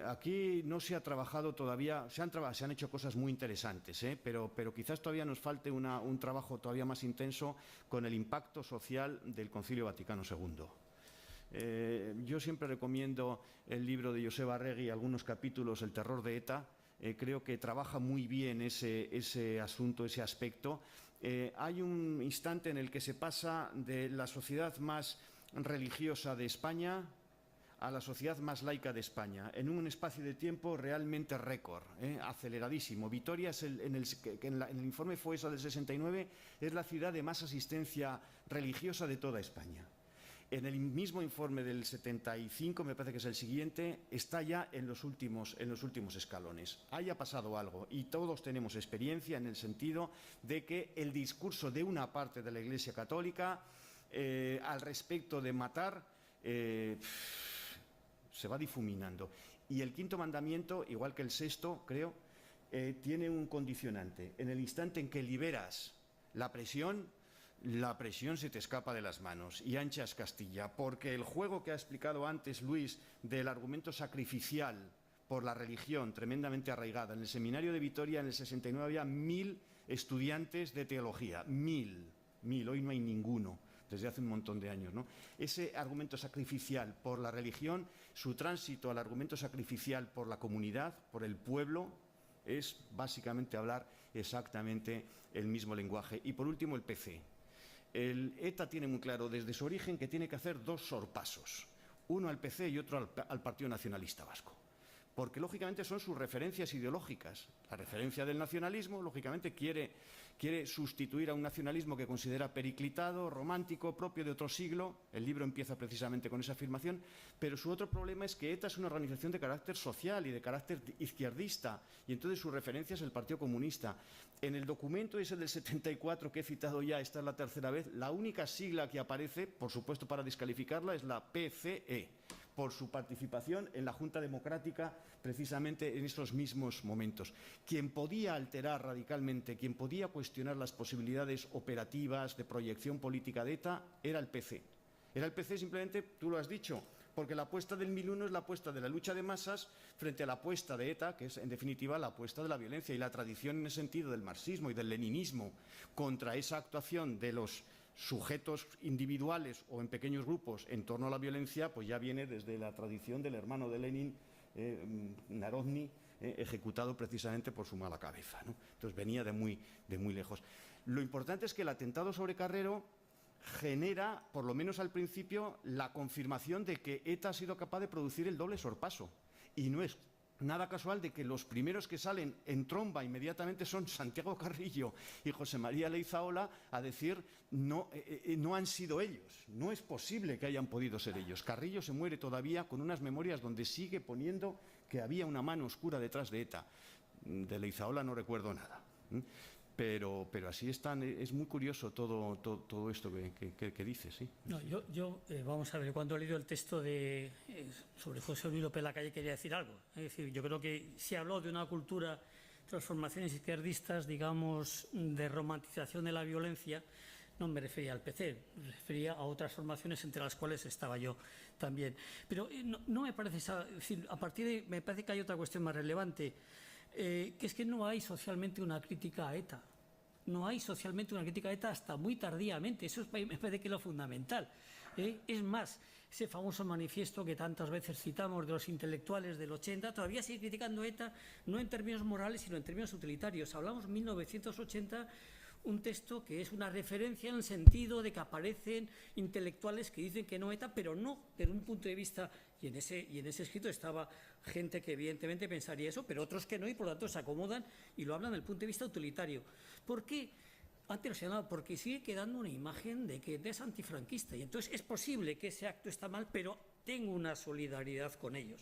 Speaker 3: Aquí no se ha trabajado todavía, se han hecho cosas muy interesantes, pero quizás todavía nos falte un trabajo todavía más intenso con el impacto social del Concilio Vaticano II. Yo siempre recomiendo el libro de Joseba Arregui, algunos capítulos, El terror de ETA. Creo que trabaja muy bien ese asunto, ese aspecto. Hay un instante en el que se pasa de la sociedad más religiosa de España a la sociedad más laica de España, en un espacio de tiempo realmente récord, aceleradísimo. Vitoria, en el informe FOESA del 69, es la ciudad de más asistencia religiosa de toda España. En el mismo informe del 75, me parece que es el siguiente, está ya en los últimos escalones. Haya pasado algo y todos tenemos experiencia en el sentido de que el discurso de una parte de la Iglesia Católica al respecto de matar se va difuminando. Y el quinto mandamiento, igual que el sexto, creo, tiene un condicionante. En el instante en que liberas la presión se te escapa de las manos y anchas Castilla, porque el juego que ha explicado antes Luis del argumento sacrificial por la religión tremendamente arraigada. En el seminario de Vitoria en el 69 había 1000 estudiantes de teología, 1000, hoy no hay ninguno, desde hace un montón de años, ¿no? Ese argumento sacrificial por la religión, su tránsito al argumento sacrificial por la comunidad, por el pueblo, es básicamente hablar exactamente el mismo lenguaje. Y por último, el PC. El ETA tiene muy claro desde su origen que tiene que hacer dos sorpasos, uno al PC y otro al Partido Nacionalista Vasco, porque lógicamente son sus referencias ideológicas. La referencia del nacionalismo, lógicamente, quiere sustituir a un nacionalismo que considera periclitado, romántico, propio de otro siglo. El libro empieza precisamente con esa afirmación, pero su otro problema es que ETA es una organización de carácter social y de carácter izquierdista, y entonces su referencia es el Partido Comunista. En el documento ese del 74 que he citado ya, esta es la tercera vez, la única sigla que aparece, por supuesto para descalificarla, es la PCE, por su participación en la Junta Democrática precisamente en estos mismos momentos. Quien podía alterar radicalmente, quien podía cuestionar las posibilidades operativas de proyección política de ETA, era el PC. Era el PC simplemente, tú lo has dicho, porque la apuesta del 1001 es la apuesta de la lucha de masas frente a la apuesta de ETA, que es en definitiva la apuesta de la violencia, y la tradición en el sentido del marxismo y del leninismo contra esa actuación de los sujetos individuales o en pequeños grupos en torno a la violencia, pues ya viene desde la tradición del hermano de Lenin, Narodny, ejecutado precisamente por su mala cabeza, ¿no? Entonces venía de muy lejos. Lo importante es que el atentado sobre Carrero genera, por lo menos al principio, la confirmación de que ETA ha sido capaz de producir el doble sorpaso. Y no es nada casual de que los primeros que salen en tromba inmediatamente son Santiago Carrillo y José María Leizaola a decir no han sido ellos, no es posible que hayan podido ser ellos. Carrillo se muere todavía con unas memorias donde sigue poniendo que había una mano oscura detrás de ETA. De Leizaola no recuerdo nada. Pero así están, es muy curioso todo esto que dices, ¿sí?
Speaker 2: No, yo vamos a ver, cuando he leído el texto sobre José Luis López Lacalle quería decir algo. Es decir, yo creo que se habló de una cultura, transformaciones izquierdistas, digamos, de romantización de la violencia. No me refería al PC, me refería a otras formaciones entre las cuales estaba yo también. Pero no me parece, es decir, me parece que hay otra cuestión más relevante, que es que no hay socialmente una crítica a ETA. No hay socialmente una crítica a ETA hasta muy tardíamente. Eso me parece que es lo fundamental. Es más, ese famoso manifiesto que tantas veces citamos de los intelectuales del 80, todavía sigue criticando a ETA, no en términos morales, sino en términos utilitarios. Hablamos de 1980, un texto que es una referencia en el sentido de que aparecen intelectuales que dicen que no ETA, pero no desde un punto de vista, y en ese escrito estaba gente que evidentemente pensaría eso, pero otros que no, y por lo tanto se acomodan y lo hablan desde el punto de vista utilitario. ¿Por qué? Antes lo señalaba, porque sigue quedando una imagen de que ETA es antifranquista, y entonces es posible que ese acto está mal, pero tengo una solidaridad con ellos,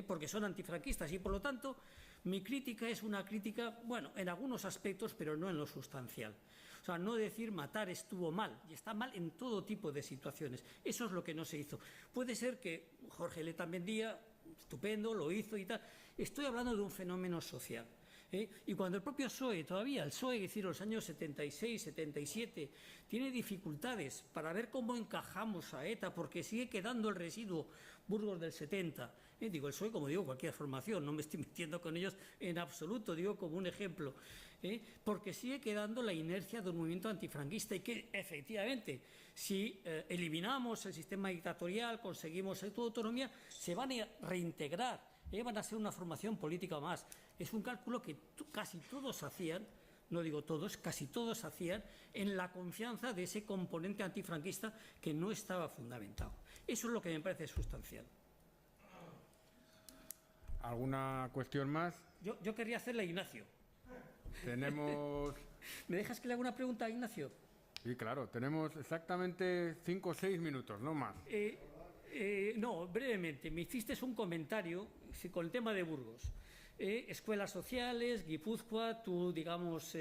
Speaker 2: porque son antifranquistas, y por lo tanto mi crítica es una crítica, bueno, en algunos aspectos, pero no en lo sustancial. O sea, no decir matar estuvo mal, y está mal en todo tipo de situaciones. Eso es lo que no se hizo. Puede ser que Jorge Letamendia, estupendo, lo hizo y tal. Estoy hablando de un fenómeno social. Y cuando el propio PSOE, todavía el PSOE, es decir, los años 76, 77, tiene dificultades para ver cómo encajamos a ETA, porque sigue quedando el residuo Burgos del 70. Digo, el PSOE, como digo, cualquier formación, no me estoy metiendo con ellos en absoluto, digo como un ejemplo, porque sigue quedando la inercia de un movimiento antifranquista y que, efectivamente, si eliminamos el sistema dictatorial, conseguimos tu autonomía, se van a reintegrar, van a ser una formación política más. Es un cálculo que casi todos hacían, no digo todos, casi todos hacían, en la confianza de ese componente antifranquista que no estaba fundamentado. Eso es lo que me parece sustancial.
Speaker 1: ¿Alguna cuestión más?
Speaker 2: Yo querría hacerle a Ignacio.
Speaker 1: Tenemos...
Speaker 2: ¿Me dejas que le haga una pregunta a Ignacio?
Speaker 1: Sí, claro, tenemos exactamente 5 o 6 minutos, no más.
Speaker 2: No, brevemente. Me hiciste un comentario con el tema de Burgos. Escuelas sociales, Guipúzcoa, tú, digamos,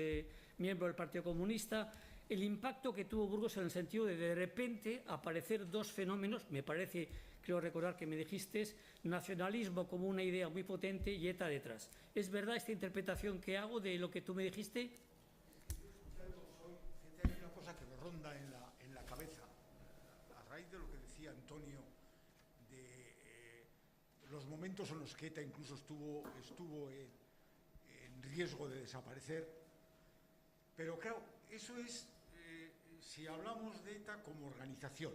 Speaker 2: miembro del Partido Comunista, el impacto que tuvo Burgos en el sentido de repente aparecer dos fenómenos, me parece, creo recordar que me dijiste, nacionalismo como una idea muy potente y ETA detrás. ¿Es verdad esta interpretación que hago de lo que tú me dijiste?
Speaker 8: Hay una cosa que me ronda en la cabeza, a raíz de lo que decía Antonio, de los momentos en los que ETA incluso estuvo en riesgo de desaparecer. Pero claro, eso es si hablamos de ETA como organización,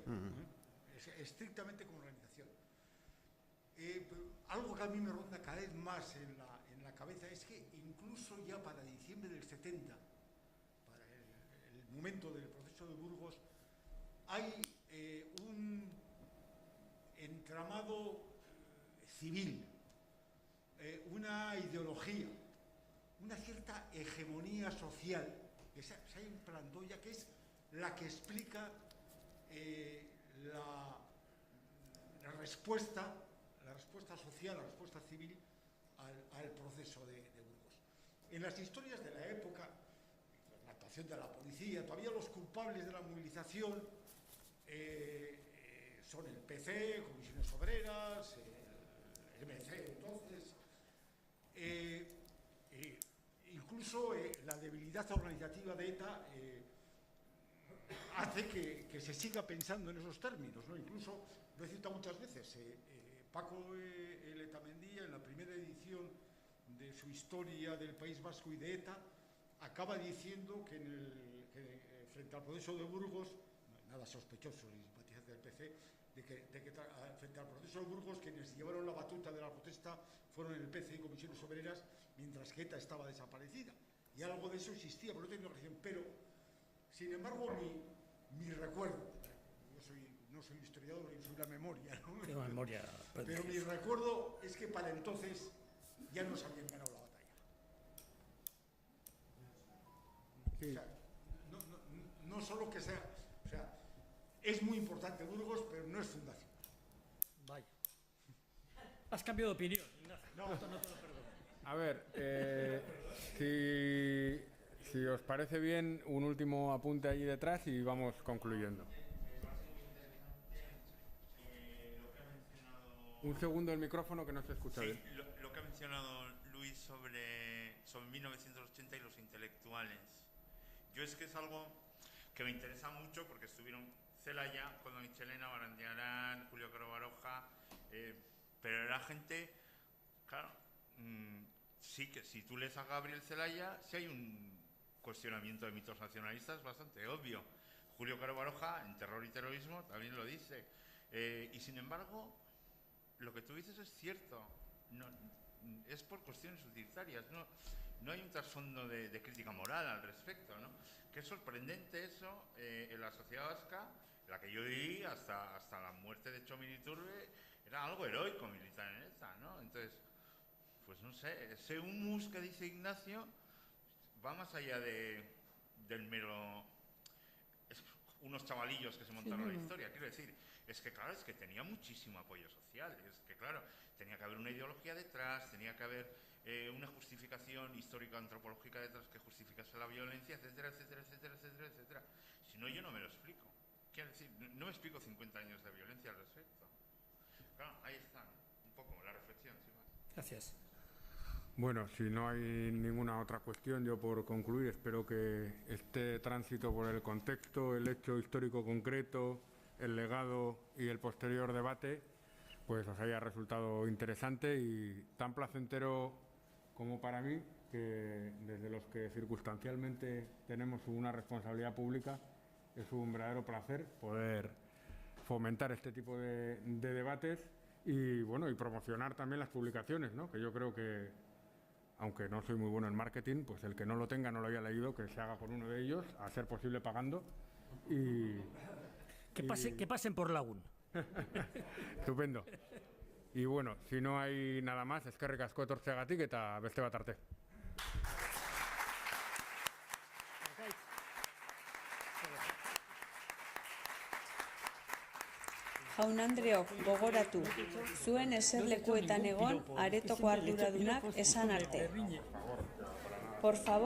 Speaker 8: estrictamente como organización. Algo que a mí me ronda cada vez más en la cabeza es que incluso ya para diciembre del 70, para el momento del proceso de Burgos, hay un entramado civil, una ideología, una cierta hegemonía social que se ha implantado ya, que es la que explica la respuesta social, la respuesta civil al proceso de Burgos. En las historias de la época, la actuación de la policía, todavía los culpables de la movilización son el PC, Comisiones Obreras, el MC entonces, incluso la debilidad organizativa de ETA hace que se siga pensando en esos términos, ¿no? Incluso, lo he citado muchas veces, Paco Letamendia, en la primera edición de su historia del País Vasco y de ETA, acaba diciendo que, frente al proceso de Burgos, nada sospechoso ni simpatizante del PC, de que frente al proceso de Burgos, quienes llevaron la batuta de la protesta fueron el PC y Comisiones Obreras, mientras que ETA estaba desaparecida. Y algo de eso existía, por no tengo relación. Pero, sin embargo, mi recuerdo, no soy historiador, soy la memoria, ¿no?
Speaker 2: Tengo memoria.
Speaker 8: Pero mi recuerdo es que para entonces ya nos habían ganado la batalla. Sí. O sea, no solo que sea... O sea, es muy importante Burgos, pero no es fundación.
Speaker 2: Vaya. Has cambiado de opinión, Ignacio. No te lo perdono.
Speaker 1: A ver, si os parece bien, un último apunte allí detrás y vamos concluyendo. Un segundo el micrófono que no se escucha bien.
Speaker 4: Lo que ha mencionado Luis sobre 1980 y los intelectuales. Yo es que es algo que me interesa mucho porque estuvieron Celaya, Coldo Michelena, Barandiarán, Julio Caro Baroja, pero era gente, claro, sí que si tú lees a Gabriel Celaya, sí hay un cuestionamiento de mitos nacionalistas bastante obvio. Julio Caro Baroja, en Terror y Terrorismo, también lo dice. Y sin embargo, lo que tú dices es cierto. No, es por cuestiones utilitarias. No hay un trasfondo de crítica moral al respecto, ¿no? Que es sorprendente eso en la sociedad vasca, la que yo viví hasta la muerte de Txomin Iturbe, era algo heroico militar en ETA, ¿no? Entonces, pues no sé, ese humus que dice Ignacio va más allá del mero... unos chavalillos que se montaron la historia, quiero decir, es que claro, es que tenía muchísimo apoyo social, es que claro, tenía que haber una ideología detrás, tenía que haber una justificación histórico-antropológica detrás que justificase la violencia, etcétera, etcétera, etcétera, etcétera, etcétera. Si no, yo no me lo explico. Quiero decir, no me explico 50 años de violencia al respecto. Claro, ahí está, un poco la reflexión. ¿Sí?
Speaker 2: Gracias.
Speaker 1: Bueno, si no hay ninguna otra cuestión, yo por concluir espero que este tránsito por el contexto, el hecho histórico concreto, el legado y el posterior debate, pues os haya resultado interesante y tan placentero como para mí, que desde los que circunstancialmente tenemos una responsabilidad pública, es un verdadero placer poder fomentar este tipo de debates y, bueno, y promocionar también las publicaciones, ¿no? Que yo creo que, aunque no soy muy bueno en marketing, pues el que no lo tenga, no lo haya leído, que se haga con uno de ellos, a ser posible pagando. Y
Speaker 2: que pasen por Lagun.
Speaker 1: Estupendo. Y bueno, si no hay nada más, eskerrik asko etortzeagatik eta beste bat arte.
Speaker 9: Jaun-Andreok, gogoratu, zuen eserlekuetan egon aretoko arduradunak esan arte. Por favor.